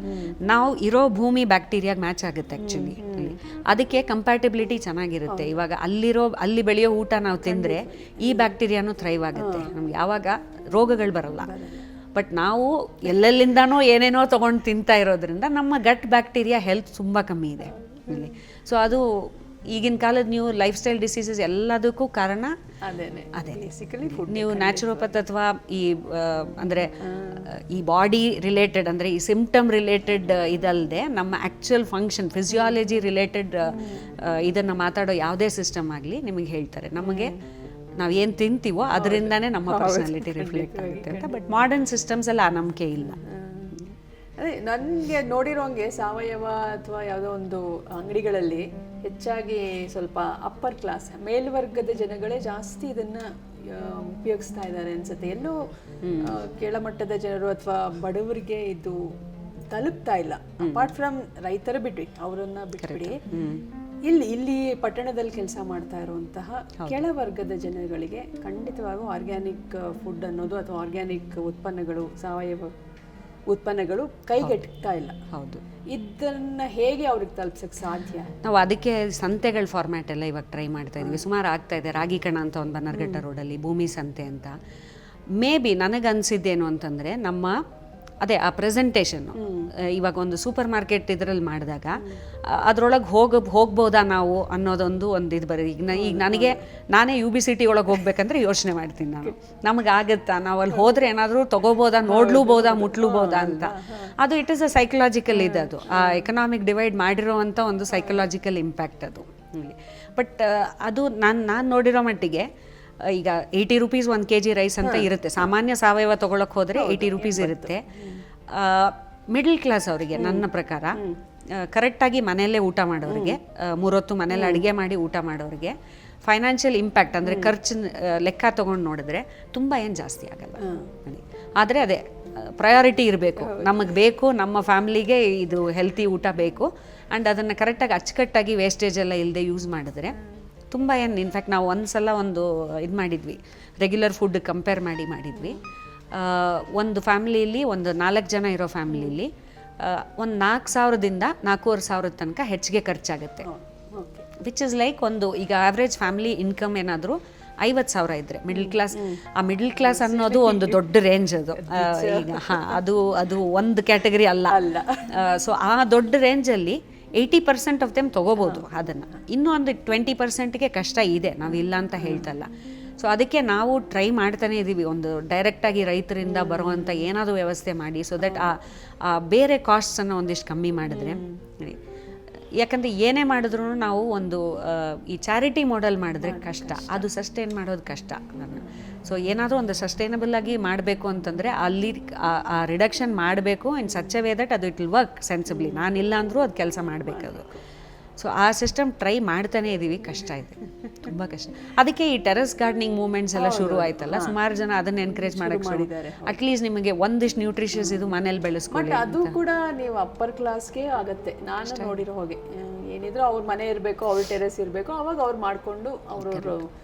ನಾವು ಇರೋ ಭೂಮಿ ಬ್ಯಾಕ್ಟೀರಿಯಾಗೆ ಮ್ಯಾಚ್ ಆಗುತ್ತೆ ಆ್ಯಕ್ಚುಲಿ. ಅದಕ್ಕೆ ಕಂಪ್ಯಾಟಿಬಿಲಿಟಿ ಚೆನ್ನಾಗಿರುತ್ತೆ. ಇವಾಗ ಅಲ್ಲಿ ಬೆಳೆಯೋ ಊಟ ನಾವು ತಿಂದರೆ ಈ ಬ್ಯಾಕ್ಟೀರಿಯಾನು ಥ್ರೈವ್ ಆಗುತ್ತೆ, ನಮ್ಗೆ ಯಾವಾಗ ರೋಗಗಳು ಬರಲ್ಲ. ಬಟ್ ನಾವು ಎಲ್ಲೆಲ್ಲಿಂದಾನೋ ಏನೇನೋ ತೊಗೊಂಡು ತಿಂತಾ ಇರೋದ್ರಿಂದ ನಮ್ಮ ಗಟ್ ಬ್ಯಾಕ್ಟೀರಿಯಾ ಹೆಲ್ತ್ ತುಂಬ ಕಮ್ಮಿ ಇದೆ ಇಲ್ಲಿ. ಸೊ ಅದು ಈಗಿನ ಕಾಲದ ನೀವು ಲೈಫ್ ಸ್ಟೈಲ್ ಡಿಸೀಸಸ್ ಎಲ್ಲದಕ್ಕೂ ಕಾರಣ ಅದೇ. ನೀವು ನ್ಯಾಚುರೋಪತ್ ಅಥವಾ ಈ ಅಂದರೆ ಈ ಬಾಡಿ ರಿಲೇಟೆಡ್ ಅಂದರೆ ಈ ಸಿಂಪ್ಟಮ್ ರಿಲೇಟೆಡ್ ಇದಲ್ಲದೆ ನಮ್ಮ ಆ್ಯಕ್ಚುಯಲ್ ಫಂಕ್ಷನ್ ಫಿಸಿಯಾಲಜಿ ರಿಲೇಟೆಡ್ ಇದನ್ನು ಮಾತಾಡೋ ಯಾವುದೇ ಸಿಸ್ಟಮ್ ಆಗಲಿ ನಿಮಗೆ ಹೇಳ್ತಾರೆ, ನಮಗೆ ನಾವು ಏನು ತಿಂತೀವೋ ಅದರಿಂದನೇ ನಮ್ಮ ಪರ್ಸನಾಲಿಟಿ ರಿಫ್ಲೆಕ್ಟ್ ಆಗುತ್ತೆ ಅಂತ. ಬಟ್ ಮಾಡರ್ನ್ ಸಿಸ್ಟಮ್ಸ್ ಎಲ್ಲ ಆ ನಂಬಿಕೆ ಇಲ್ಲ. ಅದೇ ನನಗೆ ನೋಡಿರೋಂಗೆ ಸಾವಯವ ಅಥವಾ ಯಾವುದೋ ಒಂದು ಅಂಗಡಿಗಳಲ್ಲಿ ಹೆಚ್ಚಾಗಿ ಸ್ವಲ್ಪ ಅಪ್ಪರ್ ಕ್ಲಾಸ್ ಮೇಲ್ವರ್ಗದ ಜನಗಳೇ ಜಾಸ್ತಿ ಇದನ್ನ ಉಪಯೋಗಿಸ್ತಾ ಇದ್ದಾರೆ ಅನ್ಸುತ್ತೆ. ಎಲ್ಲೂ ಕೆಳಮಟ್ಟದ ಜನರು ಅಥವಾ ಬಡವರಿಗೆ ಇದು ತಲುಪ್ತಾ ಇಲ್ಲ. ಅಪಾರ್ಟ್ ಫ್ರಮ್ ರೈತರ ಬಿಟ್ವಿ, ಅವರನ್ನ ಬಿಟ್ಬಿಡಿ, ಇಲ್ಲಿ ಪಟ್ಟಣದಲ್ಲಿ ಕೆಲಸ ಮಾಡ್ತಾ ಇರುವಂತಹ ಕೆಳವರ್ಗದ ಜನಗಳಿಗೆ ಖಂಡಿತವಾಗೂ ಆರ್ಗ್ಯಾನಿಕ್ ಫುಡ್ ಅನ್ನೋದು ಅಥವಾ ಆರ್ಗ್ಯಾನಿಕ್ ಉತ್ಪನ್ನಗಳು, ಸಾವಯವ ಉತ್ಪನ್ನಗಳು ಕೈಗೆಟ್ತಾ ಇಲ್ಲ. ಹೌದು, ಇದನ್ನ ಹೇಗೆ ಅವ್ರಿಗೆ ತಲುಪಿಸಕ್ಕೆ ಸಾಧ್ಯ? ನಾವು ಅದಕ್ಕೆ ಸಂತೆಗಳ ಫಾರ್ಮ್ಯಾಟ್ ಎಲ್ಲ ಇವಾಗ ಟ್ರೈ ಮಾಡ್ತಾ ಇದ್ವಿ. ಸುಮಾರು ಆಗ್ತಾ ಇದೆ. ರಾಗಿ ಕಣ ಅಂತ ಒಂದು ಬನ್ನರ್ಘಟ್ಟ ರೋಡಲ್ಲಿ ಭೂಮಿ ಸಂತೆ ಅಂತ. ಮೇ ಬಿ ನನಗನ್ಸಿದ್ದೇನು ಅಂತಂದರೆ ನಮ್ಮ ಅದೇ ಆ ಪ್ರೆಸೆಂಟೇಷನ್ನು ಇವಾಗ ಒಂದು ಸೂಪರ್ ಮಾರ್ಕೆಟ್ ಇದರಲ್ಲಿ ಮಾಡಿದಾಗ ಅದರೊಳಗೆ ಹೋಗ್ಬೋದಾ ನಾವು ಅನ್ನೋದೊಂದು ಇದು ಬರೋದು. ಈಗ ನಾನೇ UBCT ಒಳಗೆ ಹೋಗ್ಬೇಕಂದ್ರೆ ಯೋಚನೆ ಮಾಡ್ತೀನಿ ನಾನು, ನಮಗಾಗತ್ತಾ, ನಾವು ಅಲ್ಲಿ ಹೋದರೆ ಏನಾದರೂ ತೊಗೋಬೋದಾ, ನೋಡ್ಲೂಬೋದಾ, ಮುಟ್ಲೂಬೋದಾ ಅಂತ. ಅದು ಇಟ್ ಈಸ್ ಅ ಸೈಕಲಾಜಿಕಲ್ ಇದು, ಅದು ಆ ಎಕನಾಮಿಕ್ ಡಿವೈಡ್ ಮಾಡಿರೋವಂಥ ಒಂದು ಸೈಕಲಾಜಿಕಲ್ ಇಂಪ್ಯಾಕ್ಟ್ ಅದು. ಬಟ್ ಅದು ನಾನು ನೋಡಿರೋ ಮಟ್ಟಿಗೆ ಈಗ 80 ರೂಪೀಸ್ 1 kg ರೈಸ್ ಅಂತ ಇರುತ್ತೆ. ಸಾಮಾನ್ಯ ಸಾವಯವ ತೊಗೊಳಕ್ಕೆ ಹೋದರೆ 80 ರೂಪೀಸ್ ಇರುತ್ತೆ. ಮಿಡಲ್ ಕ್ಲಾಸ್ ಅವರಿಗೆ ನನ್ನ ಪ್ರಕಾರ ಕರೆಕ್ಟಾಗಿ ಮನೆಯಲ್ಲೇ ಊಟ ಮಾಡೋರಿಗೆ, 3 ಹೊತ್ತು ಮನೇಲಿ ಅಡುಗೆ ಮಾಡಿ ಊಟ ಮಾಡೋರಿಗೆ ಫೈನಾನ್ಷಿಯಲ್ ಇಂಪ್ಯಾಕ್ಟ್ ಅಂದರೆ ಖರ್ಚು ಲೆಕ್ಕ ತೊಗೊಂಡು ನೋಡಿದ್ರೆ ತುಂಬ ಏನು ಜಾಸ್ತಿ ಆಗಲ್ಲ. ಆದರೆ ಅದೇ ಪ್ರಯಾರಿಟಿ ಇರಬೇಕು, ನಮಗೆ ಬೇಕು, ನಮ್ಮ ಫ್ಯಾಮ್ಲಿಗೆ ಇದು ಹೆಲ್ತಿ ಊಟ ಬೇಕು, ಆ್ಯಂಡ್ ಅದನ್ನು ಕರೆಕ್ಟಾಗಿ ಅಚ್ಚುಕಟ್ಟಾಗಿ ವೇಸ್ಟೇಜ್ ಎಲ್ಲ ಇಲ್ಲದೆ ಯೂಸ್ ಮಾಡಿದ್ರೆ ತುಂಬ ಏನು. ಇನ್ಫ್ಯಾಕ್ಟ್ ನಾವು ಒಂದು ಇದು ಮಾಡಿದ್ವಿ, ರೆಗ್ಯುಲರ್ ಫುಡ್ ಕಂಪೇರ್ ಮಾಡಿದ್ವಿ. ಒಂದು ಫ್ಯಾಮಿಲಿಯಲ್ಲಿ ಒಂದು 4 ಜನ ಇರೋ ಫ್ಯಾಮಿಲಿಯಲ್ಲಿ ಒಂದು 4,000ದಿಂದ 4,500 ತನಕ ಹೆಚ್ಚಿಗೆ ಖರ್ಚಾಗುತ್ತೆ. ವಿಚ್ ಇಸ್ ಲೈಕ್ ಒಂದು ಈಗ ಆವ್ರೇಜ್ ಫ್ಯಾಮಿಲಿ ಇನ್ಕಮ್ ಏನಾದರೂ 50,000 ಇದ್ದರೆ ಆ ಮಿಡಲ್ ಕ್ಲಾಸ್ ಅನ್ನೋದು ಒಂದು ದೊಡ್ಡ ರೇಂಜ್ ಅದು. ಈಗ ಅದು ಒಂದು ಕ್ಯಾಟಗರಿ ಅಲ್ಲ. ಸೊ ಆ ದೊಡ್ಡ ರೇಂಜಲ್ಲಿ 80% ಆಫ್ ದೆಮ್ ತೊಗೋಬೋದು ಅದನ್ನು. ಇನ್ನೂ ಒಂದು 20%ಗೆ ಕಷ್ಟ ಇದೆ, ನಾವು ಇಲ್ಲ ಅಂತ ಹೇಳ್ತಲ್ಲ. ಸೊ ಅದಕ್ಕೆ ನಾವು ಟ್ರೈ ಮಾಡ್ತಾನೆ ಇದ್ದೀವಿ, ಒಂದು ಡೈರೆಕ್ಟಾಗಿ ರೈತರಿಂದ ಬರುವಂಥ ಏನಾದರೂ ವ್ಯವಸ್ಥೆ ಮಾಡಿ, ಸೊ ದಟ್ ಆ ಬೇರೆ ಕಾಸ್ಟ್ಸನ್ನು ಒಂದಿಷ್ಟು ಕಮ್ಮಿ ಮಾಡಿದ್ರೆ. ಯಾಕಂದರೆ ಏನೇ ಮಾಡಿದ್ರು ನಾವು ಒಂದು ಈ ಚಾರಿಟಿ ಮಾಡೆಲ್ ಮಾಡಿದ್ರೆ ಕಷ್ಟ, ಅದು ಸಸ್ಟೈನ್ ಮಾಡೋದು ಕಷ್ಟ. ಸೊ ಏನಾದರೂ ಒಂದು ಸಸ್ಟೈನಬಲ್ ಆಗಿ ಮಾಡಬೇಕು ಅಂತಂದರೆ ಅಲ್ಲಿ ಆ ರಿಡಕ್ಷನ್ ಮಾಡಬೇಕು in such A way that ಅದು ಇಟ್ ವಿಲ್ ವರ್ಕ್ ಸೆನ್ಸಿಬ್ಲಿ. ನಾನಿಲ್ಲ ಅಂದರೂ ಅದು ಕೆಲಸ ಮಾಡಬೇಕದು. ಸೊ ಆ ಸಿಸ್ಟಮ್ ಟ್ರೈ ಮಾಡ್ತಾನೆ ಇದ್ದೀವಿ, ಕಷ್ಟ ಇದೆ, ತುಂಬ ಕಷ್ಟ. ಅದಕ್ಕೆ ಈ ಟೆರೆಸ್ ಗಾರ್ಡನಿಂಗ್ ಮೂವ್ಮೆಂಟ್ಸ್ ಎಲ್ಲ ಶುರು ಆಯ್ತಲ್ಲ, ಸುಮಾರು ಜನ ಅದನ್ನು ಎನ್ಕರೇಜ್ ಮಾಡಕ್ಕೆ ಮಾಡಿದ್ದಾರೆ. ಅಟ್ಲೀಸ್ಟ್ ನಿಮಗೆ ಒಂದಿಷ್ಟು ನ್ಯೂಟ್ರಿಷಸ್ ಇದು ಮನೇಲಿ ಬೆಳೆಸ್ಕೊಳ್ಳಿ. ಅದು ಕೂಡ ನೀವು ಅಪ್ಪರ್ ಕ್ಲಾಸ್ಗೆ ಆಗುತ್ತೆ. ನಾನು ನೋಡಿರೋ ಹಾಗೆ ಏನಿದ್ರು ಅವ್ರ ಮನೆ ಇರಬೇಕು, ಅವ್ರ ಟೆರೆಸ್ ಇರಬೇಕು, ಅವಾಗ ಅವ್ರು ಮಾಡಿಕೊಂಡು ಅವ್ರವ್ರು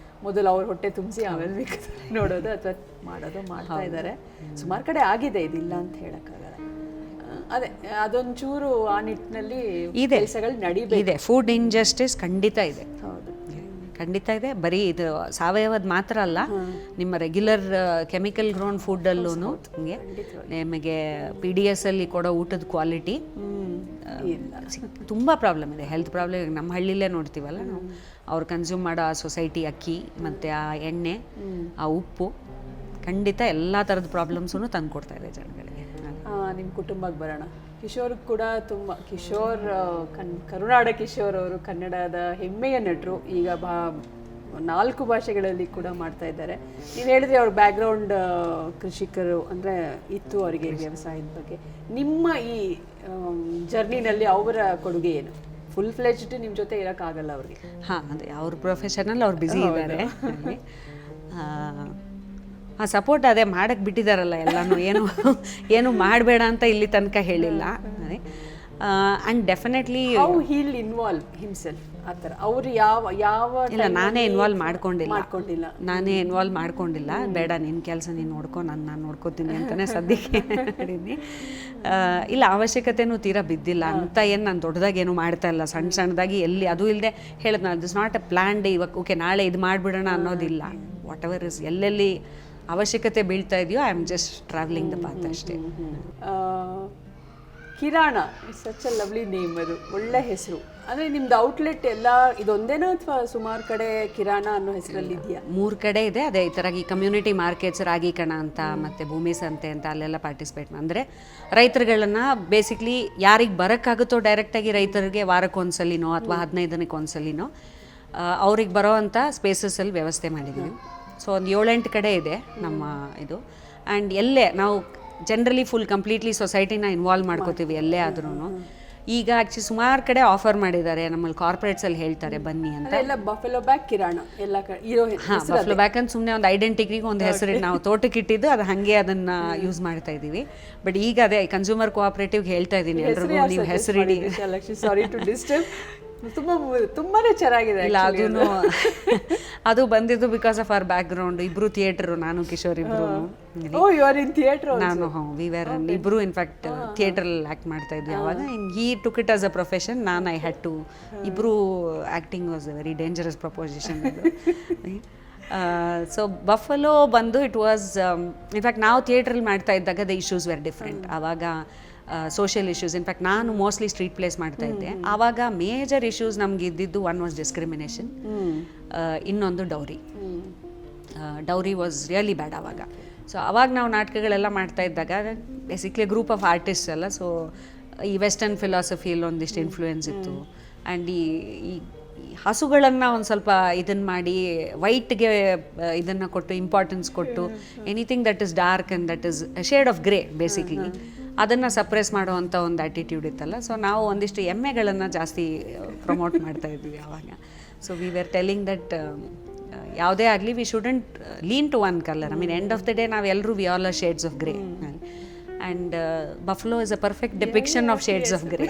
ಮೊದಲು ಅವ್ರ ಹೊಟ್ಟೆ ತುಂಬಿಸಿ ಆಮೇಲೆ ಬೇಕಾದ್ರೆ ನೋಡೋದು ಅಥವಾ ಮಾಡೋದು ಮಾಡ್ತಾ ಇದ್ದಾರೆ. ಸುಮಾರು ಕಡೆ ಆಗಿದೆ, ಇದಿಲ್ಲ ಅಂತ ಹೇಳಕ್ಕಾಗಲ್ಲ. ಅದೇ ಅದೊಂಚೂರು ಆ ನಿಟ್ಟಿನಲ್ಲಿ ಕೆಲಸಗಳು ನಡೀಬೇಕು. ಫುಡ್ ಇಂಜಸ್ಟಿಸ್ ಖಂಡಿತ ಇದೆ. ಹೌದು, ಖಂಡಿತ ಇದೆ. ಬರೀ ಇದು ಸಾವಯವದ ಮಾತ್ರ ಅಲ್ಲ, ನಿಮ್ಮ ರೆಗ್ಯುಲರ್ ಕೆಮಿಕಲ್ ಗ್ರೋನ್ ಫುಡ್ಡಲ್ಲೂ ನಿಮಗೆ PDS ಅಲ್ಲಿ ಕೊಡೋ ಊಟದ ಕ್ವಾಲಿಟಿ ತುಂಬ ಪ್ರಾಬ್ಲಮ್ ಇದೆ, ಹೆಲ್ತ್ ಪ್ರಾಬ್ಲಮ್. ನಮ್ಮ ಹಳ್ಳಿಲೇ ನೋಡ್ತೀವಲ್ಲ ನಾವು, ಅವ್ರು ಕನ್ಸ್ಯೂಮ್ ಮಾಡೋ ಆ ಸೊಸೈಟಿ ಅಕ್ಕಿ ಮತ್ತು ಆ ಎಣ್ಣೆ, ಆ ಉಪ್ಪು ಖಂಡಿತ ಎಲ್ಲ ಥರದ ಪ್ರಾಬ್ಲಮ್ಸನ್ನು ತಂದು ಕೊಡ್ತಾ ಇದೆ ಜನಗಳಿಗೆ. ನಿಮ್ಮ ಕುಟುಂಬಕ್ಕೆ ಬರೋಣ. ಕಿಶೋರ್ ಕೂಡ ತುಂಬ ಕರುನಾಡ ಕಿಶೋರ್ ಅವರು ಕನ್ನಡದ ಹೆಮ್ಮೆಯ ನಟರು. ಈಗ 4 ಭಾಷೆಗಳಲ್ಲಿ ಕೂಡ ಮಾಡ್ತಾ ಇದ್ದಾರೆ. ನೀವು ಹೇಳಿದ್ರೆ ಅವ್ರ ಬ್ಯಾಕ್ಗ್ರೌಂಡ್ ಕೃಷಿಕರು ಅಂದರೆ ಇತ್ತು ಅವರಿಗೆ ವ್ಯವಸಾಯದ ಬಗ್ಗೆ. ನಿಮ್ಮ ಈ ಜರ್ನಿನಲ್ಲಿ ಅವರ ಕೊಡುಗೆ ಏನು? ಫುಲ್ ಫ್ಲೆಜ್ಡ್ ನಿಮ್ಮ ಜೊತೆ ಇರೋಕ್ಕಾಗಲ್ಲ ಅವ್ರಿಗೆ. ಅದೇ ಅವ್ರ ಪ್ರೊಫೆಷನಲ್ ಅವ್ರು ಬ್ಯುಸಿ ಇದ್ದಾರೆ. ಆ ಸಪೋರ್ಟ್ ಅದೇ ಮಾಡಕ್ಕೆ ಬಿಟ್ಟಿದ್ದಾರಲ್ಲ ಎಲ್ಲನೂ, ಏನು ಮಾಡಬೇಡ ಅಂತ ಇಲ್ಲಿ ತನಕ ಹೇಳಿಲ್ಲ. And definitely how he'll involve himself ಆ ಥರ ಅವ್ರು ಯಾವ ಇಲ್ಲ, ನಾನೇ ಇನ್ವಾಲ್ವ್ ಮಾಡ್ಕೊಂಡಿಲ್ಲ. ಬೇಡ ನಿನ್ನ ಕೆಲಸ ನೀನು ನೋಡ್ಕೊ, ನಾನು ನೋಡ್ಕೋತೀನಿ ಅಂತಲೇ ಸದ್ಯಕ್ಕೆ ಮಾಡಿದ್ದೀನಿ. ಇಲ್ಲ, ಅವಶ್ಯಕತೆನೂ ತೀರಾ ಬಿದ್ದಿಲ್ಲ ಅಂತ ಏನು ನಾನು ದೊಡ್ಡದಾಗಿ ಏನು ಮಾಡ್ತಾ ಇಲ್ಲ. ಸಣ್ಣದಾಗಿ ಎಲ್ಲಿ ಅದು ಇಲ್ಲದೆ ಹೇಳಿದ್ ನಾನು this not A plan day, ಇವಾಗ ಓಕೆ ನಾಳೆ ಇದು ಮಾಡಿಬಿಡೋಣ ಅನ್ನೋದಿಲ್ಲ. ವಾಟ್ ಎವರ್ ಇಸ್, ಎಲ್ಲೆಲ್ಲಿ ಅವಶ್ಯಕತೆ ಬೀಳ್ತಾ ಇದೆಯೋ I am just travelling the path ಅಷ್ಟೇ. ಕಿರಾಣ, ಸಚ್ ಅ ಲವ್ಲಿ ನೇಮ್, ಅದು ಒಳ್ಳೆ ಹೆಸರು. ಅಂದರೆ ನಿಮ್ದು ಔಟ್ಲೆಟ್ ಎಲ್ಲ ಇದೊಂದೇನೋ ಅಥವಾ ಸುಮಾರು ಕಡೆ ಕಿರಾಣ ಅನ್ನೋ ಹೆಸರಲ್ಲಿ ಇದೆಯಾ? 3 ಕಡೆ ಇದೆ. ಅದೇ ಈ ಥರ ಈ ಕಮ್ಯುನಿಟಿ ಮಾರ್ಕೆಟ್ಸ್, ರಾಗಿ ಕಣ ಅಂತ ಮತ್ತು ಭೂಮಿ ಸಂತೆ ಅಂತ ಅಲ್ಲೆಲ್ಲ ಪಾರ್ಟಿಸಿಪೇಟ್ ಅಂದರೆ ರೈತರುಗಳನ್ನು ಬೇಸಿಕ್ಲಿ ಯಾರಿಗೆ ಬರೋಕ್ಕಾಗುತ್ತೋ ಡೈರೆಕ್ಟಾಗಿ ರೈತರಿಗೆ ವಾರಕ್ಕೊಂದ್ಸಲಿನೋ ಅಥವಾ 15 ದಿನಕ್ಕೆ ಒಂದ್ಸಲಿನೋ ಅವ್ರಿಗೆ ಬರೋ ಅಂಥ ಸ್ಪೇಸಸಲ್ಲಿ ವ್ಯವಸ್ಥೆ ಮಾಡಿದ್ದೀವಿ. ಸೊ ಒಂದು 7-8 ಕಡೆ ಇದೆ ನಮ್ಮ ಇದು. ಆ್ಯಂಡ್ ಎಲ್ಲೇ ನಾವು ಜನರಲಿ ಫುಲ್ ಕಂಪ್ಲೀಟ್ಲಿ ಸೊಸೈಟಿನ ಇನ್ವಾಲ್ವ್ ಮಾಡ್ಕೋತೀವಿ ಎಲ್ಲೇ ಆದ್ರೂ. ಈಗ ಆ್ಯಕ್ಚುಲಿ ಸುಮಾರು ಕಡೆ ಆಫರ್ ಮಾಡಿದ್ದಾರೆ, ನಮ್ಮಲ್ಲಿ ಕಾರ್ಪೊರೇಟ್ಸಲ್ಲಿ ಹೇಳ್ತಾರೆ ಬನ್ನಿ ಅಂತ. ಎಲ್ಲ ಬಫೆಲೋ ಬ್ಯಾಕ್ ಕಿರಾಣ ಎಲ್ಲ ಇರೋ. ಹಾಂ, ಬಫೆಲೋ ಬ್ಯಾಕ್ ಅಂತ ಸುಮ್ಮನೆ ಒಂದು ಐಡೆಂಟಿಟಿಗೆ ಒಂದು ಹೆಸರು ನಾವು ತೋಟಕ್ಕೆ ಇಟ್ಟಿದ್ದು, ಅದು ಹಾಗೆ ಅದನ್ನು ಯೂಸ್ ಮಾಡ್ತಾ ಇದ್ದೀವಿ. ಬಟ್ ಈಗ ಅದೇ ಕನ್ಸ್ಯೂಮರ್ ಕೋಆಪರೇಟಿವ್ಗೆ ಹೇಳ್ತಾ ಇದ್ದೀನಿ ಎಲ್ರಿಗೂ, ನೀವು ಹೆಸರಿಡಿ. Sorry to disturb. ತುಂಬಾನೇ ಚೆನ್ನಾಗಿದೆ. ಇಲ್ಲ, ಅದು ಬಂದಿದ್ದು because of our back ground. ಇಬ್ರು ಥಿಯೇಟರ್, ನಾನು ಕಿಶೋರ್ ಇಬ್ರು. ನಾನು ಇಬ್ರು ಇನ್ಫ್ಯಾಕ್ಟ್ ಥಿಯೇಟ್ರಲ್ಲಿ ಆ್ಯಕ್ಟ್ ಮಾಡ್ತಾ ಇದ್ವಿ ಅವಾಗ. He took it as a profession, ನಾನು ಐ ಹ್ಯಾಡ್ ಟು. ಇಬ್ರು acting was a very dangerous proposition. So Buffalo ಬಂದು ಇಟ್ ವಾಸ್ ಇನ್ಫ್ಯಾಕ್ಟ್ ನಾವು ಥಿಯೇಟ್ರಲ್ಲಿ ಮಾಡ್ತಾ ಇದ್ದಾಗ ದ ಇಶ್ಯೂಸ್ ವೆರ್ ಡಿಫ್ರೆಂಟ್. ಆವಾಗ ಸೋಷಿಯಲ್ ಇಶ್ಯೂಸ್, ಇನ್ಫ್ಯಾಕ್ಟ್ ನಾನು ಮೋಸ್ಟ್ಲಿ ಸ್ಟ್ರೀಟ್ ಪ್ಲೇಸ್ ಮಾಡ್ತಾ ಇದ್ದೆ. ಆವಾಗ ಮೇಜರ್ ಇಶ್ಯೂಸ್ ನಮ್ಗೆ ಇದ್ದಿದ್ದು, ಒನ್ ವಾಸ್ ಡಿಸ್ಕ್ರಿಮಿನೇಷನ್, ಇನ್ನೊಂದು ಡೌರಿ ವಾಸ್ ರಿಯಲಿ ಬ್ಯಾಡ್ ಆವಾಗ. ಸೊ ಅವಾಗ ನಾವು ನಾಟಕಗಳೆಲ್ಲ ಮಾಡ್ತಾ ಇದ್ದಾಗ ಬೇಸಿಕ್ಲಿ ಗ್ರೂಪ್ ಆಫ್ ಆರ್ಟಿಸ್ಟ್ ಅಲ್ಲ, ಸೊ ಈ ವೆಸ್ಟರ್ನ್ ಫಿಲಾಸಫಿಯಲ್ಲಿ ಒಂದಿಷ್ಟು ಇನ್ಫ್ಲೂಯೆನ್ಸ್ ಇತ್ತು. ಆ್ಯಂಡ್ ಈ ಹಸುಗಳನ್ನು ಒಂದು ಸ್ವಲ್ಪ ಇದನ್ನು ಮಾಡಿ ವೈಟ್ಗೆ ಇದನ್ನು ಕೊಟ್ಟು ಇಂಪಾರ್ಟೆನ್ಸ್ ಕೊಟ್ಟು anything that is dark and that is shade of grey basically ಅದನ್ನು ಸಪ್ರೆಸ್ ಮಾಡುವಂಥ ಒಂದು ಆ್ಯಟಿಟ್ಯೂಡ್ ಇತ್ತಲ್ಲ. ಸೊ ನಾವು ಒಂದಿಷ್ಟು ಎಮ್ಮೆಗಳನ್ನು ಜಾಸ್ತಿ ಪ್ರಮೋಟ್ ಮಾಡ್ತಾ ಇದ್ವಿ ಆವಾಗ. So we were telling that ಯಾವುದೇ ಆಗಲಿ we shouldn't lean to one colour. I mean end of the day ನಾವೆಲ್ಲರೂ we all are shades of grey, and buffalo is a perfect depiction of shades of grey.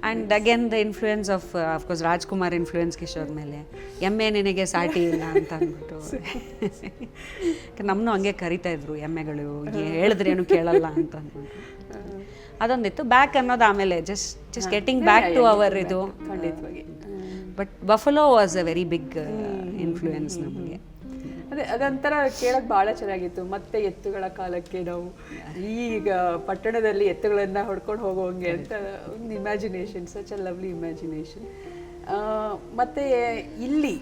And again the influence of of course Rajkumar influence Kishore ಮೇಲೆ, ಎಮ್ಮೆ ನಿನಗೆ ಸಾಟಿ ಇಲ್ಲ ಅಂತ ಅಂದ್ಬಿಟ್ಟು ನಮ್ಮನ್ನು ಹಂಗೆ ಕರಿತಾ ಇದ್ರು, ಎಮ್ಮೆಗಳು ಹೇಳಿದ್ರೇನು ಕೇಳಲ್ಲ ಅಂತ ಅಂದ್ಬಿಟ್ಟು ಅದೊಂದಿತ್ತು. ಬ್ಯಾಕ್ ಅನ್ನೋದು ಆಮೇಲೆ just getting back to our ಇದು. But buffalo was a very big influence ನಮಗೆ. ಅದೇ ಅದೊಂಥರ ಕೇಳಕ್ಕೆ ಭಾಳ ಚೆನ್ನಾಗಿತ್ತು. ಮತ್ತೆ ಎತ್ತುಗಳ ಕಾಲಕ್ಕೆ ನಾವು ಈಗ ಪಟ್ಟಣದಲ್ಲಿ ಎತ್ತುಗಳನ್ನು ಹೊಡ್ಕೊಂಡು ಹೋಗೋಂಗೆ ಅಂತ ಒಂದು imagination, such a lovely imagination. ಮತ್ತು ಇಲ್ಲಿ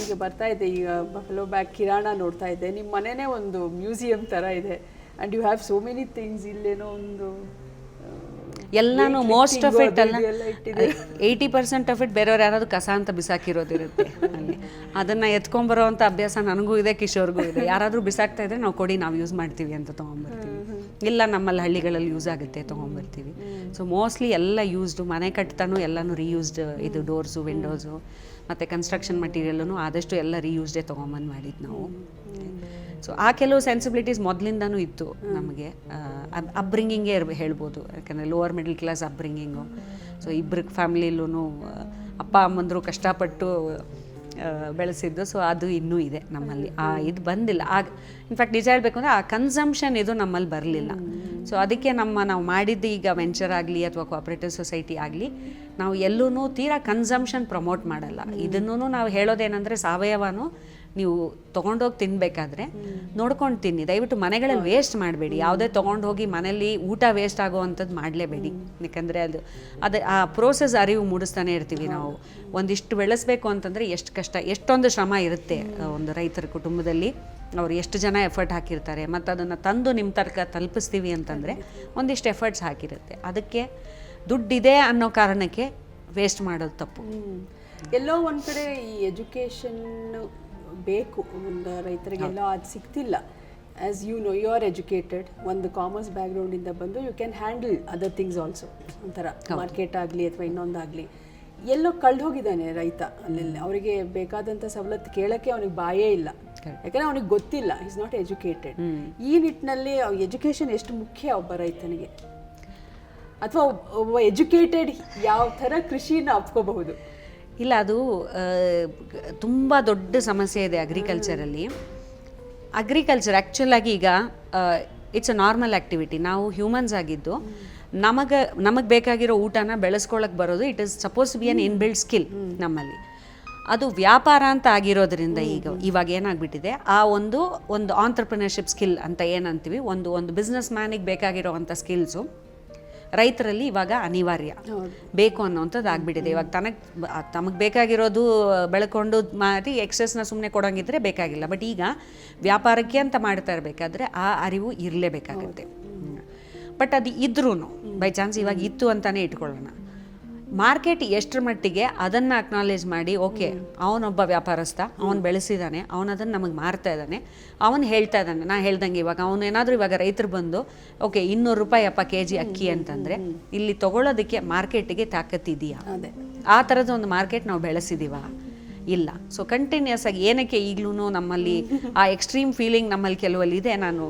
ಈಗ ಬರ್ತಾ ಇದೆ, ಈಗ ಬಫಲೋ ಬ್ಯಾಕ್ ಕಿರಾಣ ನೋಡ್ತಾ ಇದ್ದೆ, ನಿಮ್ಮ ಮನೆಯೇ ಒಂದು ಮ್ಯೂಸಿಯಂ ಥರ ಇದೆ. And you have so many things. ಇಲ್ಲೇನೋ ಒಂದು ಎಲ್ಲಾನು ಮೋಸ್ಟ್ ಆಫ್ ಇಟ್ ಅಲ್ಲ 80% ಆಫ್ ಇಟ್ ಬೇರೆಯವ್ರು ಯಾರಾದ್ರು ಕಸ ಅಂತ ಬಿಸಾಕಿರೋದಿರುತ್ತೆ ಅಲ್ಲಿ. ಅದನ್ನು ಎತ್ಕೊಂಬರೋ ಅಂಥ ಅಭ್ಯಾಸ ನನಗೂ ಇದೆ, ಕಿಶೋರ್ಗೂ ಇದೆ. ಯಾರಾದರೂ ಬಿಸಾಕ್ತಾ ಇದ್ರೆ ನಾವು ಕೊಡಿ, ನಾವು ಯೂಸ್ ಮಾಡ್ತೀವಿ ಅಂತ ತೊಗೊಂಬರ್ತೀವಿ. ಇಲ್ಲ ನಮ್ಮಲ್ಲಿ ಹಳ್ಳಿಗಳಲ್ಲಿ ಯೂಸ್ ಆಗುತ್ತೆ ತೊಗೊಂಬರ್ತೀವಿ. ಸೊ ಮೋಸ್ಟ್ಲಿ ಎಲ್ಲ ಯೂಸ್ಡು, ಮನೆ ಕಟ್ತಾನು ಎಲ್ಲನೂ ರೀಯೂಸ್ಡ್. ಇದು ಡೋರ್ಸು, ವಿಂಡೋಸು ಮತ್ತು ಕನ್ಸ್ಟ್ರಕ್ಷನ್ ಮಟೀರಿಯಲ್ಲೂ ಆದಷ್ಟು ಎಲ್ಲ ರೀಯೂಸ್ಡೇ ತೊಗೊಂಬಂದು ಮಾಡಿದ್ದು ನಾವು. ಸೊ ಆ ಕೆಲವು ಸೆನ್ಸಿಬಿಲಿಟೀಸ್ ಮೊದಲಿಂದನೂ ಇತ್ತು ನಮಗೆ. ಅಪ್ಬ್ರಿಂಗಿಂಗೇ ಹೇಳ್ಬೋದು, ಯಾಕಂದರೆ ಲೋವರ್ ಮಿಡಲ್ ಕ್ಲಾಸ್ ಅಪ್ಬ್ರಿಂಗಿಂಗು. ಸೊ ಇಬ್ಬರಿಗೆ ಫ್ಯಾಮಿಲಿಲೂ ಅಪ್ಪ ಅಮ್ಮಂದರು ಕಷ್ಟಪಟ್ಟು ಬೆಳೆಸಿದ್ದು. ಸೊ ಅದು ಇನ್ನೂ ಇದೆ ನಮ್ಮಲ್ಲಿ. ಇದು ಬಂದಿಲ್ಲ. ಇನ್ಫ್ಯಾಕ್ಟ್ ನಿಜ ಹೇಳಬೇಕು ಅಂದರೆ ಆ ಕನ್ಸಂಪ್ಷನ್ ಇದು ನಮ್ಮಲ್ಲಿ ಬರಲಿಲ್ಲ. ಸೊ ಅದಕ್ಕೆ ನಾವು ಮಾಡಿದ್ದು ಈಗ ವೆಂಚರ್ ಆಗಲಿ ಅಥವಾ ಕೋಆಪರೇಟಿವ್ ಸೊಸೈಟಿ ಆಗಲಿ, ನಾವು ಎಲ್ಲೂ ತೀರಾ ಕನ್ಸಂಪ್ಷನ್ ಪ್ರಮೋಟ್ ಮಾಡಲ್ಲ. ಇದನ್ನೂ ನಾವು ಹೇಳೋದೇನೆಂದರೆ, ಸಾವಯವನೂ ನೀವು ತೊಗೊಂಡೋಗಿ ತಿನ್ನಬೇಕಾದ್ರೆ ನೋಡ್ಕೊಂಡು ತಿನ್ನಿ. ದಯವಿಟ್ಟು ಮನೆಗಳಲ್ಲಿ ವೇಸ್ಟ್ ಮಾಡಬೇಡಿ. ಯಾವುದೇ ತೊಗೊಂಡು ಹೋಗಿ ಮನೇಲಿ ಊಟ ವೇಸ್ಟ್ ಆಗೋವಂಥದ್ದು ಮಾಡಲೇಬೇಡಿ. ಯಾಕಂದರೆ ಅದು ಆ ಪ್ರೋಸೆಸ್ ಅರಿವು ಮೂಡಿಸ್ತಾನೆ ಇರ್ತೀವಿ ನಾವು. ಒಂದಿಷ್ಟು ಬೆಳೆಸಬೇಕು ಅಂತಂದರೆ ಎಷ್ಟು ಕಷ್ಟ, ಎಷ್ಟೊಂದು ಶ್ರಮ ಇರುತ್ತೆ ಒಂದು ರೈತರ ಕುಟುಂಬದಲ್ಲಿ. ಅವ್ರು ಎಷ್ಟು ಜನ ಎಫರ್ಟ್ ಹಾಕಿರ್ತಾರೆ, ಮತ್ತು ಅದನ್ನು ತಂದು ನಿಮ್ಮ ತನಕ ತಲುಪಿಸ್ತೀವಿ ಅಂತಂದರೆ ಒಂದಿಷ್ಟು ಎಫರ್ಟ್ಸ್ ಹಾಕಿರುತ್ತೆ. ಅದಕ್ಕೆ ದುಡ್ಡಿದೆ ಅನ್ನೋ ಕಾರಣಕ್ಕೆ ವೇಸ್ಟ್ ಮಾಡೋದು ತಪ್ಪು. ಎಲ್ಲೋ ಒಂದು ಕಡೆ ಈ ಎಜುಕೇಷನ್ ಬೇಕು ಒಂದು ರೈತರಿಗೆಲ್ಲ, ಅದು ಸಿಗ್ತಿಲ್ಲ. As you know, you are educated, ಒಂದು ಕಾಮರ್ಸ್ ಬ್ಯಾಕ್ಗ್ರೌಂಡಿಂದ ಬಂದು you can handle other things also. ಒಂಥರ ಮಾರ್ಕೆಟ್ ಆಗಲಿ ಅಥವಾ ಇನ್ನೊಂದಾಗಲಿ ಎಲ್ಲೋ ಕಳೆದು ಹೋಗಿದ್ದಾನೆ ರೈತ. ಅಲ್ಲೆಲ್ಲ ಅವರಿಗೆ ಬೇಕಾದಂಥ ಸವಲತ್ತು ಕೇಳೋಕ್ಕೆ ಅವನಿಗೆ ಬಾಯೇ ಇಲ್ಲ. ಯಾಕಂದರೆ ಅವನಿಗೆ ಗೊತ್ತಿಲ್ಲ, ಈಸ್ ನಾಟ್ ಎಜುಕೇಟೆಡ್. ಈ ನಿಟ್ಟಿನಲ್ಲಿ ಎಜುಕೇಷನ್ ಎಷ್ಟು ಮುಖ್ಯ ಒಬ್ಬ ರೈತನಿಗೆ, ಅಥವಾ ಒಬ್ಬ ಎಜುಕೇಟೆಡ್ ಯಾವ ಥರ ಕೃಷಿನ ಒಪ್ಕೋಬಹುದು? ಇಲ್ಲ, ಅದು ತುಂಬ ದೊಡ್ಡ ಸಮಸ್ಯೆ ಇದೆ ಅಗ್ರಿಕಲ್ಚರಲ್ಲಿ. ಅಗ್ರಿಕಲ್ಚರ್ ಆ್ಯಕ್ಚುಲಾಗಿ ಈಗ ಇಟ್ಸ್ ಅ ನಾರ್ಮಲ್ ಆ್ಯಕ್ಟಿವಿಟಿ. ನಾವು ಹ್ಯೂಮನ್ಸ್ ಆಗಿದ್ದು ನಮಗೆ ಬೇಕಾಗಿರೋ ಊಟನ ಬೆಳೆಸ್ಕೊಳಕ್ಕೆ ಬರೋದು it is suppose be an inbuilt skill ನಮ್ಮಲ್ಲಿ. ಅದು ವ್ಯಾಪಾರ ಅಂತ ಆಗಿರೋದ್ರಿಂದ ಇವಾಗ ಏನಾಗ್ಬಿಟ್ಟಿದೆ, ಆ ಒಂದು ಆಂಟ್ರಪ್ರಿನರ್ಶಿಪ್ ಸ್ಕಿಲ್ ಅಂತ ಏನಂತೀವಿ, ಒಂದು ಬಿಸ್ನೆಸ್ ಮ್ಯಾನಿಗೆ ಬೇಕಾಗಿರೋವಂಥ ಸ್ಕಿಲ್ಸು ರೈತರಲ್ಲಿ ಇವಾಗ ಅನಿವಾರ್ಯ ಬೇಕು ಅನ್ನೋವಂಥದ್ದು ಆಗಿಬಿಟ್ಟಿದೆ. ಇವಾಗ ತಮಗೆ ಬೇಕಾಗಿರೋದು ಬೆಳ್ಕೊಂಡು ಮಾರಿ ಎಕ್ಸಸ್ನ ಸುಮ್ಮನೆ ಕೊಡೋಂಗಿದ್ರೆ ಬೇಕಾಗಿಲ್ಲ. ಬಟ್ ಈಗ ವ್ಯಾಪಾರಕ್ಕೆ ಅಂತ ಮಾಡ್ತಾ ಇರಬೇಕಾದ್ರೆ ಆ ಅರಿವು ಇರಲೇಬೇಕಾಗತ್ತೆ. ಬಟ್ ಅದು ಇದ್ರೂ ಬೈ ಚಾನ್ಸ್ ಇವಾಗ ಇತ್ತು ಅಂತಲೇ ಇಟ್ಕೊಳ್ಳೋಣ, ಮಾರ್ಕೆಟ್ ಎಷ್ಟರ ಮಟ್ಟಿಗೆ ಅದನ್ನು ಅಕ್ನಾಲೇಜ್ ಮಾಡಿ, ಓಕೆ ಅವನೊಬ್ಬ ವ್ಯಾಪಾರಸ್ಥ, ಅವನು ಬೆಳೆಸಿದ್ದಾನೆ, ಅವನು ಅದನ್ನು ನಮಗೆ ಮಾರ್ತಾ ಇದ್ದಾನೆ, ಅವನು ಹೇಳ್ತಾ ಇದ್ದಾನೆ. ನಾ ಹೇಳ್ದಂಗೆ ಇವಾಗ ಅವನೇನಾದರೂ ಇವಾಗ ರೈತರು ಬಂದು ಓಕೆ 200 ರೂಪಾಯಿ ಅಪ್ಪ kg ಅಕ್ಕಿ ಅಂತಂದರೆ ಇಲ್ಲಿ ತೊಗೊಳೋದಕ್ಕೆ ಮಾರ್ಕೆಟಿಗೆ ತಾಕತ್ತಿದೆಯಾ? ಆ ಥರದ ಒಂದು ಮಾರ್ಕೆಟ್ ನಾವು ಬೆಳೆಸಿದೀವ? ಇಲ್ಲ. ಸೊ ಕಂಟಿನ್ಯೂಸ್ ಆಗಿ ಏನಕ್ಕೆ ಈಗಲೂ ನಮ್ಮಲ್ಲಿ ಆ ಎಕ್ಸ್ಟ್ರೀಮ್ ಫೀಲಿಂಗ್ ನಮ್ಮಲ್ಲಿ ಕೆಲವಲ್ಲಿ ಇದೆ. ನಾನು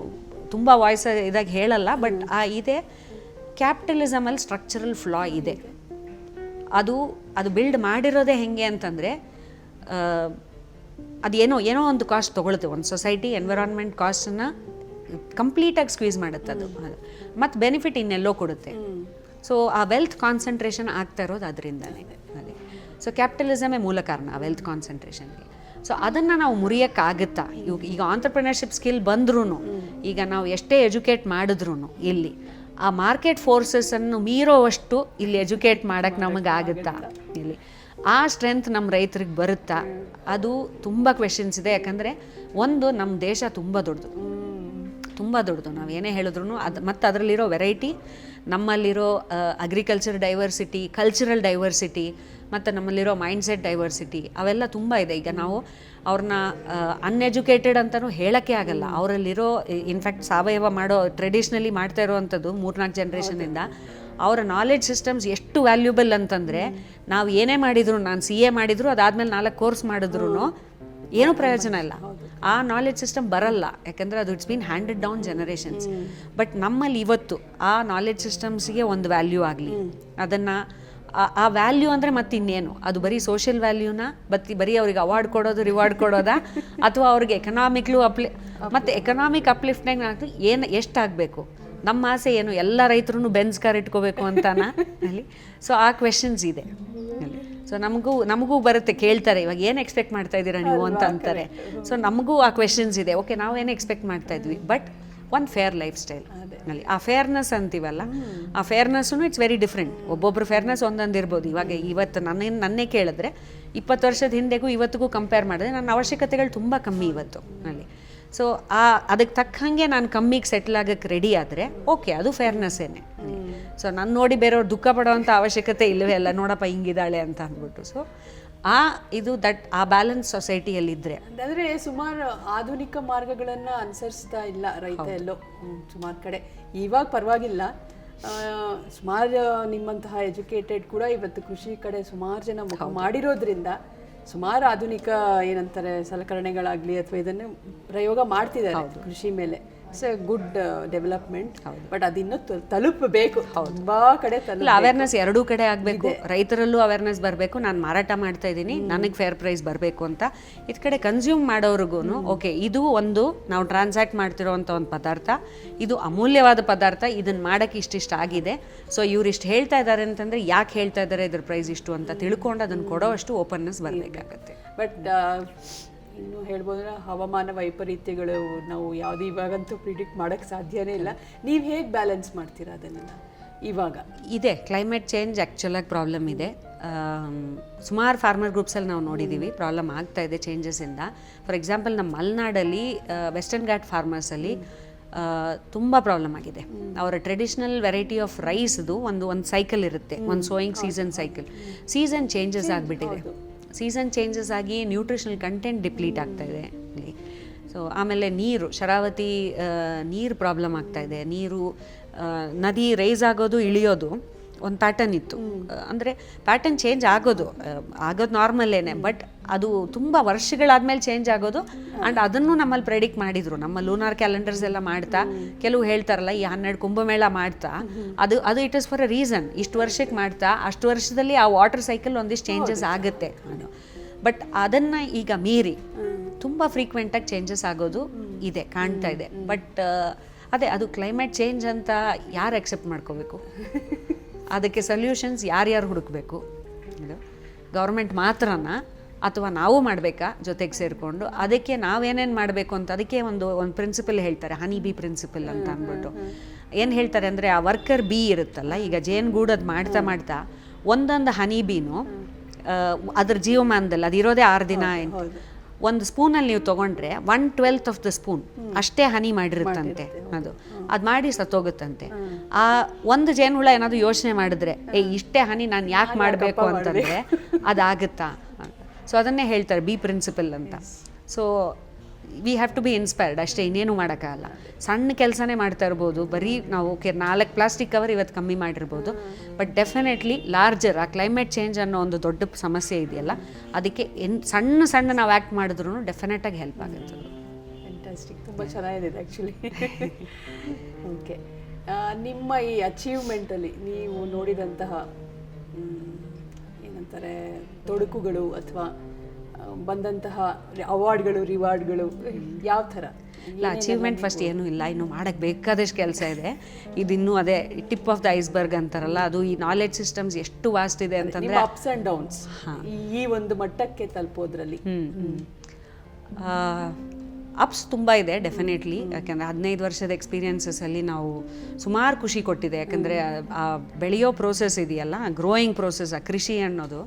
ತುಂಬ ವಾಯ್ಸ್ ಇದಾಗ ಹೇಳಲ್ಲ, ಬಟ್ ಇದೆ. ಕ್ಯಾಪಿಟಲಿಸಮಲ್ಲಿ ಸ್ಟ್ರಕ್ಚರಲ್ ಫ್ಲಾ ಇದೆ. ಅದು ಬಿಲ್ಡ್ ಮಾಡಿರೋದೇ ಹೆಂಗೆ ಅಂತಂದರೆ, ಅದು ಏನೋ ಒಂದು ಕಾಸ್ಟ್ ತೊಗೊಳುತ್ತೆ. ಒಂದು ಸೊಸೈಟಿ ಎನ್ವಿರಾನ್ಮೆಂಟ್ ಕಾಸ್ಟನ್ನು ಕಂಪ್ಲೀಟಾಗಿ ಸ್ಕ್ವೀಸ್ ಮಾಡುತ್ತೆ ಅದು, ಮತ್ತು ಬೆನಿಫಿಟ್ ಇನ್ನೆಲ್ಲೋ ಕೊಡುತ್ತೆ. ಸೊ ಆ ವೆಲ್ತ್ ಕಾನ್ಸಂಟ್ರೇಷನ್ ಆಗ್ತಾ ಇರೋದು ಅದರಿಂದನೇ. ಅದೇ ಸೊ ಕ್ಯಾಪಿಟಲಿಸಮೇ ಮೂಲ ಕಾರಣ ಆ ವೆಲ್ತ್ ಕಾನ್ಸಂಟ್ರೇಷನ್ಗೆ. ಸೊ ಅದನ್ನು ನಾವು ಮುರಿಯೋಕ್ಕಾಗುತ್ತಾ? ಈಗ ಆಂಟ್ರಪ್ರಿನರ್ಶಿಪ್ ಸ್ಕಿಲ್ ಬಂದ್ರೂ, ಈಗ ನಾವು ಎಷ್ಟೇ ಎಜುಕೇಟ್ ಮಾಡಿದ್ರೂ ಇಲ್ಲಿ ಆ ಮಾರ್ಕೆಟ್ ಫೋರ್ಸಸ್ಸನ್ನು ಮೀರೋವಷ್ಟು ಇಲ್ಲಿ ಎಜುಕೇಟ್ ಮಾಡೋಕ್ಕೆ ನಮಗಾಗುತ್ತಾ? ಇಲ್ಲಿ ಆ ಸ್ಟ್ರೆಂತ್ ನಮ್ಮ ರೈತರಿಗೆ ಬರುತ್ತಾ? ಅದು ತುಂಬ ಕ್ವೆಶನ್ಸ್ ಇದೆ. ಯಾಕಂದರೆ ನಮ್ಮ ದೇಶ ತುಂಬ ದೊಡ್ಡದು. ನಾವು ಏನೇ ಹೇಳಿದ್ರು ಮತ್ತು ಅದರಲ್ಲಿರೋ ವೆರೈಟಿ, ನಮ್ಮಲ್ಲಿರೋ ಅಗ್ರಿಕಲ್ಚರ್ ಡೈವರ್ಸಿಟಿ, ಕಲ್ಚರಲ್ ಡೈವರ್ಸಿಟಿ, ಮತ್ತು ನಮ್ಮಲ್ಲಿರೋ ಮೈಂಡ್ಸೆಟ್ ಡೈವರ್ಸಿಟಿ ಅವೆಲ್ಲ ತುಂಬ ಇದೆ. ಈಗ ನಾವು ಅವ್ರನ್ನ ಅನ್ಎಜುಕೇಟೆಡ್ ಅಂತಲೂ ಹೇಳೋಕ್ಕೆ ಆಗಲ್ಲ. ಅವರಲ್ಲಿರೋ ಇನ್ಫ್ಯಾಕ್ಟ್ ಸಾವಯವ ಟ್ರೆಡಿಷ್ನಲಿ ಮಾಡ್ತಾ ಇರೋವಂಥದ್ದು 3-4 ಜನ್ರೇಷನಿಂದ ಅವರ ನಾಲೆಡ್ಜ್ ಸಿಸ್ಟಮ್ಸ್ ಎಷ್ಟು ವ್ಯಾಲ್ಯೂಬಲ್ ಅಂತಂದರೆ, ನಾವು ಏನೇ ಮಾಡಿದ್ರು, ನಾನು CA ಮಾಡಿದ್ರು ಅದಾದಮೇಲೆ 4 ಕೋರ್ಸ್ ಮಾಡಿದ್ರು ಏನೂ ಪ್ರಯೋಜನ ಇಲ್ಲ. ಆ ನಾಲೆಡ್ಜ್ ಸಿಸ್ಟಮ್ ಬರಲ್ಲ, ಯಾಕಂದರೆ ಅದು it's been handed down generations. But ನಮ್ಮಲ್ಲಿ ಇವತ್ತು ಆ ನಾಲೆಡ್ಜ್ ಸಿಸ್ಟಮ್ಸ್ಗೆ ಒಂದು ವ್ಯಾಲ್ಯೂ ಆಗಲಿ, ಅದನ್ನು ಆ ವ್ಯಾಲ್ಯೂ ಅಂದರೆ ಮತ್ತಿನ್ನೇನು? ಅದು ಬರೀ ಸೋಷಿಯಲ್ ವ್ಯಾಲ್ಯೂನ ಬರೀ ಅವ್ರಿಗೆ ಅವಾರ್ಡ್ ಕೊಡೋದು, ರಿವಾರ್ಡ್ ಕೊಡೋದಾ, ಅಥವಾ ಅವ್ರಿಗೆ ಮತ್ತು ಎಕನಾಮಿಕ್ ಅಪ್ಲಿಫ್ಟ್ನಾಗ ಎಷ್ಟಾಗಬೇಕು? ನಮ್ಮ ಆಸೆ ಏನು? ಎಲ್ಲ ರೈತರು ಬೆನ್ಸ್ ಕಾರ್ ಇಟ್ಕೋಬೇಕು ಅಂತಾನ ಅಲ್ಲಿ? ಸೊ ಆ ಕ್ವೆಶನ್ಸ್ ಇದೆ ಅಲ್ಲಿ. ಸೊ ನಮಗೂ ಬರುತ್ತೆ, ಕೇಳ್ತಾರೆ ಇವಾಗ ಏನು ಎಕ್ಸ್ಪೆಕ್ಟ್ ಮಾಡ್ತಾ ಇದ್ದೀರಾ ನೀವು ಅಂತ ಅಂತಾರೆ. ಸೊ ನಮಗೂ ಆ ಕ್ವೆಶನ್ಸ್ ಇದೆ. ಓಕೆ, ನಾವು ಏನು ಎಕ್ಸ್ಪೆಕ್ಟ್ ಮಾಡ್ತಾ ಇದ್ವಿ, ಬಟ್ ಒಂದು ಫೇರ್ ಲೈಫ್ ಸ್ಟೈಲ್ ಅಲ್ಲಿ ಆ ಫೇರ್ನೆಸ್ ಅಂತೀವಲ್ಲ, ಆ ಫೇರ್ನೆಸ್ಸು ಇಟ್ಸ್ ವೆರಿ ಡಿಫ್ರೆಂಟ್. ಒಬ್ಬೊಬ್ಬರು ಫೇರ್ನೆಸ್ ಒಂದೊಂದು ಇರ್ಬೋದು. ಇವತ್ತು ನನ್ನೇ ಕೇಳಿದ್ರೆ 20 ವರ್ಷದ ಹಿಂದೆಗೂ ಇವತ್ತಿಗೂ ಕಂಪೇರ್ ಮಾಡಿದ್ರೆ ನನ್ನ ಅವಶ್ಯಕತೆಗಳು ತುಂಬ ಕಮ್ಮಿ ಇವತ್ತು ಅಲ್ಲಿ. ಸೊ ಅದಕ್ಕೆ ತಕ್ಕಂಗೆ ನಾನು ಕಮ್ಮಿಗೆ ಸೆಟ್ಲ್ ಆಗೋಕ್ಕೆ ರೆಡಿ ಆದರೆ ಓಕೆ, ಅದು ಫೇರ್ನೆಸ್ಸೇನೆ. ಸೊ ನಾನು ನೋಡಿ ಬೇರೆಯವ್ರು ದುಃಖ ಪಡೋವಂಥ ಅವಶ್ಯಕತೆ ಇಲ್ಲವೇ ಅಲ್ಲ, ನೋಡಪ್ಪ ಹಿಂಗಿದ್ದಾಳೆ ಅಂತ ಅಂದ್ಬಿಟ್ಟು. ಸೊ ಆ ಬ್ಯಾಲೆನ್ಸ್ ಸೊಸೈಟಿಯಲ್ಲಿದ್ದರೆ, ಅಂದರೆ ಸುಮಾರು ಆಧುನಿಕ ಮಾರ್ಗಗಳನ್ನು ಅನುಸರಿಸ್ತಾ ಇಲ್ಲ ರೈತ ಎಲ್ಲೋ ಸುಮಾರು ಕಡೆ. ಇವಾಗ ಪರವಾಗಿಲ್ಲ, ಸುಮಾರು ನಿಮ್ಮಂತಹ ಎಜುಕೇಟೆಡ್ ಕೂಡ ಇವತ್ತು ಕೃಷಿ ಕಡೆ ಸುಮಾರು ಜನ ಮುಖ ಮಾಡಿರೋದ್ರಿಂದ ಸುಮಾರು ಆಧುನಿಕ ಏನಂತಾರೆ ಸಲಕರಣೆಗಳಾಗಲಿ ಅಥವಾ ಇದನ್ನು ಪ್ರಯೋಗ ಮಾಡ್ತಿದ್ದಾರೆ ಕೃಷಿ ಮೇಲೆ. It's A good development. But ಅದಿನ್ನೂ ತಲುಪಬೇಕು, ತುಂಬಾ ಕಡೆ ಅವೇರ್ನೆಸ್ ಎರಡೂ ಕಡೆ ಆಗಬೇಕು. ರೈತರಲ್ಲೂ ಅವೇರ್ನೆಸ್ ಬರಬೇಕು, ನಾನು ಮಾರಾಟ ಮಾಡ್ತಾ ಇದ್ದೀನಿ, ನನಗೆ ಫೇರ್ ಪ್ರೈಸ್ ಬರಬೇಕು ಅಂತ. ಇದ್ ಕಡೆ ಕನ್ಸ್ಯೂಮ್ ಮಾಡೋರಿಗೂ ಓಕೆ, ಇದು ನಾವು ಟ್ರಾನ್ಸಾಕ್ಟ್ ಮಾಡ್ತಿರೋವಂಥ ಒಂದು ಪದಾರ್ಥ, ಇದು ಅಮೂಲ್ಯವಾದ ಪದಾರ್ಥ, ಇದನ್ನು ಮಾಡೋಕ್ಕೆ ಇಷ್ಟಿಷ್ಟ ಆಗಿದೆ. ಸೊ ಇವ್ರಿಷ್ಟು ಹೇಳ್ತಾ ಇದ್ದಾರೆ ಅಂತಂದರೆ ಯಾಕೆ ಹೇಳ್ತಾ ಇದ್ದಾರೆ, ಇದ್ರ ಪ್ರೈಸ್ ಇಷ್ಟು ಅಂತ ತಿಳ್ಕೊಂಡು ಅದನ್ನು ಕೊಡೋ ಅಷ್ಟು ಓಪನ್ನೆಸ್ ಬರಬೇಕಾಗತ್ತೆ. ಬಟ್ ಇನ್ನು ಹೇಳ್ಬೋದ್ರೆ ಹವಾಮಾನ ವೈಪರೀತ್ಯಗಳು ನಾವು ಯಾವುದು ಇವಾಗಂತೂ ಪ್ರಿಡಿಕ್ಟ್ ಮಾಡೋಕ್ಕೆ ಸಾಧ್ಯನೇ ಇಲ್ಲ. ನೀವು ಹೇಗೆ ಬ್ಯಾಲೆನ್ಸ್ ಮಾಡ್ತೀರಾ ಅದನ್ನೆಲ್ಲ? ಇವಾಗ ಇದೆ ಕ್ಲೈಮೇಟ್ ಚೇಂಜ್ ಆ್ಯಕ್ಚುಲಾಗಿ ಪ್ರಾಬ್ಲಮ್ ಇದೆ. ಸುಮಾರು ಫಾರ್ಮರ್ ಗ್ರೂಪ್ಸಲ್ಲಿ ನಾವು ನೋಡಿದ್ದೀವಿ ಪ್ರಾಬ್ಲಮ್ ಆಗ್ತಾ ಇದೆ ಚೇಂಜಸ್ಸಿಂದ. ಫಾರ್ ಎಕ್ಸಾಂಪಲ್ ನಮ್ಮ ಮಲೆನಾಡಲ್ಲಿ ವೆಸ್ಟರ್ನ್ ಘಾಟ್ ಫಾರ್ಮರ್ಸಲ್ಲಿ ತುಂಬ ಪ್ರಾಬ್ಲಮ್ ಆಗಿದೆ. ಅವರ ಟ್ರೆಡಿಷ್ನಲ್ ವೆರೈಟಿ ಆಫ್ ರೈಸ್ದು ಒಂದು ಸೈಕಲ್ ಇರುತ್ತೆ, ಒಂದು ಸೋಯಿಂಗ್ ಸೀಸನ್ ಚೇಂಜಸ್ ಆಗಿಬಿಟ್ಟಿದೆ. ಸೀಸನ್ ಚೇಂಜಸ್ ಆಗಿ ನ್ಯೂಟ್ರಿಷನಲ್ ಕಂಟೆಂಟ್ ಡಿಪ್ಲೀಟ್ ಆಗ್ತಾ ಇದೆ ಇಲ್ಲಿ. ಸೊ ಆಮೇಲೆ ಶರಾವತಿ ನೀರು ಪ್ರಾಬ್ಲಮ್ ಆಗ್ತಾ ಇದೆ. ನದಿ ರೈಸ್ ಆಗೋದು ಇಳಿಯೋದು ಒಂದು ಪ್ಯಾಟರ್ನ್ ಇತ್ತು. ಅಂದರೆ ಪ್ಯಾಟರ್ನ್ ಚೇಂಜ್ ಆಗೋದು ನಾರ್ಮಲ್ಲೇನೆ, ಬಟ್ ಅದು ತುಂಬ ವರ್ಷಗಳಾದ್ಮೇಲೆ ಚೇಂಜ್ ಆಗೋದು. ಆ್ಯಂಡ್ ಅದನ್ನು ನಮ್ಮಲ್ಲಿ ಪ್ರೆಡಿಕ್ಟ್ ಮಾಡಿದರು. ನಮ್ಮ ಲೂನಾರ್ ಕ್ಯಾಲೆಂಡರ್ಸ್ ಎಲ್ಲ ಮಾಡ್ತಾ ಕೆಲವು ಹೇಳ್ತಾರಲ್ಲ ಈ 12 ಕುಂಭಮೇಳ ಮಾಡ್ತಾ ಅದು it is for a reason. ಇಷ್ಟು ವರ್ಷಕ್ಕೆ ಮಾಡ್ತಾ ಅಷ್ಟು ವರ್ಷದಲ್ಲಿ ಆ ವಾಟರ್ ಸೈಕಲ್ ಒಂದಿಷ್ಟು ಚೇಂಜಸ್ ಆಗುತ್ತೆ. ಬಟ್ ಅದನ್ನು ಈಗ ಮೀರಿ ತುಂಬ ಫ್ರೀಕ್ವೆಂಟಾಗಿ ಚೇಂಜಸ್ ಆಗೋದು ಇದೆ, ಕಾಣ್ತಾ ಇದೆ. ಬಟ್ ಅದೇ ಅದು ಕ್ಲೈಮೇಟ್ ಚೇಂಜ್ ಅಂತ ಯಾರು ಅಕ್ಸೆಪ್ಟ್ ಮಾಡ್ಕೋಬೇಕು? ಅದಕ್ಕೆ ಸೊಲ್ಯೂಷನ್ಸ್ ಯಾರ್ಯಾರು ಹುಡುಕಬೇಕು? ಗೌರ್ಮೆಂಟ್ ಮಾತ್ರನಾ ಅಥವಾ ನಾವು ಮಾಡಬೇಕಾ ಜೊತೆಗೆ ಸೇರಿಕೊಂಡು? ಅದಕ್ಕೆ ನಾವೇನೇನು ಮಾಡಬೇಕು ಅಂತ ಅದಕ್ಕೆ ಒಂದು ಪ್ರಿನ್ಸಿಪಲ್ ಹೇಳ್ತಾರೆ, ಹನಿ ಬಿ ಪ್ರಿನ್ಸಿಪಲ್ ಅಂತ ಅಂದ್ಬಿಟ್ಟು. ಏನು ಹೇಳ್ತಾರೆ ಅಂದರೆ, ಆ ವರ್ಕರ್ ಬಿ ಇರುತ್ತಲ್ಲ, ಈಗ ಜೇನುಗೂಡೋದು ಮಾಡ್ತಾ ಮಾಡ್ತಾ ಒಂದೊಂದು ಹನಿ ಬೀನು ಅದ್ರ ಜೀವಮಾನದಲ್ಲಿ ಅದು ಇರೋದೇ 6 ದಿನ. ಒಂದು ಸ್ಪೂನಲ್ಲಿ ನೀವು ತೊಗೊಂಡ್ರೆ 1/12 ಆಫ್ ದ ಸ್ಪೂನ್ ಅಷ್ಟೇ ಹನಿ ಮಾಡಿರುತ್ತಂತೆ. ಅದು ಮಾಡಿ ಸತ್ತೋಗುತ್ತಂತೆ. ಆ ಒಂದು ಜೇನುಹುಳ ಏನಾದರೂ ಯೋಚನೆ ಮಾಡಿದ್ರೆ ಇಷ್ಟೇ ಹನಿ ನಾನು ಯಾಕೆ ಮಾಡಬೇಕು ಅಂತಂದರೆ ಅದಾಗುತ್ತಾ? ಸೊ ಅದನ್ನೇ ಹೇಳ್ತಾರೆ ಬಿ ಪ್ರಿನ್ಸಿಪಲ್ ಅಂತ. So we have to be inspired ಅಷ್ಟೇ, ಇನ್ನೇನು ಮಾಡೋಕ್ಕಾಗಲ್ಲ. ಸಣ್ಣ ಕೆಲಸನೇ ಮಾಡ್ತಾ ಇರ್ಬೋದು. ಬರೀ ನಾವು 4 ಪ್ಲಾಸ್ಟಿಕ್ ಕವರ್ ಇವತ್ತು ಕಮ್ಮಿ ಮಾಡಿರ್ಬೋದು, ಬಟ್ ಡೆಫಿನೆಟ್ಲಿ ಲಾರ್ಜರ್ ಆ ಕ್ಲೈಮೇಟ್ ಚೇಂಜ್ ಅನ್ನೋ ಒಂದು ದೊಡ್ಡ ಸಮಸ್ಯೆ ಇದೆಯಲ್ಲ, ಅದಕ್ಕೆ ಸಣ್ಣ ನಾವು ಆ್ಯಕ್ಟ್ ಮಾಡಿದ್ರೂ ಡೆಫಿನೆಟಾಗಿ ಹೆಲ್ಪ್ ಆಗುತ್ತೆ. ಫ್ಯಾಂಟಾಸ್ಟಿಕ್, ತುಂಬ ಚೆನ್ನಾಗಿದೆ ಆ್ಯಕ್ಚುಲಿ. ಓಕೆ, ನಿಮ್ಮ ಈ ಅಚೀವ್ಮೆಂಟಲ್ಲಿ ನೀವು ನೋಡಿದಂತಹ ಏನಂತಾರೆ ತೊಡಕುಗಳು ಅಥವಾ ಬಂದಂತಹ ಅವಾರ್ಡ್ಗಳು, ರಿವಾರ್ಡ್ಗಳು ಯಾವ ಥರ? ಇಲ್ಲ, ಅಚೀವ್ಮೆಂಟ್ ಫಸ್ಟ್ ಏನೂ ಇಲ್ಲ, ಇನ್ನು ಮಾಡೋಕ್ಕೆ ಬೇಕಾದಷ್ಟು ಕೆಲಸ ಇದೆ. ಇದಿನ್ನೂ ಅದೇ ಟಿಪ್ ಆಫ್ ದ ಐಸ್ಬರ್ಗ್ ಅಂತಾರಲ್ಲ, ಅದು ಈ ನಾಲೆಡ್ಜ್ ಸಿಸ್ಟಮ್ಸ್ ಎಷ್ಟು ವಾಸ್ಟ್ ಇದೆ ಅಂತಂದರೆ ಅಪ್ಸ್ ಆ್ಯಂಡ್ ಡೌನ್ಸ್ ಈ ಒಂದು ಮಟ್ಟಕ್ಕೆ ತಲುಪೋದ್ರಲ್ಲಿ. ಅಪ್ಸ್ ತುಂಬ ಇದೆ ಡೆಫಿನೆಟ್ಲಿ. ಯಾಕೆಂದರೆ 15 ವರ್ಷದ ಎಕ್ಸ್ಪೀರಿಯನ್ಸಸಲ್ಲಿ ನಾವು ಸುಮಾರು ಖುಷಿ ಕೊಟ್ಟಿದೆ. ಯಾಕಂದರೆ ಆ ಬೆಳೆಯೋ ಪ್ರೋಸೆಸ್ ಇದೆಯಲ್ಲ, ಗ್ರೋಯಿಂಗ್ ಪ್ರೋಸೆಸ್, ಆ ಕೃಷಿ ಅನ್ನೋದು.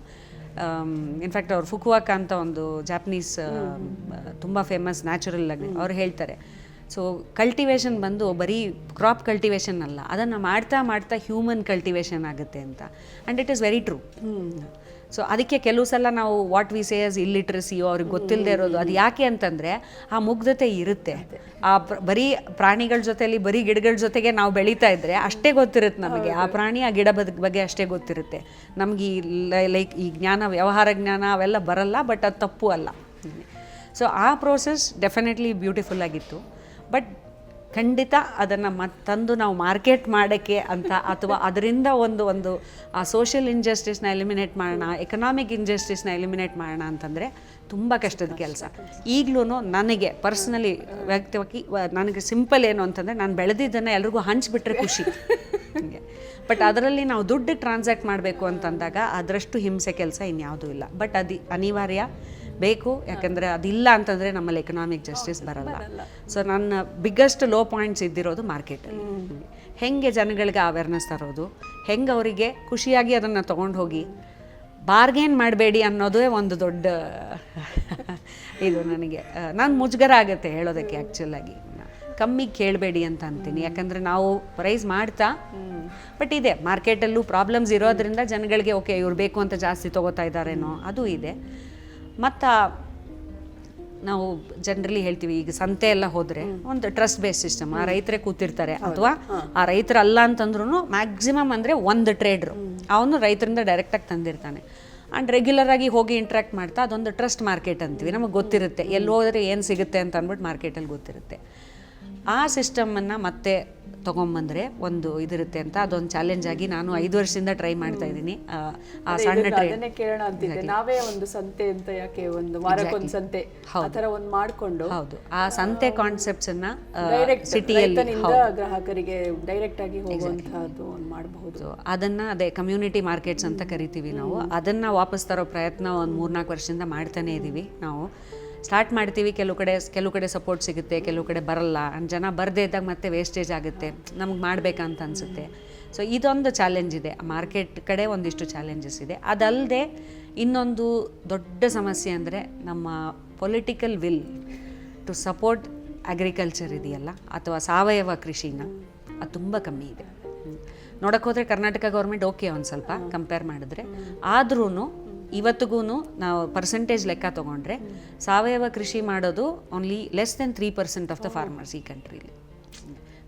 ಇನ್ಫ್ಯಾಕ್ಟ್ ಅವ್ರು ಫುಕುವಾಕ ಅಂತ ಒಂದು ಜಾಪನೀಸ್ ತುಂಬ ಫೇಮಸ್ ನ್ಯಾಚುರಲ್ ಆಗಿ ಅವ್ರು ಹೇಳ್ತಾರೆ, ಸೊ ಕಲ್ಟಿವೇಷನ್ ಬಂದು ಬರೀ ಕ್ರಾಪ್ ಕಲ್ಟಿವೇಷನ್ ಅಲ್ಲ, ಅದನ್ನು ಮಾಡ್ತಾ ಮಾಡ್ತಾ ಹ್ಯೂಮನ್ ಕಲ್ಟಿವೇಷನ್ ಆಗುತ್ತೆ ಅಂತ. And it is very true. So ಅದಕ್ಕೆ ಕೆಲವು ಸಲ ನಾವು ವಾಟ್ ವಿ ಸೇ ಆಸ್ ಇಲ್ಲಿಟ್ರಸಿಯೋ ಅವ್ರಿಗೆ ಗೊತ್ತಿಲ್ಲದೆ ಇರೋದು, ಅದು ಯಾಕೆ ಅಂತಂದರೆ ಆ ಮುಗ್ಧತೆ ಇರುತ್ತೆ. ಆ ಬರೀ ಪ್ರಾಣಿಗಳ ಜೊತೆಲಿ ಬರೀ ಗಿಡಗಳ ಜೊತೆಗೆ ನಾವು ಬೆಳೀತಾ ಇದ್ದರೆ ಅಷ್ಟೇ ಗೊತ್ತಿರುತ್ತೆ ನಮಗೆ, ಆ ಪ್ರಾಣಿ ಆ ಗಿಡ ಬಗ್ಗೆ ಅಷ್ಟೇ ಗೊತ್ತಿರುತ್ತೆ ನಮಗೆ. ಲೈಕ್ ಈ ಜ್ಞಾನ, ವ್ಯವಹಾರ ಜ್ಞಾನ ಅವೆಲ್ಲ ಬರಲ್ಲ, ಬಟ್ ಅದು ತಪ್ಪು ಅಲ್ಲ. ಸೊ ಆ ಪ್ರೋಸೆಸ್ ಡೆಫಿನೆಟ್ಲಿ ಬ್ಯೂಟಿಫುಲ್ ಆಗಿತ್ತು. ಬಟ್ ಖಂಡಿತ ಅದನ್ನು ತಂದು ನಾವು ಮಾರ್ಕೆಟ್ ಮಾಡೋಕ್ಕೆ ಅಂತ ಅಥವಾ ಅದರಿಂದ ಒಂದು ಆ ಸೋಷಿಯಲ್ ಇನ್ಜಸ್ಟಿಸ್ನ ಎಲಿಮಿನೇಟ್ ಮಾಡೋಣ, ಎಕನಾಮಿಕ್ ಇನ್ಜಸ್ಟಿಸ್ನ ಎಲಿಮಿನೇಟ್ ಮಾಡೋಣ ಅಂತಂದರೆ ತುಂಬ ಕಷ್ಟದ ಕೆಲಸ. ಈಗಲೂ ನನಗೆ ಪರ್ಸ್ನಲಿ ವ್ಯಕ್ತಿಯಾಗಿ ನನಗೆ ಸಿಂಪಲ್ ಏನು ಅಂತಂದರೆ, ನಾನು ಬೆಳೆದಿದ್ದನ್ನು ಎಲ್ರಿಗೂ ಹಂಚಿಬಿಟ್ರೆ ಖುಷಿ. ಬಟ್ ಅದರಲ್ಲಿ ನಾವು ದುಡ್ಡು ಟ್ರಾನ್ಸಾಕ್ಟ್ ಮಾಡಬೇಕು ಅಂತಂದಾಗ ಅದರಷ್ಟು ಹಿಂಸೆ ಕೆಲಸ ಇನ್ಯಾವುದೂ ಇಲ್ಲ. ಬಟ್ ಅದು ಅನಿವಾರ್ಯ ಬೇಕು, ಯಾಕಂದರೆ ಅದಿಲ್ಲ ಅಂತಂದರೆ ನಮ್ಮಲ್ಲಿ ಎಕನಾಮಿಕ್ ಜಸ್ಟಿಸ್ ಬರಲ್ಲ. ಸೊ ನನ್ನ ಬಿಗ್ಗೆಸ್ಟ್ ಲೋ ಪಾಯಿಂಟ್ಸ್ ಇದ್ದಿರೋದು ಮಾರ್ಕೆಟಲ್ಲಿ. ಹೆಂಗೆ ಜನಗಳಿಗೆ ಅವೇರ್ನೆಸ್ ತರೋದು, ಹೆಂಗೆ ಅವರಿಗೆ ಖುಷಿಯಾಗಿ ಅದನ್ನು ತೊಗೊಂಡು ಹೋಗಿ ಬಾರ್ಗೇನ್ ಮಾಡಬೇಡಿ ಅನ್ನೋದೇ ಒಂದು ದೊಡ್ಡ ಇದು ನನಗೆ. ನಾನು ಮುಜುಗರ ಆಗುತ್ತೆ ಹೇಳೋದಕ್ಕೆ. ಆ್ಯಕ್ಚುಲಾಗಿ ಕಮ್ಮಿಗೆ ಕೇಳಬೇಡಿ ಅಂತ ಅಂತೀನಿ, ಯಾಕಂದರೆ ನಾವು ಪ್ರೈಸ್ ಮಾಡ್ತಾ, ಬಟ್ ಇದೆ ಮಾರ್ಕೆಟಲ್ಲೂ ಪ್ರಾಬ್ಲಮ್ಸ್ ಇರೋದ್ರಿಂದ ಜನಗಳಿಗೆ ಓಕೆ ಇವ್ರು ಬೇಕು ಅಂತ ಜಾಸ್ತಿ ತೊಗೋತಾ ಇದ್ದಾರೇನೋ ಅದು ಇದೆ. ಮತ್ತು ನಾವು ಜನರಲಿ ಹೇಳ್ತೀವಿ, ಈಗ ಸಂತೆ ಎಲ್ಲ ಹೋದರೆ ಒಂದು ಟ್ರಸ್ಟ್ ಬೇಸ್ ಸಿಸ್ಟಮ್, ಆ ರೈತರೇ ಕೂತಿರ್ತಾರೆ, ಅಥವಾ ಆ ರೈತರಲ್ಲ ಅಂತಂದ್ರೂ ಮ್ಯಾಕ್ಸಿಮಮ್ ಅಂದರೆ ಒಂದು ಟ್ರೇಡ್ರು ಅವನು ರೈತರಿಂದ ಡೈರೆಕ್ಟಾಗಿ ತಂದಿರ್ತಾನೆ. ಆ್ಯಂಡ್ ರೆಗ್ಯುಲರಾಗಿ ಹೋಗಿ ಇಂಟ್ರ್ಯಾಕ್ಟ್ ಮಾಡ್ತಾ ಅದೊಂದು ಟ್ರಸ್ಟ್ ಮಾರ್ಕೆಟ್ ಅಂತೀವಿ. ನಮಗೆ ಗೊತ್ತಿರುತ್ತೆ ಎಲ್ಲಿ ಹೋದರೆ ಏನು ಸಿಗುತ್ತೆ ಅಂತ ಅಂದ್ಬಿಟ್ಟು ಮಾರ್ಕೆಟಲ್ಲಿ ಗೊತ್ತಿರುತ್ತೆ. ಆ ಸಿಸ್ಟಮನ್ನು ಮತ್ತೆ ತೊಗೊಂಬಂದರೆ ಒಂದು ಇದಿರುತ್ತೆ ಅಂತ ಅದೊಂದು ಚಾಲೆಂಜ್ ಆಗಿ ನಾನು 5 ವರ್ಷದಿಂದ ಟ್ರೈ ಮಾಡ್ತಾ ಇದ್ದೀನಿ. ಆ ಸಣ್ಣ ಅದನ್ನೇ ಕೇಳೋಣ ಅಂತಿದ್ದೆ, ನಾವೇ ಒಂದು ಸಂತೆ ಅಂತ ಯಾಕೆ ಒಂದು ವಾರಕ್ಕೊಂದು ಸಂತೆ ಆ ಥರ ಒಂದು ಮಾಡಿಕೊಂಡು, ಹೌದು, ಆ ಸಂತೆ ಕಾನ್ಸೆಪ್ಟ್ಸನ್ನು ಸಿಟಿಯಲ್ಲಿ ಗ್ರಾಹಕರಿಗೆ ಡೈರೆಕ್ಟ್ ಆಗಿ ಹೋಗುವಂತಹದ್ದು ಒಂದು ಮಾಡಬಹುದು. ಅದನ್ನು ಅದೇ ಕಮ್ಯುನಿಟಿ ಮಾರ್ಕೆಟ್ಸ್ ಅಂತ ಕರಿತೀವಿ ನಾವು. ಅದನ್ನು ವಾಪಸ್ ತರೋ ಪ್ರಯತ್ನ ಒಂದು 3-4 ವರ್ಷದಿಂದ ಮಾಡ್ತಾನೇ ಇದ್ದೀವಿ. ನಾವು ಸ್ಟಾರ್ಟ್ ಮಾಡ್ತೀವಿ, ಕೆಲವು ಕಡೆ ಸಪೋರ್ಟ್ ಸಿಗುತ್ತೆ, ಕೆಲವು ಕಡೆ ಬರಲ್ಲ. ಜನ ಬರದೇ ಇದ್ದಾಗ ಮತ್ತೆ ವೇಸ್ಟೇಜ್ ಆಗುತ್ತೆ, ನಮ್ಗೆ ಮಾಡಬೇಕಂತ ಅನಿಸುತ್ತೆ. ಸೊ ಇದೊಂದು ಚಾಲೆಂಜ್ ಇದೆ, ಮಾರ್ಕೆಟ್ ಕಡೆ ಒಂದಿಷ್ಟು ಚಾಲೆಂಜಸ್ ಇದೆ. ಅದಲ್ಲದೆ ಇನ್ನೊಂದು ದೊಡ್ಡ ಸಮಸ್ಯೆ ಅಂದರೆ ನಮ್ಮ political will to support agriculture ಇದೆಯಲ್ಲ, ಅಥವಾ ಸಾವಯವ ಕೃಷಿನ, ಅದು ತುಂಬ ಕಮ್ಮಿ ಇದೆ. ನೋಡೋಕೆ ಹೋದರೆ ಕರ್ನಾಟಕ ಗೌರ್ಮೆಂಟ್ ಓಕೆ ಒಂದು ಸ್ವಲ್ಪ ಕಂಪೇರ್ ಮಾಡಿದ್ರೆ, ಆದ್ರೂ ಇವತ್ತಿಗೂ ನಾವು ಪರ್ಸೆಂಟೇಜ್ ಲೆಕ್ಕ ತೊಗೊಂಡ್ರೆ ಸಾವಯವ ಕೃಷಿ ಮಾಡೋದು only less than 3% of the farmers ಈ ಕಂಟ್ರೀಲಿ.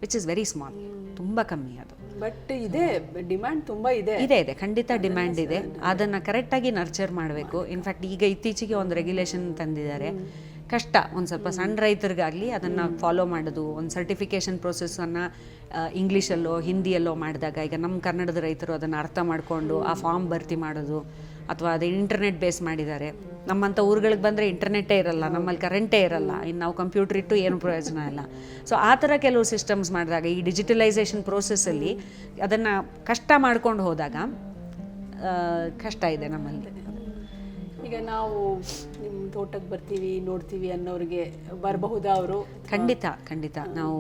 ವಿಚ್ ಇಸ್ ವೆರಿ ಸ್ಮಾಲ್, ತುಂಬ ಕಮ್ಮಿ ಅದು. ಬಟ್ ಇದೆ ಡಿಮ್ಯಾಂಡ್ ತುಂಬ ಇದೆ. ಇದೆ ಖಂಡಿತ ಡಿಮ್ಯಾಂಡ್ ಇದೆ. ಅದನ್ನು ಕರೆಕ್ಟಾಗಿ ನರ್ಚರ್ ಮಾಡಬೇಕು. ಇನ್ಫ್ಯಾಕ್ಟ್ ಈಗ ಇತ್ತೀಚೆಗೆ ಒಂದು ರೆಗ್ಯುಲೇಷನ್ ತಂದಿದ್ದಾರೆ. ಕಷ್ಟ ಒಂದು ಸ್ವಲ್ಪ ಸಣ್ಣ ರೈತರಿಗಾಗಲಿ ಅದನ್ನು ಫಾಲೋ ಮಾಡೋದು, ಒಂದು ಸರ್ಟಿಫಿಕೇಷನ್ ಪ್ರೊಸೆಸ್ಸನ್ನು ಇಂಗ್ಲೀಷಲ್ಲೋ ಹಿಂದಿಯಲ್ಲೋ ಮಾಡಿದಾಗ, ಈಗ ನಮ್ಮ ಕನ್ನಡದ ರೈತರು ಅದನ್ನು ಅರ್ಥ ಮಾಡಿಕೊಂಡು ಆ ಫಾರ್ಮ್ ಭರ್ತಿ ಮಾಡೋದು, ಅಥವಾ ಅದು ಇಂಟರ್ನೆಟ್ ಬೇಸ್ ಮಾಡಿದ್ದಾರೆ. ನಮ್ಮಂಥ ಊರುಗಳಿಗೆ ಬಂದರೆ ಇಂಟರ್ನೆಟ್ಟೇ ಇರಲ್ಲ, ನಮ್ಮಲ್ಲಿ ಕರೆಂಟೇ ಇರಲ್ಲ, ಇನ್ನು ನಾವು ಕಂಪ್ಯೂಟರ್ ಇಟ್ಟು ಏನು ಪ್ರಯೋಜನ ಇಲ್ಲ. ಸೊ ಆ ಥರ ಕೆಲವು ಸಿಸ್ಟಮ್ಸ್ ಮಾಡಿದಾಗ, ಈ ಡಿಜಿಟಲೈಸೇಷನ್ ಪ್ರೋಸೆಸ್ಸಲ್ಲಿ ಅದನ್ನು ಕಷ್ಟ ಮಾಡ್ಕೊಂಡು ಹೋದಾಗ ಕಷ್ಟ ಇದೆ ನಮ್ಮಲ್ಲಿ. ಈಗ ನಾವು ನಿಮ್ಮ ತೋಟಕ್ಕೆ ಬರ್ತೀವಿ ನೋಡ್ತೀವಿ ಅನ್ನೋರಿಗೆ ಬರಬಹುದಾ ಅವರು? ಖಂಡಿತ ನಾವು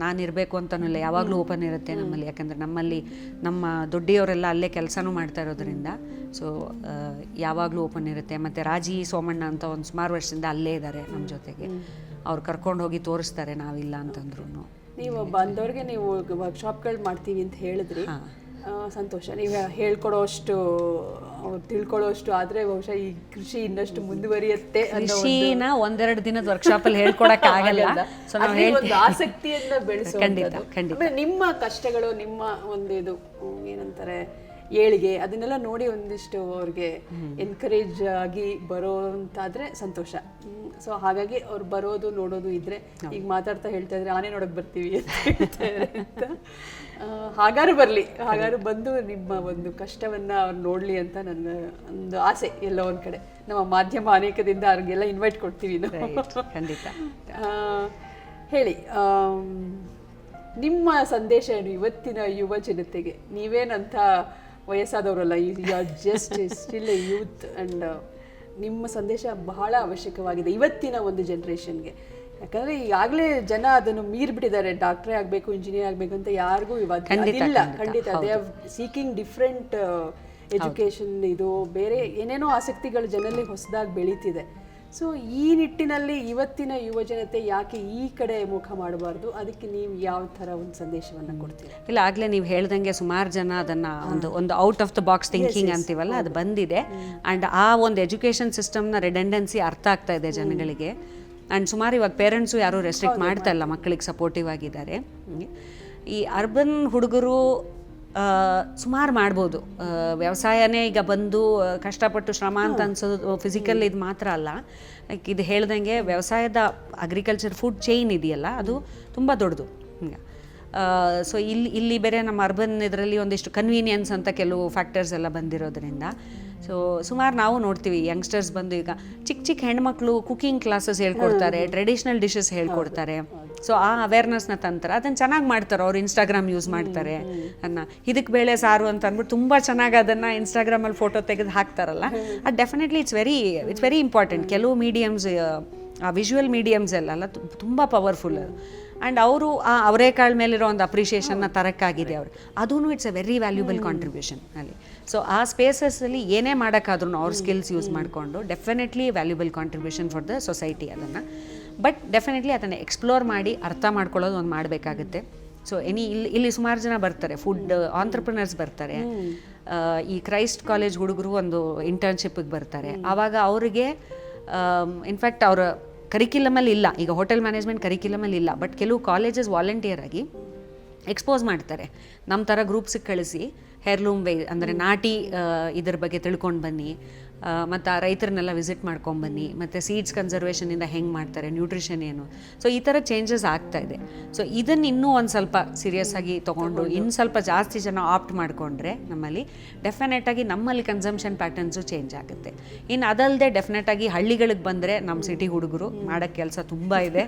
ನಾನಿರಬೇಕು ಅಂತನೂ ಯಾವಾಗಲೂ ಓಪನ್ ಇರುತ್ತೆ ನಮ್ಮಲ್ಲಿ. ಯಾಕಂದರೆ ನಮ್ಮಲ್ಲಿ ನಮ್ಮ ದೊಡ್ಡಿಯವರೆಲ್ಲ ಅಲ್ಲೇ ಕೆಲಸನೂ ಮಾಡ್ತಾ ಇರೋದ್ರಿಂದ ಸೊ ಯಾವಾಗಲೂ ಓಪನ್ ಇರುತ್ತೆ. ಮತ್ತು ರಾಜಿ ಸೋಮಣ್ಣ ಅಂತ ಒಂದು ಸುಮಾರು ವರ್ಷದಿಂದ ಅಲ್ಲೇ ಇದ್ದಾರೆ ನಮ್ಮ ಜೊತೆಗೆ. ಅವ್ರು ಕರ್ಕೊಂಡು ಹೋಗಿ ತೋರಿಸ್ತಾರೆ, ನಾವಿಲ್ಲ ಅಂತಂದ್ರು. ನೀವು ಬಂದವ್ರಿಗೆ ನೀವು ವರ್ಕ್ಶಾಪ್ಗಳು ಮಾಡ್ತೀವಿ ಅಂತ ಹೇಳಿದ್ರಿ, ಸಂತೋಷ. ನೀವು ಹೇಳ್ಕೊಡೋಷ್ಟು ಅವ್ರು ತಿಳ್ಕೊಳ್ಳೋಷ್ಟು ಆದರೆ ಬಹುಶಃ ಈ ಕೃಷಿ ಇನ್ನಷ್ಟು ಮುಂದುವರಿಯುತ್ತೆ. ಕೃಷಿನ ಒಂದೆರಡು ದಿನದ ವರ್ಕ್ಶಾಪಲ್ಲಿ ಹೇಳ್ಕೊಡಕ್ಕೆ ಆಗಲ್ಲ. ಸೊ ನಾವು ಒಂದು ಆಸಕ್ತಿಯನ್ನ ಬೆಳೆಸೋದು, ನಿಮ್ಮ ಕಷ್ಟಗಳು, ನಿಮ್ಮ ಒಂದು ಇದು ಏನಂತಾರೆ ಏಳಿಗೆ, ಅದನ್ನೆಲ್ಲ ನೋಡಿ ಒಂದಿಷ್ಟು ಅವ್ರಿಗೆ ಎನ್ಕರೇಜ್ ಆಗಿ ಬರೋಂತಾದ್ರೆ ಸಂತೋಷ. ಸೊ ಹಾಗಾಗಿ ಅವ್ರು ಬರೋದು ನೋಡೋದು ಇದ್ರೆ, ಈಗ ಮಾತಾಡ್ತಾ ಹೇಳ್ತಾ ಇದ್ರೆ ಆನೆ ನೋಡಕ್ ಬರ್ತೀವಿ ಅಂತ ಹೇಳ್ತಾರೆ ಅಂತ, ಹಾಗಾರು ಬರಲಿ, ಹಾಗಾರು ಬಂದು ನಿಮ್ಮ ಒಂದು ಕಷ್ಟವನ್ನ ಅವ್ರು ನೋಡ್ಲಿ ಅಂತ ನನ್ನ ಒಂದು ಆಸೆ. ಎಲ್ಲ ಒಂದ್ ಕಡೆ ನಮ್ಮ ಮಾಧ್ಯಮ ಅನೇಕದಿಂದ ಅವ್ರಿಗೆಲ್ಲ ಇನ್ವೈಟ್ ಕೊಡ್ತೀವಿ ನಾವು. ಖಂಡಿತ. ಹೇಳಿ, ನಿಮ್ಮ ಸಂದೇಶ ಏನು ಇವತ್ತಿನ ಯುವ ಜನತೆಗೆ? ನೀವೇನಂತ ವಯಸ್ಸಾದವರಲ್ಲ, just still a youth and ನಿಮ್ಮ ಸಂದೇಶ ಬಹಳ ಅವಶ್ಯಕವಾಗಿದೆ ಇವತ್ತಿನ ಒಂದು ಜನ್ರೇಷನ್ಗೆ. ಯಾಕಂದ್ರೆ ಈಗಾಗಲೇ ಜನ ಅದನ್ನು ಮೀರ್ಬಿಟ್ಟಿದ್ದಾರೆ. ಡಾಕ್ಟ್ರೇ ಆಗಬೇಕು, ಇಂಜಿನಿಯರ್ ಆಗಬೇಕು ಅಂತ ಯಾರಿಗೂ ಇಲ್ಲ. ಖಂಡಿತ they are seeking different education, ಇದು ಬೇರೆ ಏನೇನೋ ಆಸಕ್ತಿಗಳು ಜನರಲ್ಲಿ ಹೊಸದಾಗಿ ಬೆಳೀತಿದೆ. ಸೊ ಈ ನಿಟ್ಟಿನಲ್ಲಿ ಇವತ್ತಿನ ಯುವ ಜನತೆ ಯಾಕೆ ಈ ಕಡೆ ಮುಖ ಮಾಡಬಾರ್ದು? ಅದಕ್ಕೆ ನೀವು ಯಾವ ಥರ ಒಂದು ಸಂದೇಶವನ್ನು ಕೊಡ್ತೀರಾ? ಇಲ್ಲ, ಆಗಲೇ ನೀವು ಹೇಳ್ದಂಗೆ ಸುಮಾರು ಜನ ಅದನ್ನು ಒಂದು out of the box thinking ಅಂತೀವಲ್ಲ, ಅದು ಬಂದಿದೆ. ಆ್ಯಂಡ್ ಆ ಒಂದು ಎಜುಕೇಷನ್ ಸಿಸ್ಟಮ್ನ ರಿಡೆಂಡೆನ್ಸಿ ಅರ್ಥ ಆಗ್ತಾ ಇದೆ ಜನಗಳಿಗೆ. ಆ್ಯಂಡ್ ಸುಮಾರು ಇವಾಗ ಪೇರೆಂಟ್ಸು ಯಾರೂ ರೆಸ್ಟ್ರಿಕ್ಟ್ ಮಾಡ್ತಾ ಇಲ್ಲ, ಮಕ್ಕಳಿಗೆ ಸಪೋರ್ಟಿವ್ ಆಗಿದ್ದಾರೆ. ಈ ಅರ್ಬನ್ ಹುಡುಗರು ಸುಮಾರು ಮಾಡ್ಬೋದು. ವ್ಯವಸಾಯನೇ ಈಗ ಬಂದು ಕಷ್ಟಪಟ್ಟು ಶ್ರಮ ಅಂತ ಅನ್ಸೋದು ಫಿಸಿಕಲ್ ಇದು ಮಾತ್ರ ಅಲ್ಲ. ಇದು ಹೇಳ್ದಂಗೆ ವ್ಯವಸಾಯದ ಅಗ್ರಿಕಲ್ಚರ್ ಫುಡ್ ಚೈನ್ ಇದೆಯಲ್ಲ, ಅದು ತುಂಬ ದೊಡ್ಡದು. ಸೊ ಇಲ್ಲಿ ಬೇರೆ ನಮ್ಮ ಅರ್ಬನ್ ಇದರಲ್ಲಿ ಒಂದಿಷ್ಟು ಕನ್ವೀನಿಯನ್ಸ್ ಅಂತ ಕೆಲವು ಫ್ಯಾಕ್ಟರ್ಸ್ ಎಲ್ಲ ಬಂದಿರೋದ್ರಿಂದ ಸೊ ಸುಮಾರು ನಾವು ನೋಡ್ತೀವಿ ಯಂಗ್ಸ್ಟರ್ಸ್ ಬಂದು ಈಗ ಚಿಕ್ಕ ಹೆಣ್ಮಕ್ಳು ಕುಕಿಂಗ್ ಕ್ಲಾಸಸ್ ಹೇಳ್ಕೊಡ್ತಾರೆ, ಟ್ರೆಡಿಷ್ನಲ್ ಡಿಶಸ್ ಹೇಳ್ಕೊಡ್ತಾರೆ. ಸೊ ಆ ಅವೇರ್ನೆಸ್ನ ತಂತಾರೆ, ಅದನ್ನು ಚೆನ್ನಾಗಿ ಮಾಡ್ತಾರೆ. ಅವ್ರು ಇನ್ಸ್ಟಾಗ್ರಾಮ್ ಯೂಸ್ ಮಾಡ್ತಾರೆ, ಇದಕ್ಕೆ ಬೇಳೆ ಸಾರು ಅಂತ ಅಂದ್ಬಿಟ್ಟು ತುಂಬ ಚೆನ್ನಾಗಿ ಅದನ್ನು ಇನ್ಸ್ಟಾಗ್ರಾಮಲ್ಲಿ ಫೋಟೋ ತೆಗೆದು ಹಾಕ್ತಾರಲ್ಲ, ಅದು ಡೆಫಿನೆಟ್ಲಿ ಇಟ್ಸ್ ವೆರಿ ಇಂಪಾರ್ಟೆಂಟ್. ಕೆಲವು ಮೀಡಿಯಮ್ಸ್, ಆ ವಿಜುವಲ್ ಮೀಡಿಯಮ್ಸ್ ಎಲ್ಲ ತುಂಬ ಪವರ್ಫುಲ್. ಆ್ಯಂಡ್ ಅವರು ಆ ಅವರೇಕಾಳು ಮೇಲಿರೋ ಒಂದು ಅಪ್ರಿಷಿಯೇಷನ್ನ ತರಕ್ಕಾಗಿದೆ ಅವರು, ಅದೂ it's A very valuable contribution ಅಲ್ಲಿ. ಸೊ ಆ ಸ್ಪೇಸಸ್ಸಲ್ಲಿ ಏನೇ ಮಾಡೋಕ್ಕಾದ್ರೂ ಅವ್ರ ಸ್ಕಿಲ್ಸ್ ಯೂಸ್ ಮಾಡಿಕೊಂಡು definitely valuable contribution for the society ಅದನ್ನು. ಬಟ್ ಡೆಫಿನೆಟ್ಲಿ ಅದನ್ನು ಎಕ್ಸ್ಪ್ಲೋರ್ ಮಾಡಿ ಅರ್ಥ ಮಾಡ್ಕೊಳ್ಳೋದು ಒಂದು ಮಾಡಬೇಕಾಗುತ್ತೆ. ಸೊ ಇಲ್ಲಿ ಸುಮಾರು ಜನ ಬರ್ತಾರೆ, ಫುಡ್ ಆಂಟ್ರಪ್ರಿನರ್ಸ್ ಬರ್ತಾರೆ. ಈ ಕ್ರೈಸ್ಟ್ ಕಾಲೇಜ್ ಹುಡುಗರು ಒಂದು ಇಂಟರ್ನ್ಶಿಪ್ಪಿಗೆ ಬರ್ತಾರೆ. ಆವಾಗ ಅವರಿಗೆ ಇನ್ಫ್ಯಾಕ್ಟ್ ಅವರ ಕರಿಕ್ಯುಲಮಲ್ಲಿ ಇಲ್ಲ, ಈಗ ಹೋಟೆಲ್ ಮ್ಯಾನೇಜ್ಮೆಂಟ್ ಕರಿಕ್ಯುಲಮಲ್ಲಿ ಇಲ್ಲ, ಬಟ್ ಕೆಲವು ಕಾಲೇಜಸ್ ವಾಲಂಟಿಯರ್ ಆಗಿ ಎಕ್ಸ್ಪೋಸ್ ಮಾಡ್ತಾರೆ. ನಮ್ಮ ಥರ ಗ್ರೂಪ್ಸಿಗೆ ಕಳಿಸಿ ಹೇರ್ಲೂಮ್ ಅಂದರೆ ನಾಟಿ ಇದ್ರ ಬಗ್ಗೆ ತಿಳ್ಕೊಂಡು ಬನ್ನಿ, ಮತ್ತು ಆ ರೈತರನ್ನೆಲ್ಲ ವಿಸಿಟ್ ಮಾಡ್ಕೊಂಬನ್ನಿ, ಮತ್ತು ಸೀಡ್ಸ್ ಕನ್ಸರ್ವೇಷನಿಂದ ಹೆಂಗೆ ಮಾಡ್ತಾರೆ, ನ್ಯೂಟ್ರಿಷನ್ ಏನು. ಸೊ ಈ ಥರ ಚೇಂಜಸ್ ಆಗ್ತಾ ಇದೆ. ಸೊ ಇದನ್ನು ಇನ್ನೂ ಒಂದು ಸ್ವಲ್ಪ ಸೀರಿಯಸ್ ಆಗಿ ತೊಗೊಂಡು ಇನ್ನು ಸ್ವಲ್ಪ ಜಾಸ್ತಿ ಜನ ಆಪ್ಟ್ ಮಾಡಿಕೊಂಡ್ರೆ ನಮ್ಮಲ್ಲಿ ಡೆಫಿನೆಟಾಗಿ ನಮ್ಮಲ್ಲಿ ಕನ್ಸಂಪ್ಷನ್ ಪ್ಯಾಟರ್ನ್ಸು ಚೇಂಜ್ ಆಗುತ್ತೆ. ಇನ್ನು ಅದಲ್ಲದೆ ಡೆಫಿನೆಟಾಗಿ ಹಳ್ಳಿಗಳಿಗೆ ಬಂದರೆ ನಮ್ಮ ಸಿಟಿ ಹುಡುಗರು ಮಾಡೋಕ್ಕೆ ಕೆಲಸ ತುಂಬ ಇದೆ.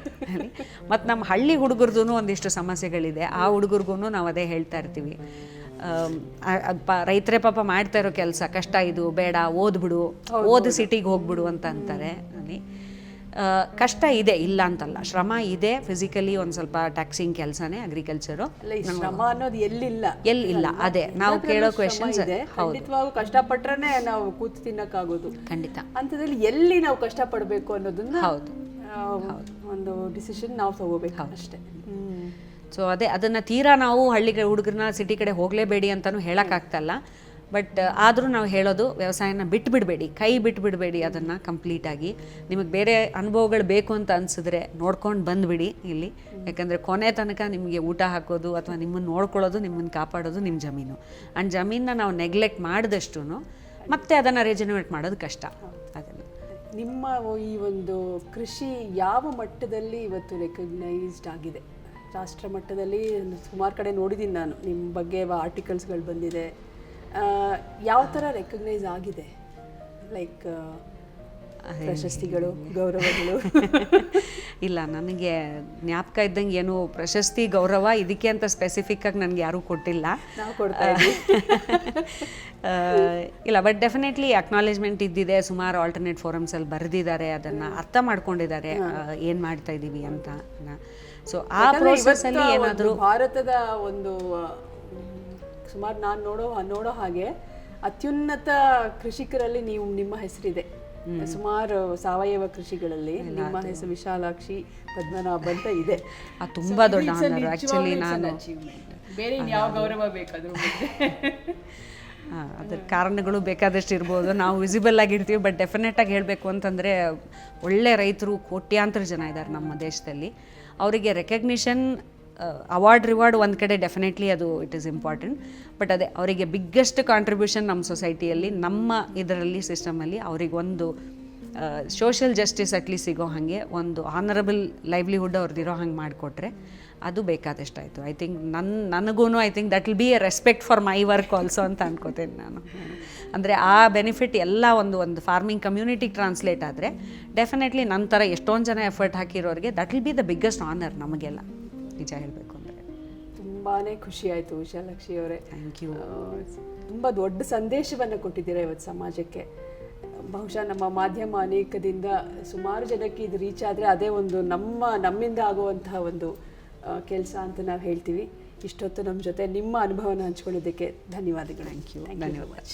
ಮತ್ತು ನಮ್ಮ ಹಳ್ಳಿ ಹುಡುಗರದ್ದು ಒಂದಿಷ್ಟು ಸಮಸ್ಯೆಗಳಿದೆ. ಆ ಹುಡುಗರಿಗೂ ನಾವು ಅದೇ ಹೇಳ್ತಾ ಇರ್ತೀವಿ, ರೈತರೇ ಪಾಪ ಮಾಡ್ತಾ ಇರೋ ಕೆಲಸ ಕಷ್ಟ, ಇದು ಬೇಡ, ಓದ್ಬಿಡು, ಓದು ಸಿಟಿಗೆ ಹೋಗ್ಬಿಡು ಅಂತ ಅಂತಾರೆ. ಅಲ್ಲಿ ಕಷ್ಟ ಇದೆ, ಇಲ್ಲ ಅಂತಲ್ಲ, ಶ್ರಮ ಇದೆ. ಫಿಸಿಕಲಿ ಒಂದು ಸ್ವಲ್ಪ ಟ್ಯಾಕ್ಸಿಂಗ್ ಕೆಲಸನೇ ಅಗ್ರಿಕಲ್ಚರು. ಶ್ರಮ ಅನ್ನೋದು ಎಲ್ಲಿಲ್ಲ, ಅದೇ ನಾವು ಕೇಳೋ ಕ್ವೆಶನ್ಸ್. ಖಂಡಿತವಾಗೂ ಕಷ್ಟಪಟ್ರೆ ನಾವು ಕೂತು ತಿನ್ನಕ್ಕಾಗೋದು. ಖಂಡಿತ. ಅಂಥದ್ರಲ್ಲಿ ಎಲ್ಲಿ ನಾವು ಕಷ್ಟಪಡಬೇಕು ಅನ್ನೋದನ್ನ ಒಂದು ಡಿಸಿಷನ್ ನಾವು ತಗೋಬೇಕು ಅಷ್ಟೇ. ಸೊ ಅದನ್ನು ತೀರಾ ನಾವು ಹಳ್ಳಿ ಹುಡುಗರನ್ನ ಸಿಟಿ ಕಡೆ ಹೋಗಲೇಬೇಡಿ ಅಂತಲೂ ಹೇಳೋಕ್ಕಾಗ್ತಲ್ಲ. ಬಟ್ ಆದರೂ ನಾವು ಹೇಳೋದು ವ್ಯವಸಾಯನ ಬಿಟ್ಬಿಡಬೇಡಿ, ಕೈ ಬಿಟ್ಬಿಡಬೇಡಿ ಅದನ್ನು ಕಂಪ್ಲೀಟಾಗಿ. ನಿಮಗೆ ಬೇರೆ ಅನುಭವಗಳು ಬೇಕು ಅಂತ ಅನಿಸಿದ್ರೆ ನೋಡ್ಕೊಂಡು ಬಂದುಬಿಡಿ ಇಲ್ಲಿ. ಯಾಕಂದರೆ ಕೊನೆ ತನಕ ನಿಮಗೆ ಊಟ ಹಾಕೋದು ಅಥವಾ ನಿಮ್ಮನ್ನು ನೋಡ್ಕೊಳ್ಳೋದು, ನಿಮ್ಮನ್ನು ಕಾಪಾಡೋದು ನಿಮ್ಮ ಜಮೀನು. ಆ್ಯಂಡ್ ಜಮೀನನ್ನ ನಾವು ನೆಗ್ಲೆಕ್ಟ್ ಮಾಡಿದಷ್ಟು ಮತ್ತೆ ಅದನ್ನು ರೆಜನ್ಯೂವೇಟ್ ಮಾಡೋದು ಕಷ್ಟ. ಅದನ್ನು ನಿಮ್ಮ ಈ ಒಂದು ಕೃಷಿ ಯಾವ ಮಟ್ಟದಲ್ಲಿ ಇವತ್ತು ರೆಕಗ್ನೈಸ್ಡ್ ಆಗಿದೆ? ರಾಷ್ಟ್ರ ಮಟ್ಟದಲ್ಲಿ ಸುಮಾರು ಕಡೆ ನೋಡಿದ್ದೀನಿ ನಾನು, ನಿಮ್ಮ ಬಗ್ಗೆ ಆರ್ಟಿಕಲ್ಸ್ಗಳು ಬಂದಿದೆ. ಯಾವ ಥರ ರೆಕಗ್ನೈಸ್ ಆಗಿದೆ? ಲೈಕ್ ಪ್ರಶಸ್ತಿಗಳು, ಗೌರವಗಳು? ಇಲ್ಲ, ನನಗೆ ಜ್ಞಾಪಕ ಇದ್ದಂಗೆ ಏನು ಪ್ರಶಸ್ತಿ ಗೌರವ ಇದಕ್ಕೆ ಅಂತ ಸ್ಪೆಸಿಫಿಕ್ಕಾಗಿ ನನಗೆ ಯಾರೂ ಕೊಟ್ಟಿಲ್ಲ. ನಾವು ಕೊಡ್ತಾ ಇದ್ದೀವಿ. ಇಲ್ಲ, ಬಟ್ ಡೆಫಿನೆಟ್ಲಿ ಅಕ್ನಾಲೇಜ್ಮೆಂಟ್ ಇದ್ದಿದೆ. ಸುಮಾರು ಆಲ್ಟರ್ನೇಟ್ ಫೋರಮ್ಸಲ್ಲಿ ಬರೆದಿದ್ದಾರೆ, ಅದನ್ನು ಅರ್ಥ ಮಾಡ್ಕೊಂಡಿದ್ದಾರೆ ಏನು ಮಾಡ್ತಾ ಇದ್ದೀವಿ ಅಂತ. ಸೊ ಆ ಪ್ರೋಸೆಸ್ಸಲ್ಲಿ ಏನಾದರೂ ಭಾರತದ ಒಂದು ಸುಮಾರು ನಾನು ನೋಡೋ ಹಾಗೆ ಅತ್ಯುನ್ನತ ಕೃಷಿಕರಲ್ಲಿ ನಿಮ್ಮ ಹೆಸರಿದೆ. ಸುಮಾರು ಸಾವಯವ ಕೃಷಿಗಳಲ್ಲಿ ನಿಮ್ಮ ಹೆಸರು ವಿಶಾಲಾಕ್ಷಿ ಪದ್ಮನಾಭ ಅಂತ ಇದೆ. ಅದು ತುಂಬ ದೊಡ್ಡ ಆನರ್ ಆ್ಯಕ್ಚುಲಿ. ನಾನು ಬೇರೆ ಯಾವ ಗೌರವ ಬೇಕಾದರೂ ಅದರ ಕಾರಣಗಳು ಬೇಕಾದಷ್ಟು ಇರ್ಬೋದು. ನಾವು ವಿಸಿಬಲ್ ಆಗಿರ್ತೀವಿ, ಬಟ್ ಡೆಫಿನೆಟಾಗಿ ಹೇಳಬೇಕು ಅಂತಂದರೆ ಒಳ್ಳೆ ರೈತರು ಕೋಟ್ಯಾಂತರ ಜನ ಇದ್ದಾರೆ ನಮ್ಮ ದೇಶದಲ್ಲಿ. ಅವರಿಗೆ ರೆಕಗ್ನಿಷನ್, ಅವಾರ್ಡ್ ರಿವಾರ್ಡ್ ಒಂದು ಕಡೆ ಡೆಫಿನೆಟ್ಲಿ ಅದು ಇಟ್ ಈಸ್ ಇಂಪಾರ್ಟೆಂಟ್. ಬಟ್ ಅದೇ ಅವರಿಗೆ ಬಿಗ್ಗೆಸ್ಟ್ ಕಾಂಟ್ರಿಬ್ಯೂಷನ್ ನಮ್ಮ ಸೊಸೈಟಿಯಲ್ಲಿ, ನಮ್ಮ ಇದರಲ್ಲಿ ಸಿಸ್ಟಮಲ್ಲಿ ಅವರಿಗೊಂದು ಸೋಷಿಯಲ್ ಜಸ್ಟಿಸ್ ಅಟ್ಲೀಸ್ಟ್ ಸಿಗೋ ಹಾಗೆ, ಒಂದು ಆನರಬಲ್ ಲೈವ್ಲಿಹುಡ್ ಅವ್ರದ್ದಿರೋ ಹಂಗೆ ಮಾಡಿಕೊಟ್ರೆ ಅದು ಬೇಕಾದಷ್ಟಾಯಿತು. ಐ ಥಿಂಕ್ ನನಗೂ I think that will be a respect for my work also ಅಂತ ಅನ್ಕೋತೇನೆ ನಾನು. ಅಂದರೆ ಆ ಬೆನಿಫಿಟ್ ಎಲ್ಲ ಒಂದು ಫಾರ್ಮಿಂಗ್ ಕಮ್ಯುನಿಟಿಗೆ ಟ್ರಾನ್ಸ್ಲೇಟ್ ಆದರೆ ಡೆಫಿನೆಟ್ಲಿ ನನ್ನ ಥರ ಎಷ್ಟೊಂದು ಜನ ಎಫರ್ಟ್ ಹಾಕಿರೋರಿಗೆ that will be the biggest honour ನಮಗೆಲ್ಲ, ನಿಜ ಹೇಳಬೇಕು ಅಂದರೆ. ತುಂಬಾ ಖುಷಿ ಆಯಿತು ವಿಶಾಲಾಕ್ಷಿ ಅವರೇ. Thank you. ತುಂಬ ದೊಡ್ಡ ಸಂದೇಶವನ್ನು ಕೊಟ್ಟಿದ್ದೀರಾ ಇವತ್ತು ಸಮಾಜಕ್ಕೆ. ಬಹುಶಃ ನಮ್ಮ ಮಾಧ್ಯಮ ಅನೇಕದಿಂದ ಸುಮಾರು ಜನಕ್ಕೆ ಇದು ರೀಚ್ ಆದರೆ ಅದೇ ಒಂದು ನಮ್ಮಿಂದ ಆಗುವಂತಹ ಒಂದು ಕೆಲಸ ಅಂತ ನಾವು ಹೇಳ್ತೀವಿ. ಇಷ್ಟೊತ್ತು ನಮ್ಮ ಜೊತೆ ನಿಮ್ಮ ಅನುಭವನ ಹಂಚ್ಕೊಂಡಿದ್ದಕ್ಕೆ ಧನ್ಯವಾದಗಳು. Thank you. ಧನ್ಯವಾದ.